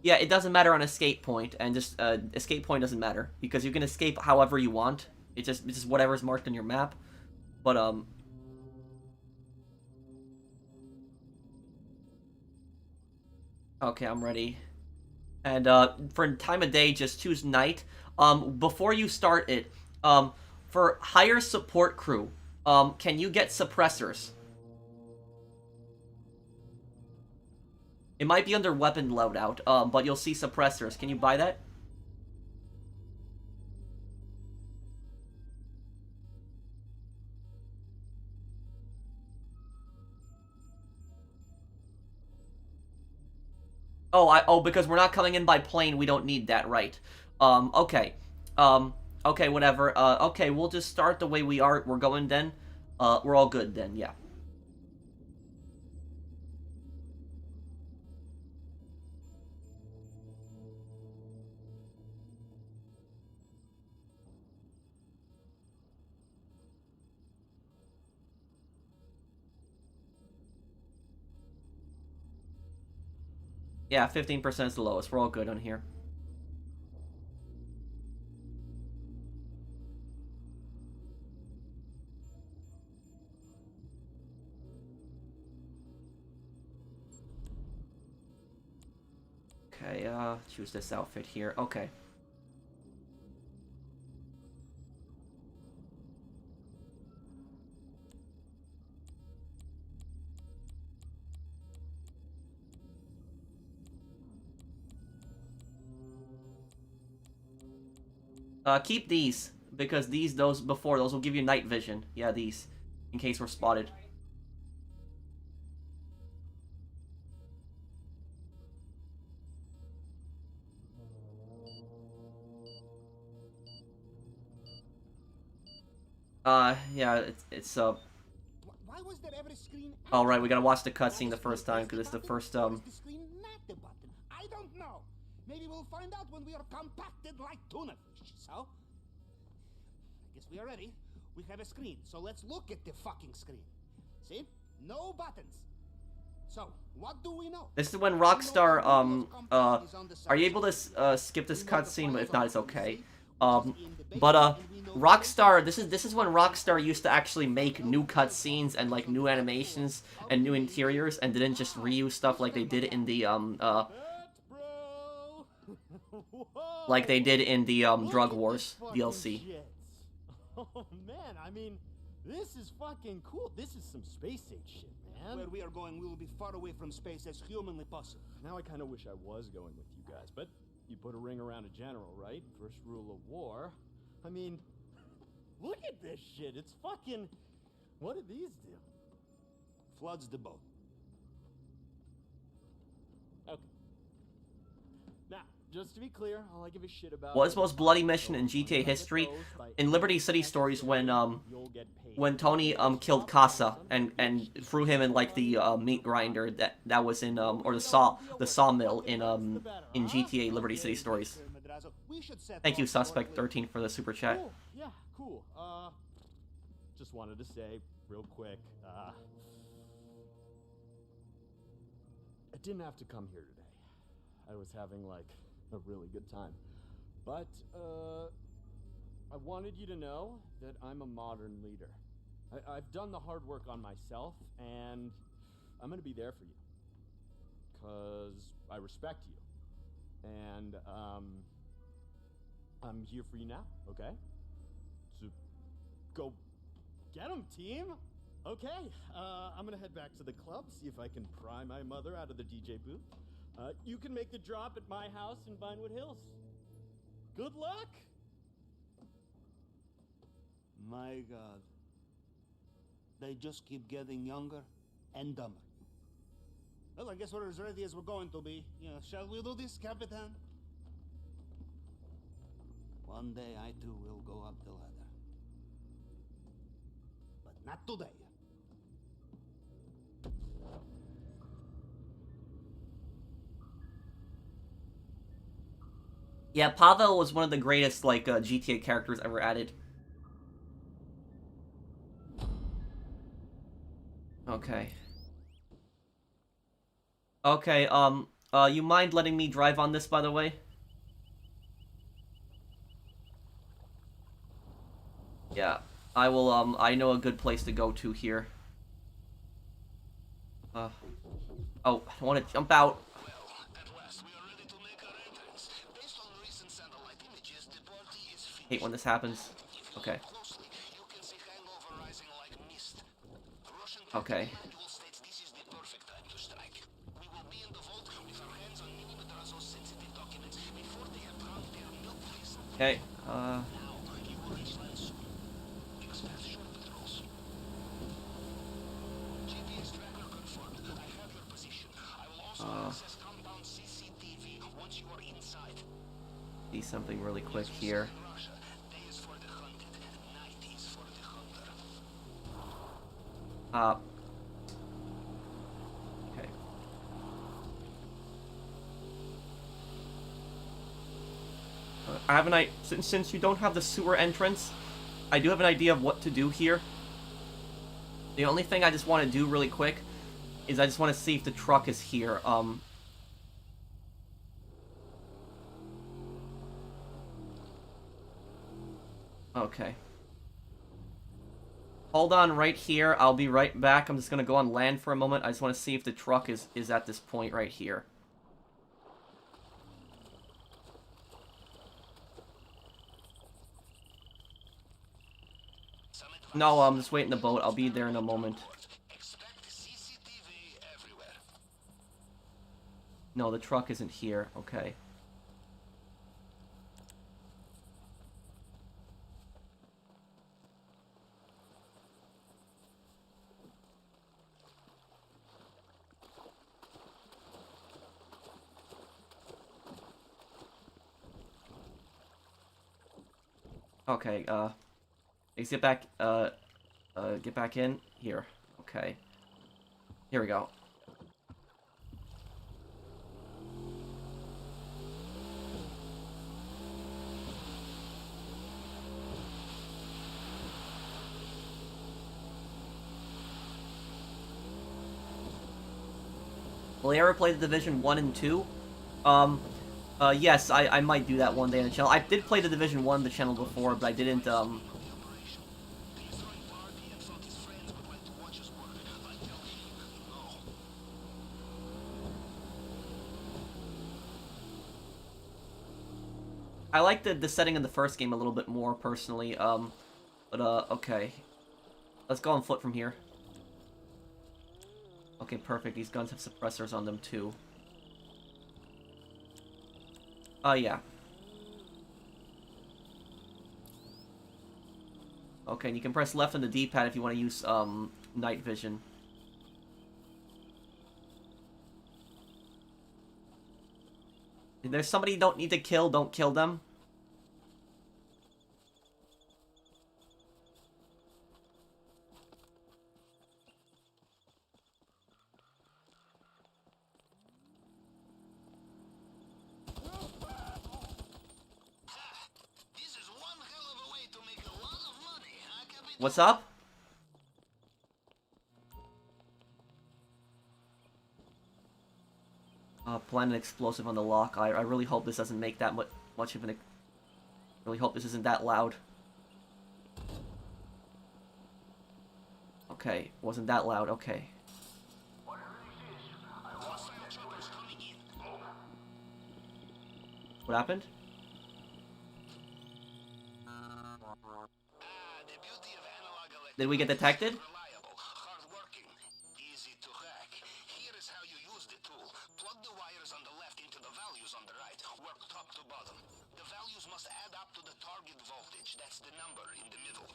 Yeah, it doesn't matter on escape point, and just escape point doesn't matter because you can escape however you want. It's just whatever's marked on your map. But okay, I'm ready. And for time of day, just choose night. Before you start it, for higher support crew, can you get suppressors? It might be under weapon loadout, but you'll see suppressors. Can you buy that? Oh, because we're not coming in by plane, we don't need that, right? Okay. Okay, whatever. Okay, we'll just start the way we are. We're going then. We're all good then, yeah. Yeah, 15% is the lowest. We're all good on here. Okay, choose this outfit here. Okay. Keep these, because those will give you night vision. Yeah, these, in case we're spotted. Yeah, it's Why was there every screen? all right, we gotta watch the cutscene the first time, because it's the first, The screen, not the button. I don't know. Maybe we'll find out when we are compacted like tuna fish. So, I guess we are ready. We have a screen, so let's look at the fucking screen. See? No buttons. So, what do we know? This is when Rockstar, are you able to, skip this cutscene? If not, it's okay. Rockstar, this is when Rockstar used to actually make new cutscenes and, like, new animations and new interiors, and didn't just reuse stuff like they did in the, like they did in the, Drug Wars DLC. Oh man, I mean, this is fucking cool. This is some space age shit, man. Where we are going, we will be far away from space as humanly possible. Now I kind of wish I was going with you guys, but you put a ring around a general, right? First rule of war. I mean, look at this shit. It's fucking... What did these do? Floods the boat. Okay. Now, just to be clear, all I give a shit about... What's the most bloody mission in GTA history? In Liberty City Stories, when Tony killed Casa and threw him in, like, the meat grinder that was in or the sawmill in GTA Liberty City Stories. Thank you, Suspect 13, for the super chat. Cool. Yeah, cool. Just wanted to say real quick, I didn't have to come here today. I was having, like, a really good time. But, I wanted you to know that I'm a modern leader. I've done the hard work on myself, and I'm gonna be there for you. 'Cause I respect you. and I'm here for you now, okay? So go get him, team! Okay, I'm gonna head back to the club, see if I can pry my mother out of the DJ booth. You can make the drop at my house in Vinewood Hills. Good luck! My God. They just keep getting younger and dumber. Well, I guess we're as ready as we're going to be. Yeah, shall we do this, Capitan? One day I too will go up the ladder. But not today. Yeah, Pavel was one of the greatest, like, GTA characters ever added. Okay. Okay, you mind letting me drive on this, by the way? Yeah, I will, I know a good place to go to here. Oh, I don't want to jump out. Hate when this happens. Okay. Okay. Okay, see something really quick here. Okay. I have an idea. Since you don't have the sewer entrance, I do have an idea of what to do here. The only thing I just want to do really quick is I just want to see if the truck is here. Okay. Hold on right here. I'll be right back. I'm just gonna go on land for a moment. I just want to see if the truck is at this point right here. No, I'm just waiting the boat. I'll be there in a moment. No, the truck isn't here. Okay. Okay, let's get back in here. Okay. Here we go. Will you ever play the Division 1 and 2? Yes, I might do that one day on the channel. I did play the Division 1 on the channel before, but I didn't, I like the setting in the first game a little bit more, personally, okay. Let's go on foot from here. Okay, perfect. These guns have suppressors on them, too. Yeah. Okay, and you can press left on the D-pad if you want to use, night vision. If there's somebody you don't need to kill, don't kill them. What's up? Plant an explosive on the lock. I really hope this doesn't make that much of an... really hope this isn't that loud. Okay, wasn't that loud. Okay. What happened? Did we get detected? Reliable, hardworking, easy to hack. Here is how you use the tool. Plug the wires on the left into the values on the right. Work top to bottom. The values must add up to the target voltage. That's the number in the middle.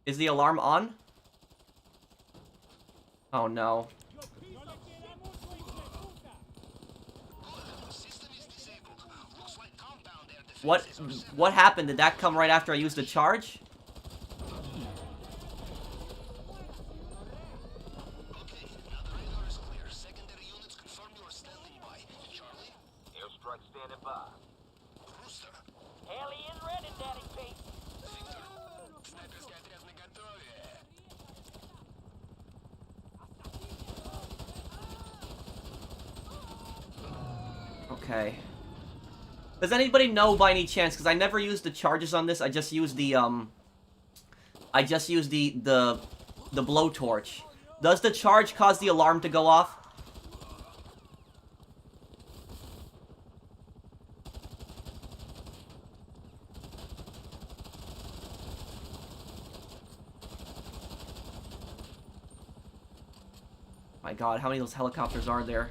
Is the alarm on? Oh no. System is disabled. Looks like compound air What defenses are what happened? Did that come right after I used the charge? okay. Now the radar is clear. Secondary units confirm you are standing by. Charlie? Airstrike standing by. Rooster? Heli is ready, Daddy Pete. Victor? Снайперский отряд наготове. Okay. Does anybody know by any chance? Because I never used the charges on this. I just used the the blowtorch. Does the charge cause the alarm to go off? My God, how many of those helicopters are there?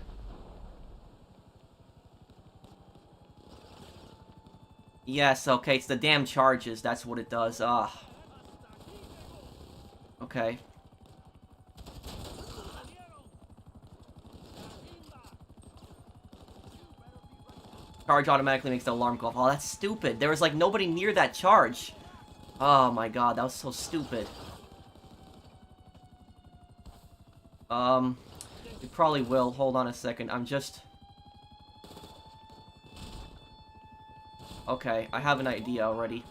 Yes, okay, it's the damn charges. That's what it does. Ah. Okay. Charge automatically makes the alarm go off. Oh, that's stupid. There was, like, nobody near that charge. Oh, my God, that was so stupid. It probably will. Hold on a second. I'm just... Okay, I have an idea already.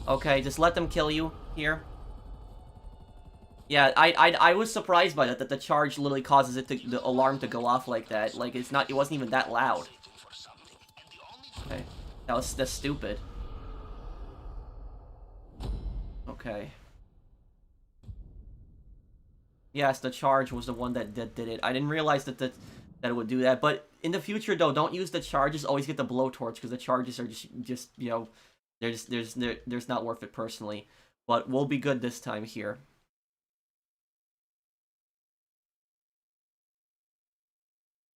Okay, just let them kill you here. Yeah, I was surprised by that the charge literally causes it to, the alarm to go off like that. Like it wasn't even that loud. Okay, that's stupid. Okay. Yes, the charge was the one that did it. I didn't realize that it would do that. But in the future, though, don't use the charges. Always get the blowtorch because the charges are just you know, they're not worth it personally. But we'll be good this time here.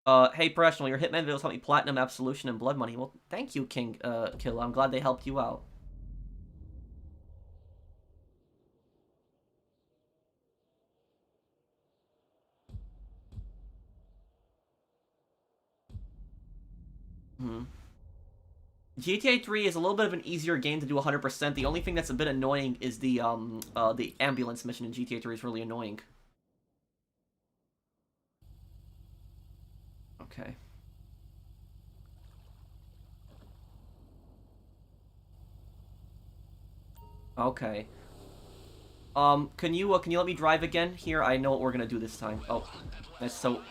Hey, Professional, your Hitman videos helped me platinum, absolution, and blood money. Well, thank you, King Kill. I'm glad they helped you out. GTA 3 is a little bit of an easier game to do 100%. The only thing that's a bit annoying is the ambulance mission in GTA 3 is really annoying. Okay. Okay. Can you let me drive again here? I know what we're gonna do this time. Oh, that's so...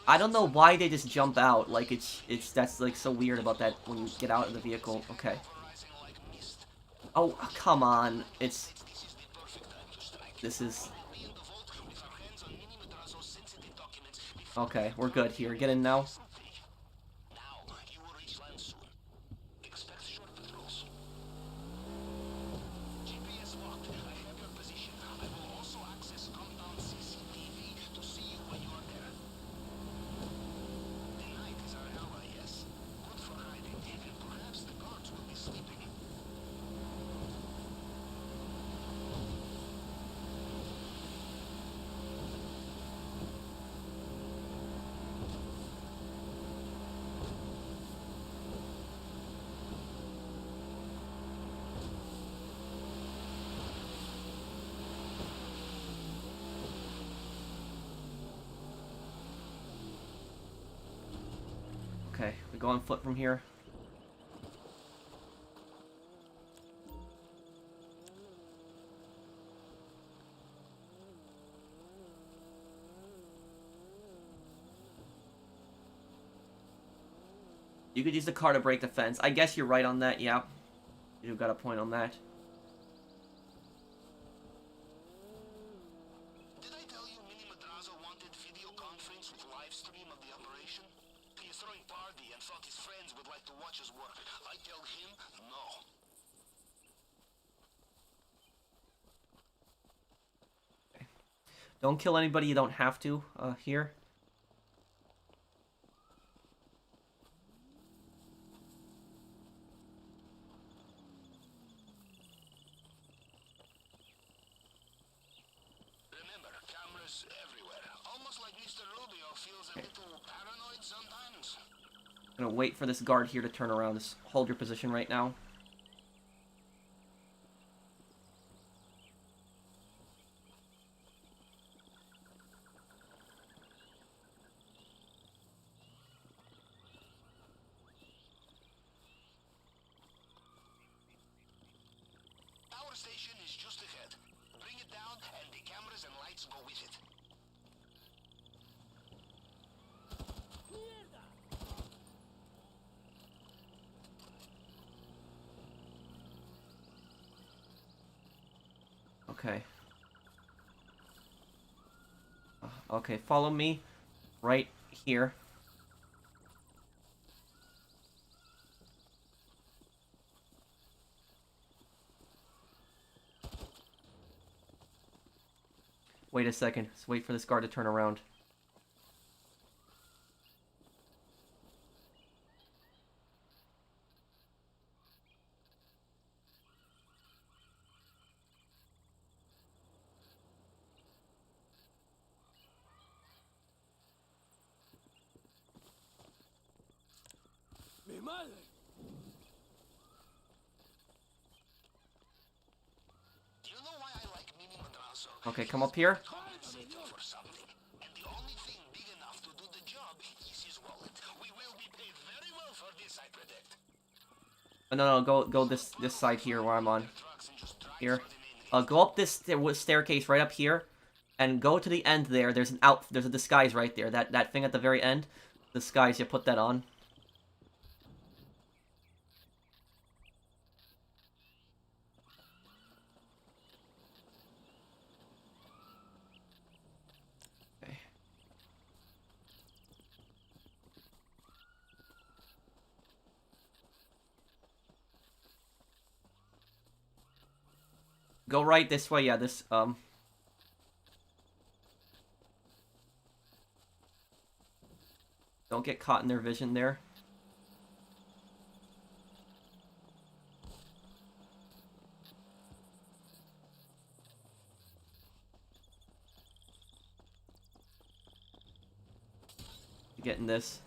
I don't know why they just jump out. Like, that's, like, so weird about that when you get out of the vehicle. Okay. Oh, come on. This is... Okay, we're good here. Get in now. Okay, we go on foot from here. You could use the car to break the fence. I guess you're right on that, yeah. You've got a point on that. Did I tell you Mini Madrazo live stream of the operation? He's throwing party and thought his friends would like to watch us work. I tell him no. Don't kill anybody you don't have to, here. Remember, cameras everywhere. Almost like Mr. Rubio feels a little paranoid sometimes. I'm gonna wait for this guard here to turn around. Just hold your position right now. Power station is just ahead. Bring it down and the cameras and lights go with it. Okay. Okay, follow me right here. Wait a second. Let's wait for this guard to turn around. Mi madre! Do you know why I like Mini Madrazo? Okay, come up here. Compensating for something. And the only thing big enough to do the job is his wallet. We will be paid very well for this, I predict. No, go this side here where I'm on. Trucks and just drive Here. for the main Go up this staircase right up here, and go to the end there. There's a disguise right there. That thing at the very end. Disguise. You put that on. Okay. Go right this way. Yeah, this Don't get caught in their vision there. Getting this.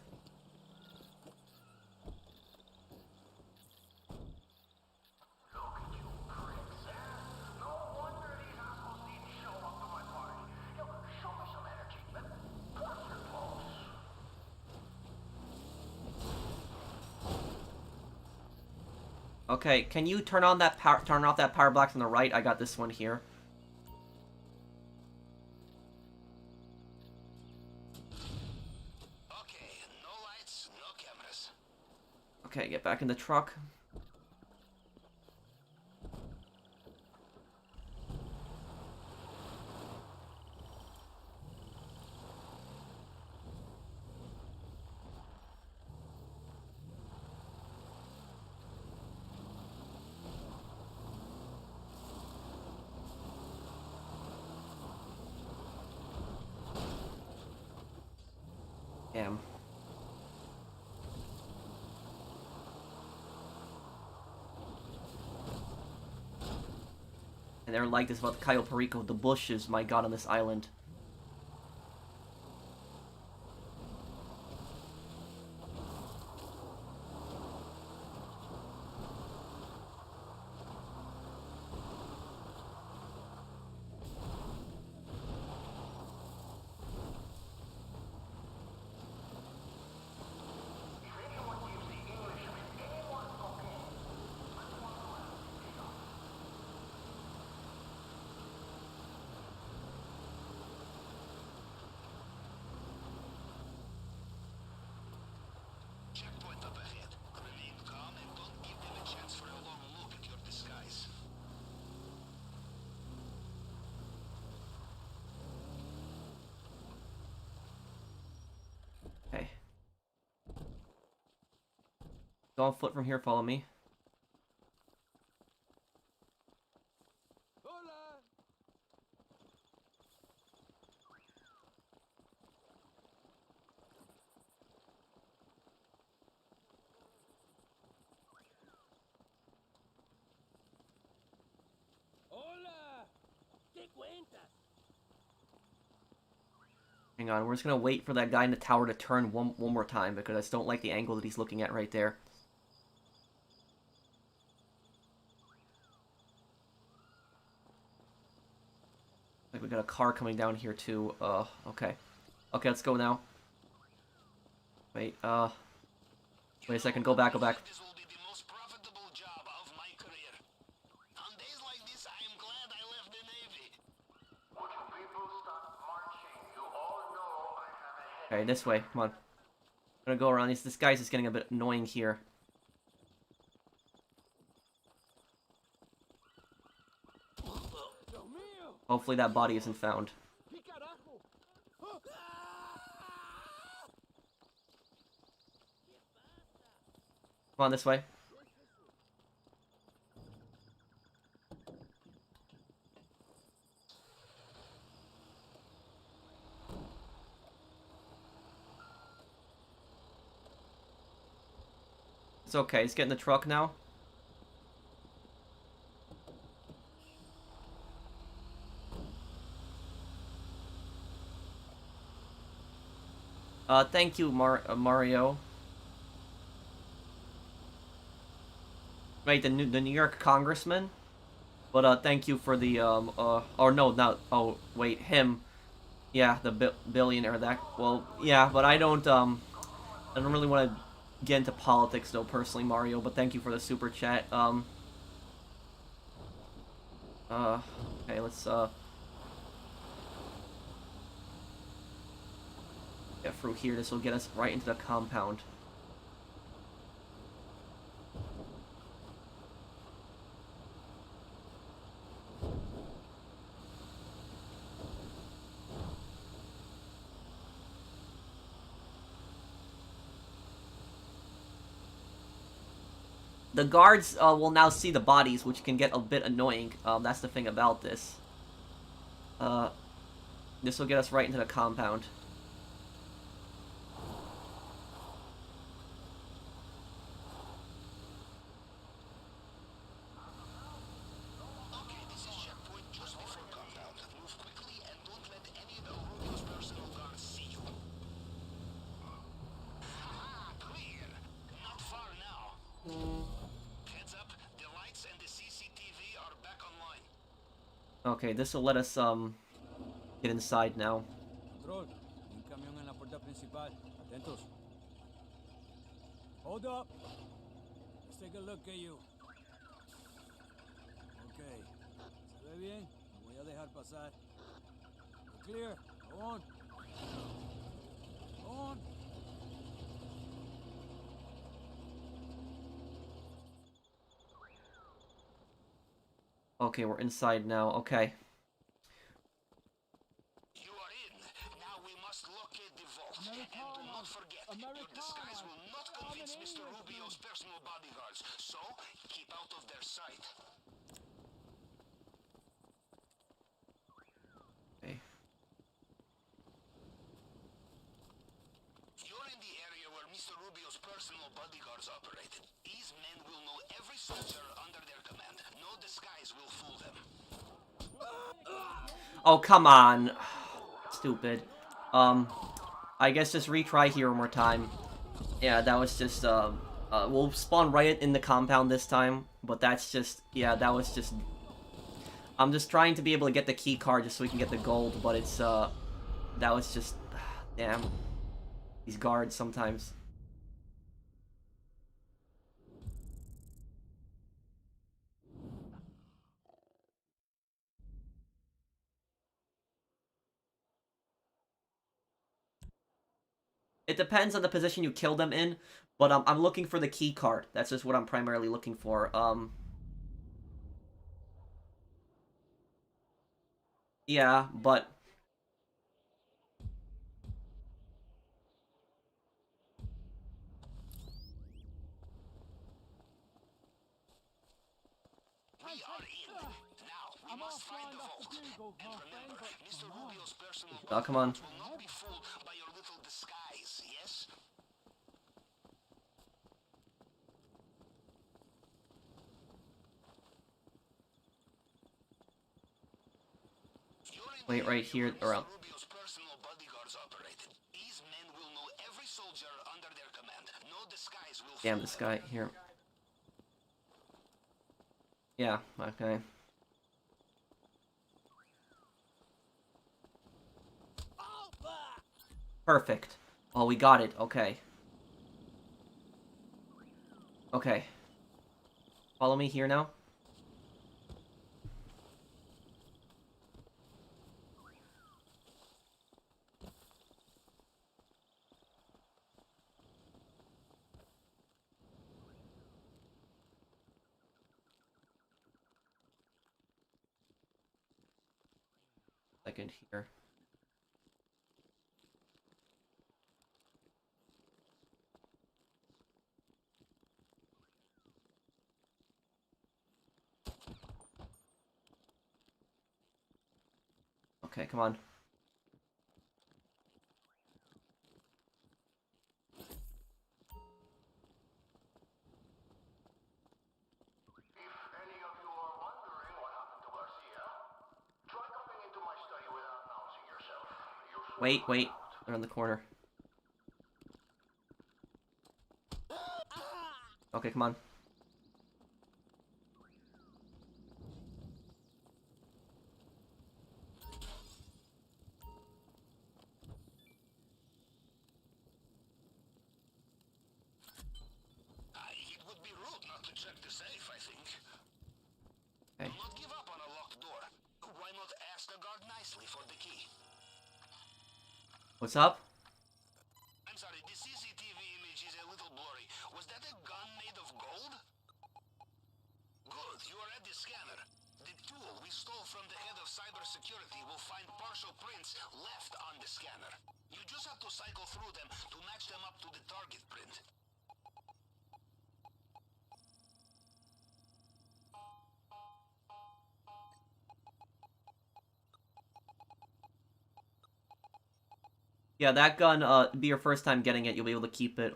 Okay, can you turn off that power block on the right? I got this one here. Okay, no lights, no cameras. Okay, get back in the truck. Damn. And they're like this about Cayo Perico, the bushes, my god, on this island. Go on foot from here, follow me. Hang on, we're just gonna wait for that guy in the tower to turn one more time because I just don't like the angle that he's looking at right there. Like we got a car coming down here too. Okay. Okay, let's go now. Wait, wait a second, go back. This will be the most profitable job of my career. On days like this, I am glad I left the Navy. Would you people stop marching? You all know I have a Okay, this way, come on. I'm gonna go around. This guy's just getting a bit annoying here. Hopefully that body isn't found. Come on, this way. It's okay, let's get in the truck now. Thank you, Mario. Right, the New York congressman. But, thank you for the, or no, not, oh, wait, him. Yeah, the billionaire, that, well, yeah, but I don't really want to get into politics, though, personally, Mario, but thank you for the super chat. Okay, let's, get through here. This will get us right into the compound. The guards will now see the bodies, which can get a bit annoying. That's the thing about this. This will get us right into the compound. Okay, this is checkpoint just before compound. Move quickly and don't let any of Rubio's personal guards see you. Ah, clear. Not far now. Heads up, the lights and the CCTV are back online. Okay, this will let us get inside now. Control, un camión en la puerta principal. Atentos. Hold up. Let's take a look at you. Okay. ¿Se ve bien? Lo voy a dejar pasar. Clear. Go on. Go on. Okay, we're inside now. Okay. You are in. Now we must locate the vault. And do not forget, your disguise will not convince Mr. Rubio's personal bodyguards, so keep out of their sight. Okay. You're in the area where Mr. Rubio's personal bodyguards operated. These men will know every soldier under their command. No disguise will fool them. Oh, come on. Stupid. I guess just retry here one more time. Yeah, that was just, we'll spawn right in the compound this time, but that's just, yeah, that was just, I'm just trying to be able to get the key card just so we can get the gold, but it's, that was just, damn, these guards sometimes. It depends on the position you kill them in, but I'm looking for the key card. That's just what I'm primarily looking for. Yeah, but We are in. Now, we must find the vault. And remember, Mr. Rubio's personal Oh, come on. bodyguards will not be fooled by your little disguise, yes? Wait, right here, or up. Rubio's personal bodyguards operated. These men will know every soldier under their command. No disguise will Damn, fool this them. guy here. Yeah, okay. Perfect. Oh, we got it. Okay. Okay. Follow me here now. Second here. Okay, come on. If any of you are wondering what happened to Garcia, try coming into my study without announcing yourself. You'll soon Wait, find wait. out. They're in the corner. Okay, come on. It would be rude not to check the safe, I think. Okay. Do not give up on a locked door. Why not ask the guard nicely for the key? What's up? I'm sorry, the CCTV image is a little blurry. Was that a gun made of gold? Good, you are at the scanner. The tool we stole from the head of cybersecurity will find partial prints left on the scanner. You just have to cycle through them to match them up to the target print. Yeah, that gun, be your first time getting it. You'll be able to keep it.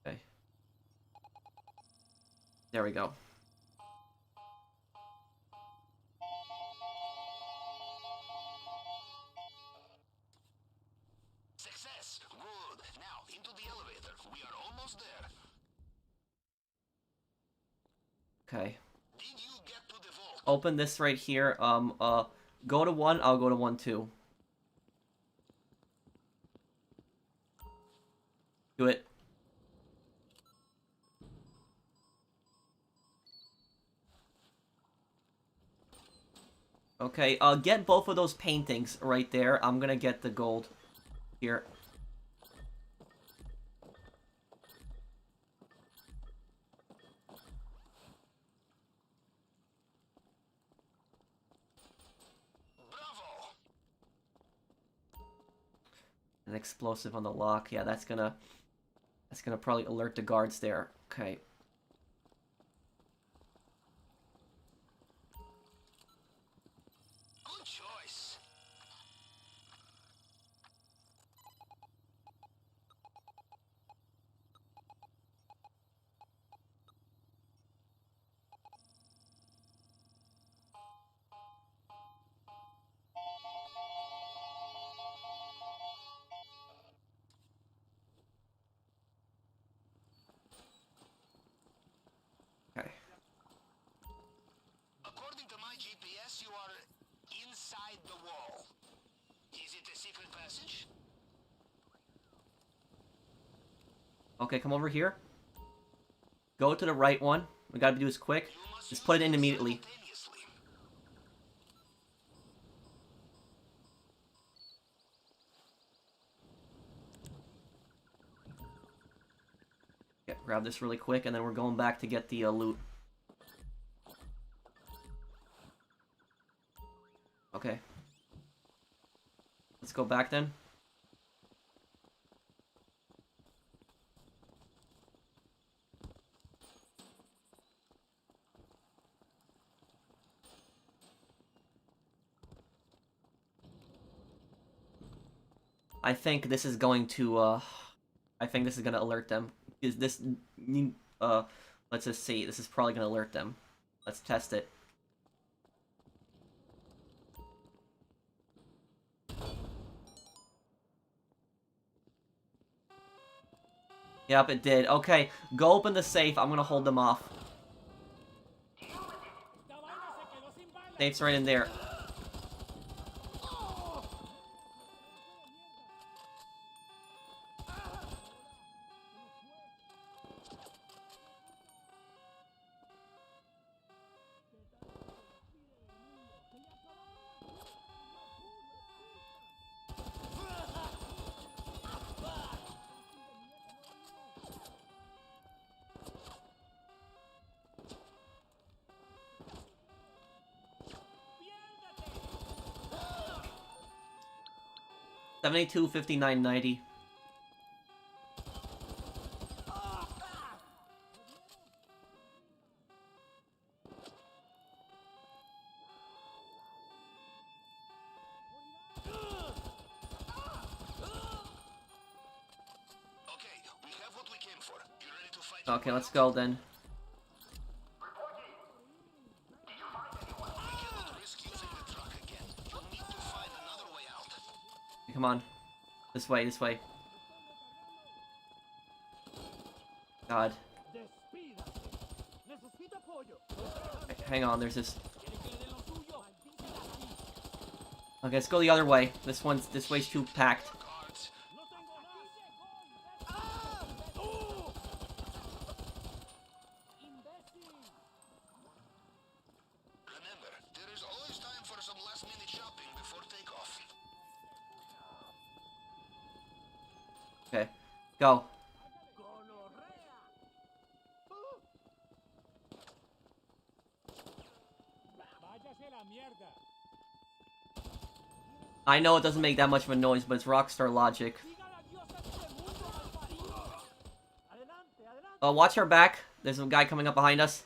Okay. There we go. Success! Good. Now, into the elevator. We are almost there. Okay. Did you get to the vault? Open this right here. Go to 1, I'll go to 1 too. Do it. Okay, get both of those paintings right there. I'm gonna get the gold here. Bravo! An explosive on the lock. Yeah, that's gonna probably alert the guards there. Okay. Good choice. Okay. According to my GPS, you are inside the wall. Is it a secret passage? Okay, come over here. Go to the right one. We gotta do this quick. You must Just use put it in them immediately. simultaneously. Yeah, grab this really quick, and then we're going back to get the loot. Okay. Let's go back then. I think this is going to, I think this is gonna alert them. Is this, let's just see. This is probably gonna alert them. Let's test it. Yep, it did. Okay, go open the safe. I'm gonna hold them off. Safe's right in there. $72, $59, $90. Okay, we have what we came for. You ready to fight? Okay, let's go then. Risk using the truck again. You'll need to find another way out. Come on. This way, this way. God. Hang on, there's this. Okay, let's go the other way. This way's too packed. Guards. Remember, there is always time for some last-minute shopping before takeoff. Okay, go. I know it doesn't make that much of a noise, but it's Rockstar logic. Oh, watch our back. There's a guy coming up behind us.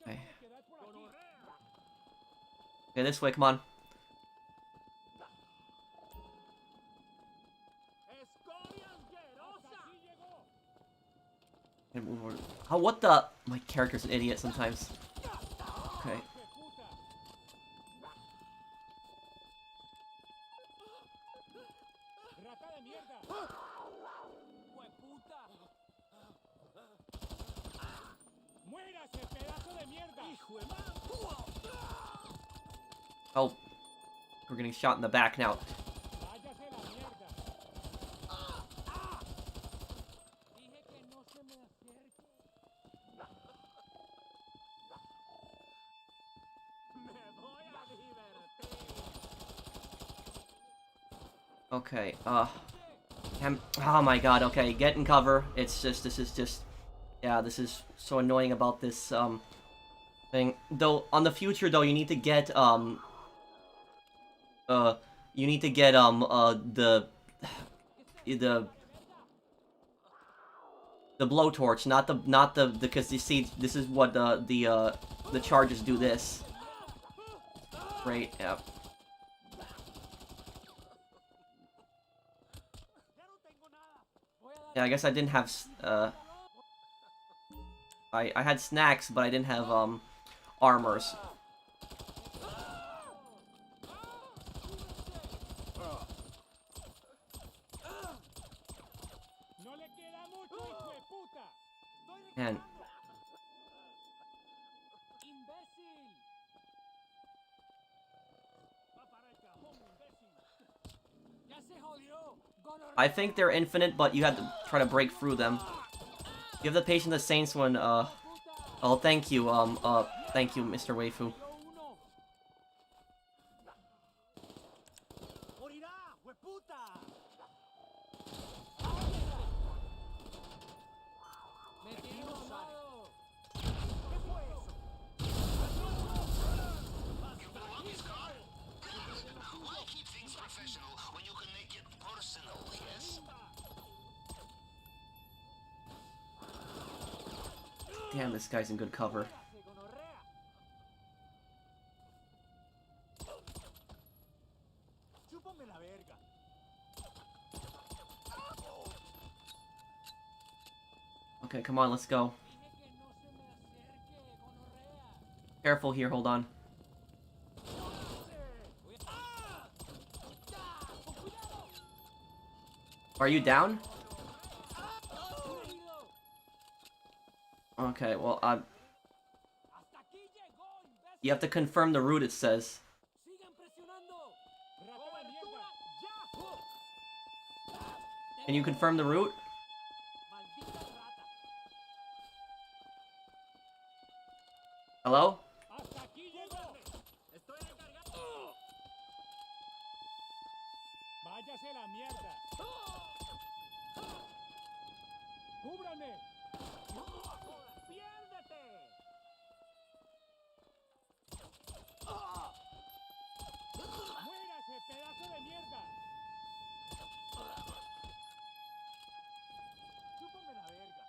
Okay. Okay, this way, come on. And move over. Oh, what the? My character's an idiot sometimes. Okay. Oh, we're getting shot in the back now. Okay, oh my god, okay, get in cover. It's just, this is just, yeah, this is so annoying about this, thing. Though, on the future, though, you need to get, the blowtorch, not the, because you see, this is what the charges do this. Right, yeah. Yeah, I guess I didn't have, I had snacks, but I didn't have, armors. And I think they're infinite, but you have to try to break through them. Give the patient the Saints one, oh, thank you, thank you, Mr. Waifu. Damn, this guy's in good cover. Chúpame la verga. Okay, come on, let's go. Careful here, hold on. Are you down? Okay, well, you have to confirm the route, it says. Can you confirm the route? Hello? Váyase la mierda. ¡Cúbrame! ¡Piérdete! ¡Muérase, pedazo de mierda! ¡Chúpame la verga!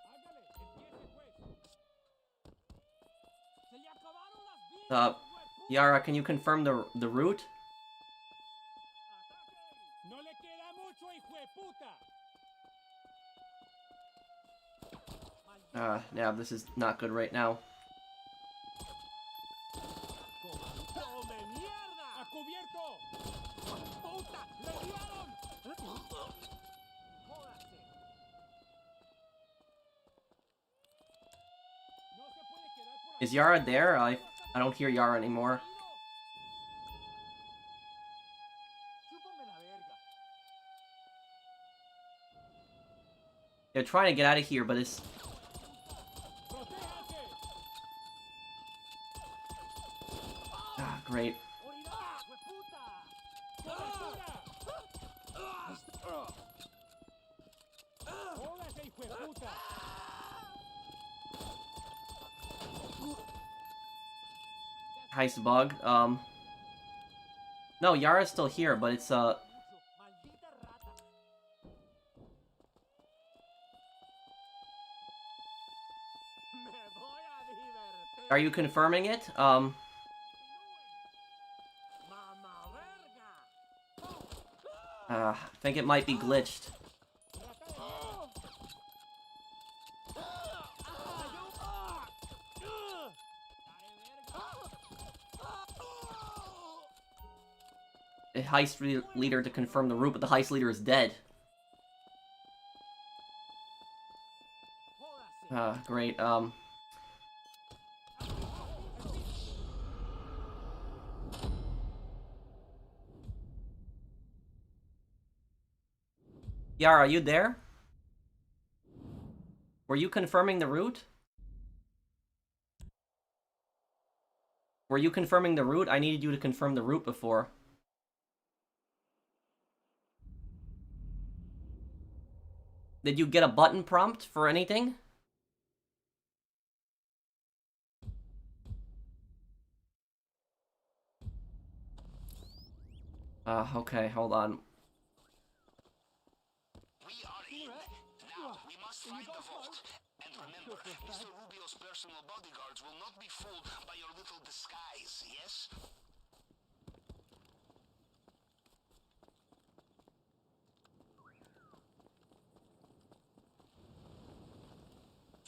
Hágale, empiece pues. ¡Se le acabaron las vidas! Yara, can you confirm the route? ¡No le queda mucho, hijo de puta! Yeah, this is not good right now. ¡Come mierda! ¡A cubierto! ¡Puta! ¡Le dieron! ¡Jódase! No se puede quedar por ahí. Is Yara there? I don't hear Yara anymore. Chúpame la verga. They're trying to get out of here, but it's... ¡Protéjase! Ah, great. ¡Morirá, hueputa! ¡Cobertura! ¡Jódase, hijo de puta! Heist bug. No, Yara's still here, but it's, Maldita rata. Me voy a divertir. Are you confirming it? Mamá verga. I think it might be glitched. A heist leader to confirm the route, but the heist leader is dead. Great, Yara, are you there? Were you confirming the route? Were you confirming the route? I needed you to confirm the route before. Did you get a button prompt for anything? Okay, hold on. We are in. Now, we must find the vault. And remember, Mr. Rubio's personal bodyguards will not be fooled by your little disguise, yes?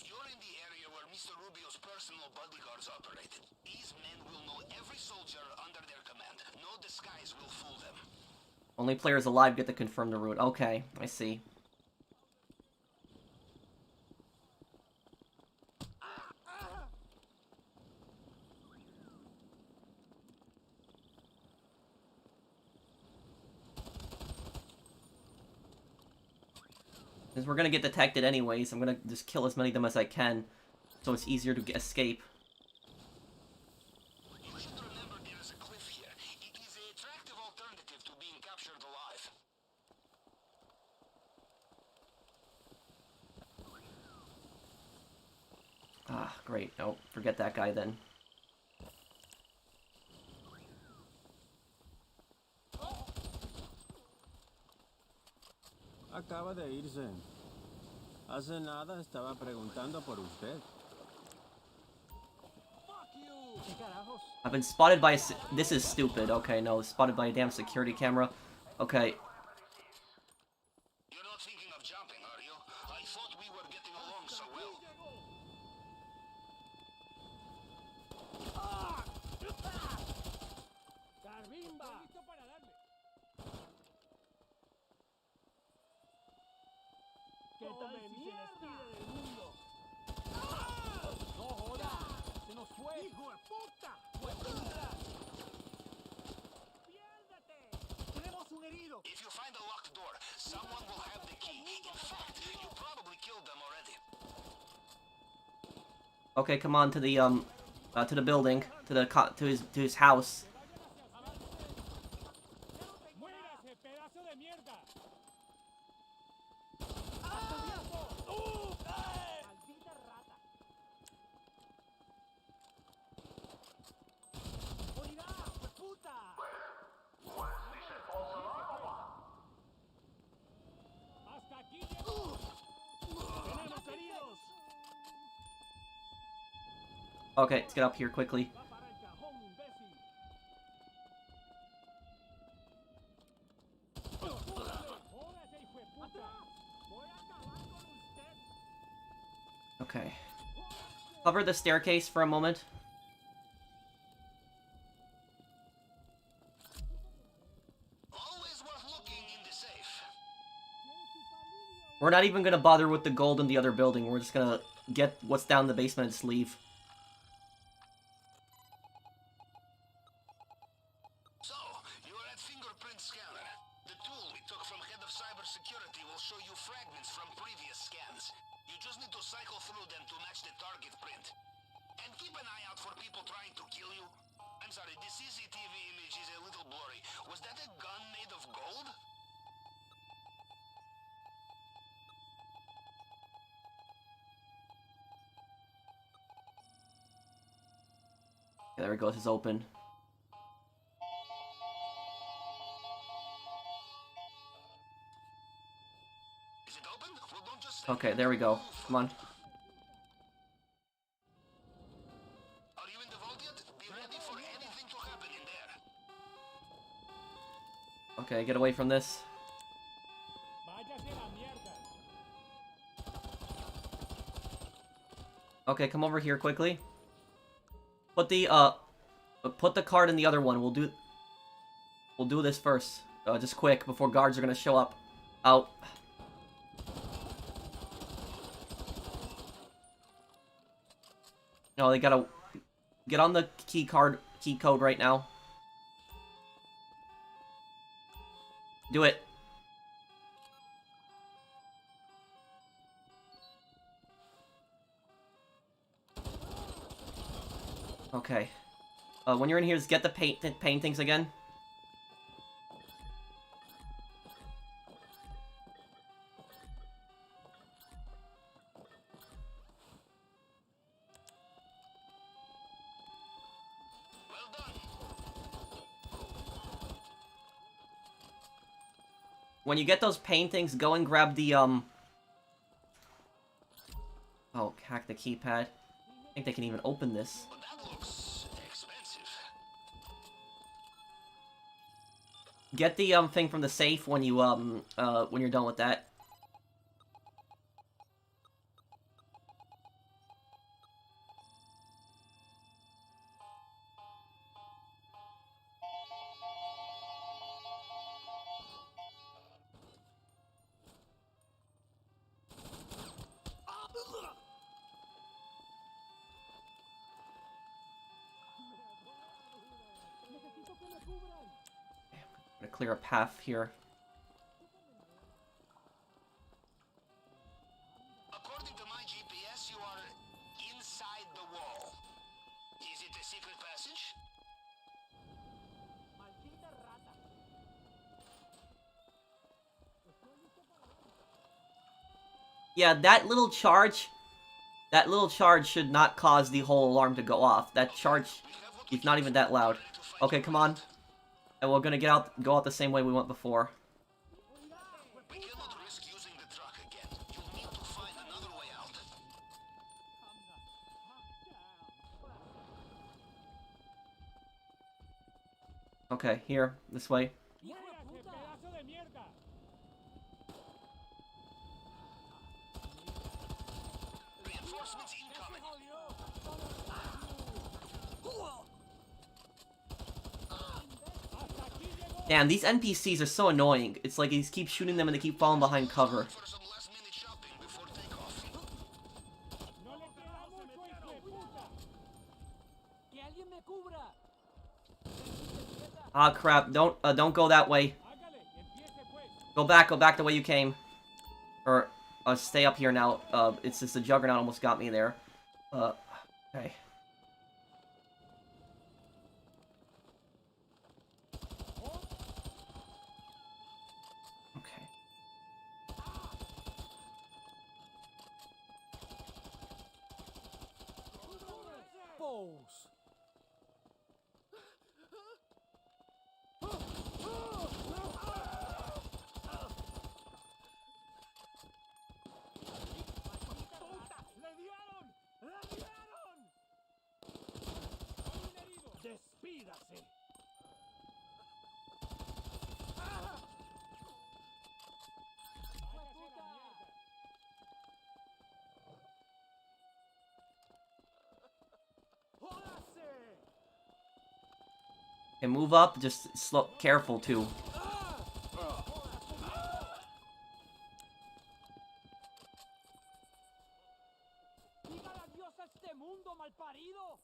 You're in the area where Mr. Rubio's personal bodyguards operated. These men will know every soldier under their command. No disguise will fool them. Only players alive get to confirm the route. Okay, I see. Since we're gonna get detected anyways, I'm gonna just kill as many of them as I can, so it's easier to escape. You should remember there is a cliff here. It is an attractive alternative to being captured alive. Ah, great. No, forget that guy then. Acaba de irse. Hace nada estaba preguntando por usted. ¿Qué carajos? I've been spotted by a this is stupid. Okay, no, spotted by a damn security camera. Okay. You're not thinking of jumping, are you? I thought we were getting along so well. ¡Carbimba! ¿Qué tal si se despide del mundo? ¡No joda! ¡Se nos fue! ¡Hijo de puta! ¡Piérdete! ¡Tenemos un herido! If you find a locked door, someone will have the key. In fact, you probably killed them already. Okay, come on to the building, to his house. ¡Muérase, pedazo de mierda! ¡Maldita rata! ¡Morirá, puta! ¡Hasta aquí llegó! ¡Tenemos heridos! Okay, let's get up here quickly. ¡Va para el cajón, imbécil! ¡Jódase, hijo de puta! ¡Voy a acabar con usted! Okay. Cover the staircase for a moment. Always worth looking in the safe. We're not even gonna bother with the gold in the other building. We're just gonna get what's down in the basement and just leave. So, you are at Fingerprint Scanner. The tool we took from Head of Cybersecurity will show you fragments from previous scans. You just need to cycle through them to match the target print. And keep an eye out for people trying to kill you. I'm sorry, the CCTV image is a little blurry. Was that a gun made of gold? There it goes, it's open. Is it open? Well, don't just stand Okay, there. there we go. Come on. Are you in the vault yet? Be ready for anything to happen in there. Okay, get away from this. ¡Váyase a la mierda! Okay, come over here quickly. Put the card in the other one. We'll do this first. Just quick before guards are gonna show up. Out. No, they gotta get on the key code right now. Do it. Okay. When you're in here, just get the paintings again. Well done. When you get those paintings, go and grab the Oh, hack the keypad. I think they can even open this. But that looks expensive. Get the thing from the safe when you when you're done with that. Gonna clear a path here. According to my GPS, you are inside the wall. Is it a secret passage? ¡Maldita rata! Yeah, that little charge should not cause the whole alarm to go off. That charge is not even that loud. Okay, come on. And we're gonna go out the same way we went before. We cannot risk using the truck again. You'll need to find Okay, here, this way. ¡Muérase, pedazo de mierda! Reinforcements incoming. Damn, these NPCs are so annoying. It's like he keeps shooting them and they keep falling behind cover. For some last-minute shopping before takeoff. ¡No le queda mucho, hijo de puta! ¡Que alguien me cubra! Ah, crap. Don't go that way. Hágale, empiece pues. Go back the way you came. Or, stay up here now. It's just the Juggernaut almost got me there. Okay. Okay. Pose. ¡Le dieron! ¡Le dieron! ¡Hay un herido! ¡Despídase! ¡Váyase a la mierda! ¡Jódase! Okay, move up. Just slow, careful too. ¡Diga adiós a este mundo, malparido!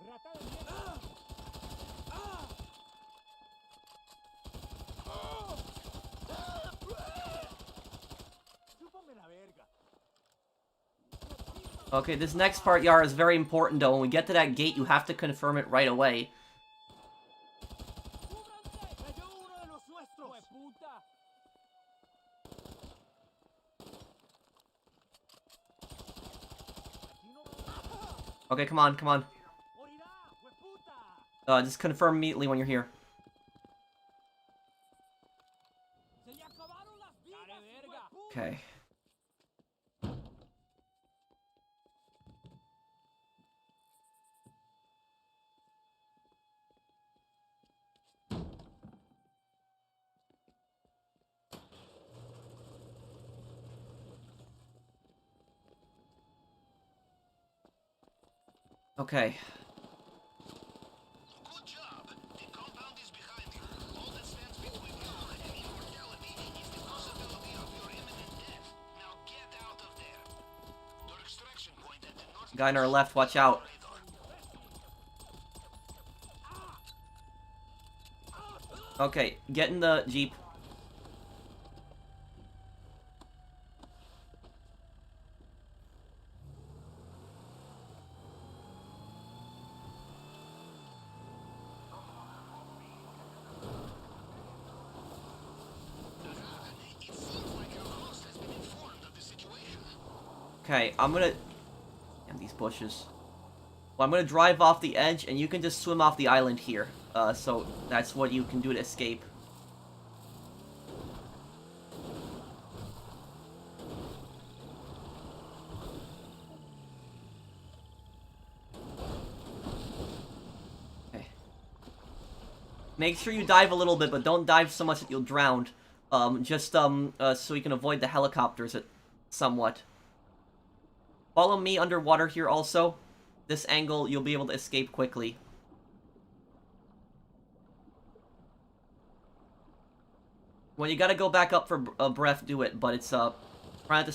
¡Rata de mierda! ¡Chúpame la verga! Okay, this next part, Yara, is very important though. When we get to that gate, you have to confirm it right away. ¡Cayó uno de los nuestros! ¡Hijo de puta! Okay, come on, come on. ¡Morirá, hueputa! Just confirm immediately when you're here. ¡Se le acabaron las vidas, hueputa! Okay. Okay. Good job. The compound is behind you. All that stands between you and immortality is the possibility of your imminent death. Now get out of there. Your extraction point at the north. Guy on our left, watch out. Okay, get in the Jeep. It seems like your host has been informed of the situation. Okay, I'm gonna... Damn, these bushes. Well, I'm gonna drive off the edge, and you can just swim off the island here. So that's what you can do to escape. Okay. Make sure you dive a little bit, but don't dive so much that you'll drown. So you can avoid the helicopters somewhat. Follow me underwater here also. This angle, you'll be able to escape quickly. When you gotta go back up for a breath, do it, but it's, try not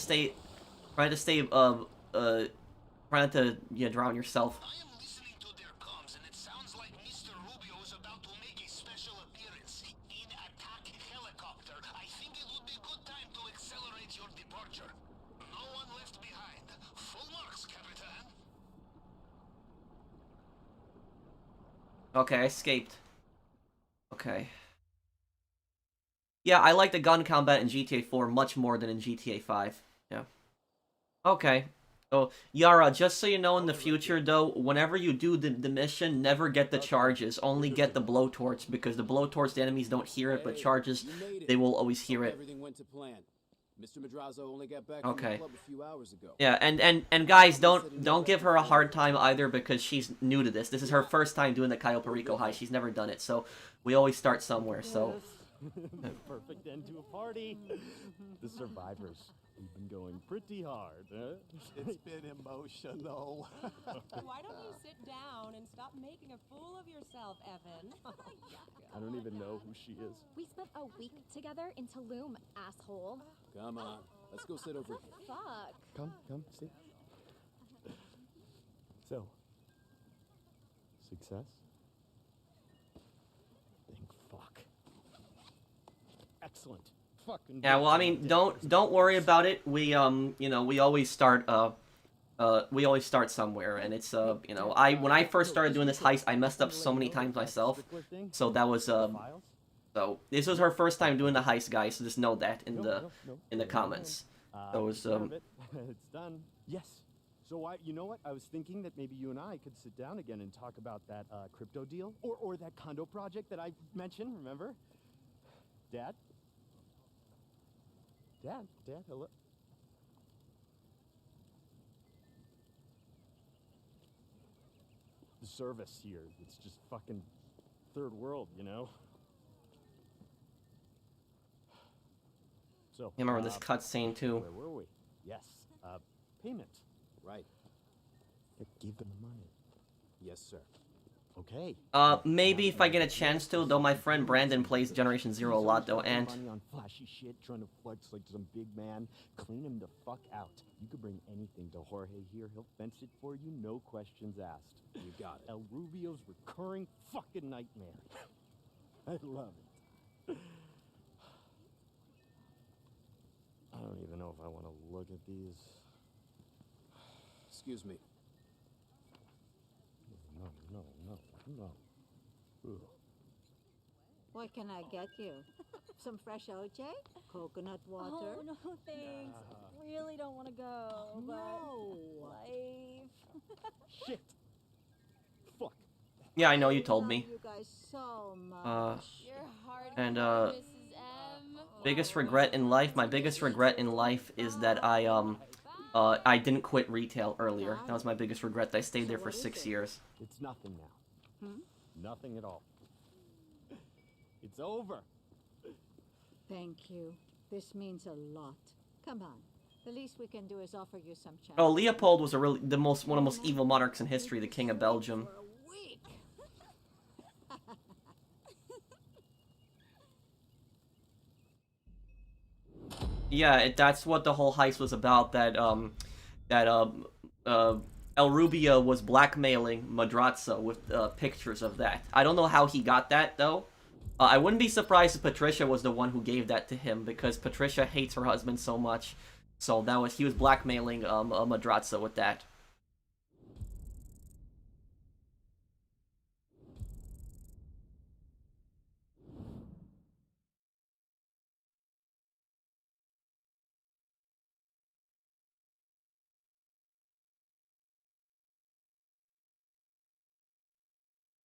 to drown yourself. I am listening to their comms, and it sounds like Mr. Rubio is about to make a special appearance in attack helicopter. I think it would be good time to accelerate your departure. No one left behind. Full marks, Capitan. Okay, I escaped. Okay. Yeah, I like the gun combat in GTA 4 much more than in GTA 5. Yeah. Okay. So, Yara, just so you know in the future, though, whenever you do the mission, never get the charges. Only get the blowtorch, because the blowtorch, the enemies don't hear it, but charges, they will always hear it. Everything went to plan. Mr. Madrazo only got back from Okay. the club a few hours ago. Yeah, and guys, don't give her a hard time either because she's new to this. This is her first time doing the Cayo Perico Heist. She's never done it, so we always start somewhere. So Perfect end to a party. The survivors. We've been going pretty hard, huh? It's been emotional. Why don't you sit down and stop making a fool of yourself, Evan? I don't even know who she is. We spent a week together in Tulum, asshole. Come on, let's go sit over here. Fuck. Come, sit. So, success? Thank fuck. Excellent. Fucking yeah, well, I mean, don't worry about it. We you know, we always start somewhere, and it's you know, when I first started doing this heist, I messed up so many times myself. So that was so this was her first time doing the heist, guys. So just know that in the comments. That was It's done. Yes. So you know what? I was thinking that maybe you and I could sit down again and talk about that crypto deal or that condo project that I mentioned. Remember, Dad? Dad, hello. The service here, it's just fucking third world, you know? So, you remember this cutscene too. Where were we? Yes, payment. Right. Give them the money. Yes, sir. Okay. Maybe if I get a chance to, though my friend Brandon plays Generation Zero a lot, though, and... Money on flashy shit, trying to flex like some big man. Clean him the fuck out. You could bring anything to Jorge here. He'll fence it for you, no questions asked. You got it. El Rubio's recurring fucking nightmare. I love it. I don't even know if I want to look at these. Excuse me. No. Ugh. What can I get you? Some fresh OJ? Coconut water? Oh, no, thanks. Really don't want to go, but No. life. Shit. Fuck. Yeah, I know you told me. You guys so much. You're hard, And Mrs. M. biggest regret in life, my biggest regret in life is that I didn't quit retail earlier. That was my biggest regret. I stayed there for 6 years. It's nothing now. Nothing at all. It's over. Thank you. This means a lot. Come on. The least we can do is offer you some chance. Oh, Leopold was one of the most evil monarchs in history, the King of Belgium. For a week. Yeah, that's what the whole heist was about. That El Rubio was blackmailing Madrazo with pictures of that. I don't know how he got that though. I wouldn't be surprised if Patricia was the one who gave that to him because Patricia hates her husband so much. So he was blackmailing Madrazo with that.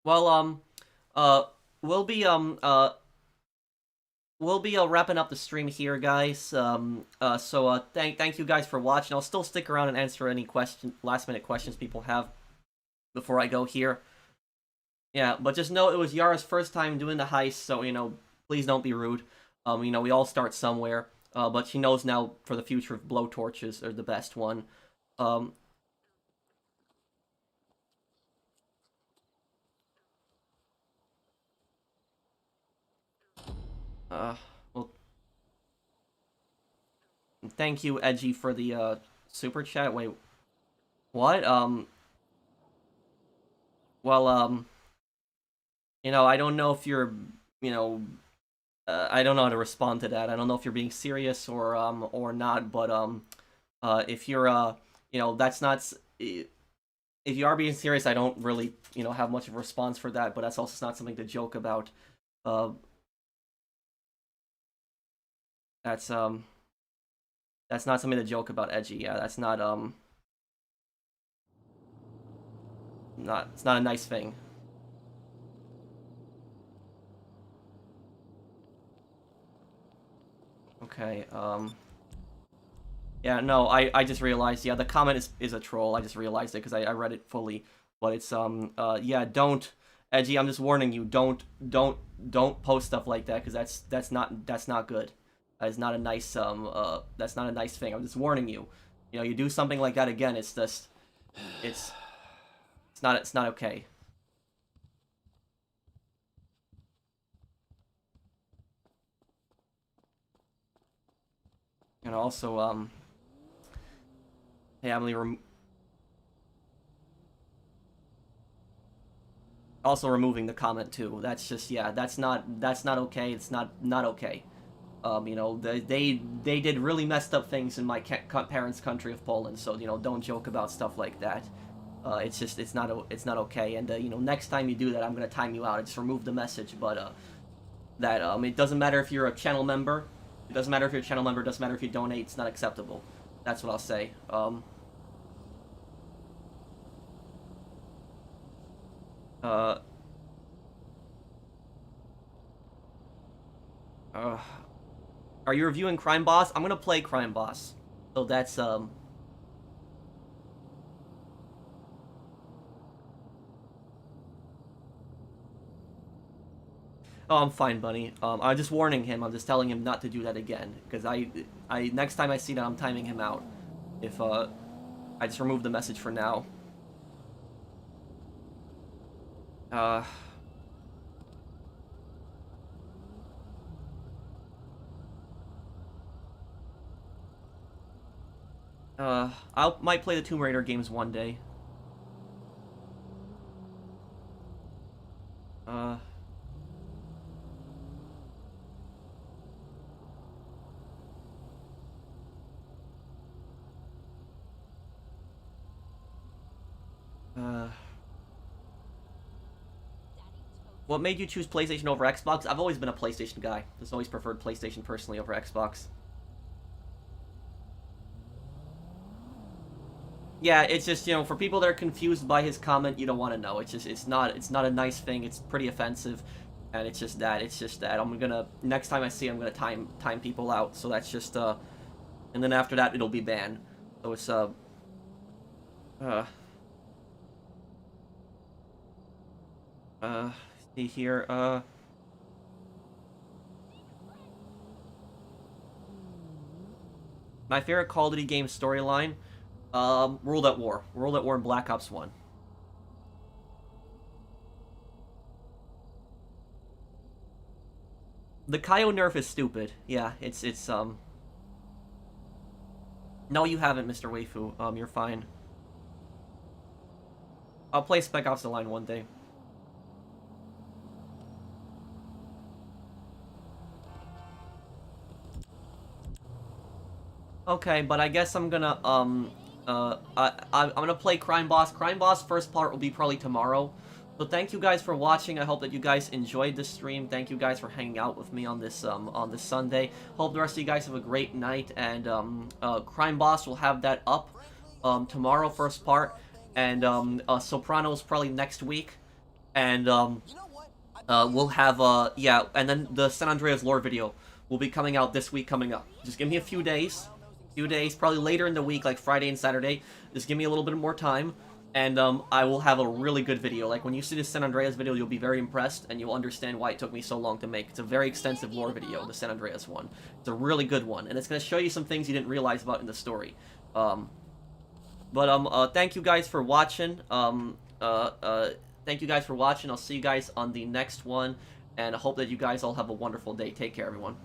Well, we'll be wrapping up the stream here, guys. So thank you guys for watching. I'll still stick around and answer any last minute questions people have before I go here. Yeah, but just know it was Yara's first time doing the heist, so you know, please don't be rude. You know, we all start somewhere. But she knows now for the future blowtorches are the best one. Well, thank you, Edgy, for the super chat. Wait, what? Well, you know, I don't know if you're, you know, I don't know how to respond to that. I don't know if you're being serious or not. But if you're, you know, that's not. If you are being serious, I don't really, you know, have much of a response for that. But that's also not something to joke about. That's not something to joke about, Edgy. Yeah, that's not it's not a nice thing. Okay, Yeah, no, I just realized, yeah, the comment is a troll. I just realized it because I read it fully. But it's, yeah, don't, Edgy, I'm just warning you, don't post stuff like that, because that's not good. That's not a nice, that's not a nice thing. I'm just warning you. You know, you do something like that again, it's just, it's not okay. And also, hey, Emily, also removing the comment too. That's just, yeah, that's not okay. It's not okay. You know, they did really messed up things in my parents' country of Poland. So, you know, don't joke about stuff like that. It's just, it's not okay. And you know, next time you do that, I'm gonna time you out. I just remove the message. But that it doesn't matter if you're a channel member. It doesn't matter if you're a channel member. It doesn't matter if you donate. It's not acceptable. That's what I'll say. Are you reviewing Crime Boss? I'm gonna play Crime Boss. So that's, Oh, I'm fine, Bunny. I'm just warning him. I'm just telling him not to do that again. Because next time I see that, I'm timing him out. If, I just remove the message for now. I might play the Tomb Raider games one day. What made you choose PlayStation over Xbox? I've always been a PlayStation guy. Just always preferred PlayStation personally over Xbox. Yeah, it's just, you know, for people that are confused by his comment, you don't want to know. It's just, it's not a nice thing. It's pretty offensive, and it's just that. I'm gonna, next time I see it, I'm gonna time people out. So that's just, and then after that, it'll be banned. So it's, see here, my favorite Call of Duty game storyline, World at War. World at War and Black Ops 1. The Kaio nerf is stupid. Yeah, it's, No, you haven't, Mr. Waifu. You're fine. I'll play Spec Ops: The Line one day. Okay, but I guess I'm gonna, I'm gonna play Crime Boss. Crime Boss first part will be probably tomorrow. So thank you guys for watching. I hope that you guys enjoyed this stream. Thank you guys for hanging out with me on this Sunday. Hope the rest of you guys have a great night. And Crime Boss will have that up tomorrow, first part, and Sopranos probably next week. And we'll have yeah, and then the San Andreas lore video will be coming out this week coming up. Just give me a few days. Probably later in the week, like Friday and Saturday. Just give me a little bit more time, and I will have a really good video. Like, when you see this San Andreas video, you'll be very impressed, and you'll understand why it took me so long to make. It's a very extensive lore video, the San Andreas one. It's a really good one, and it's going to show you some things you didn't realize about in the story. Thank you guys for watching. Thank you guys for watching. I'll see you guys on the next one, and I hope that you guys all have a wonderful day. Take care, everyone.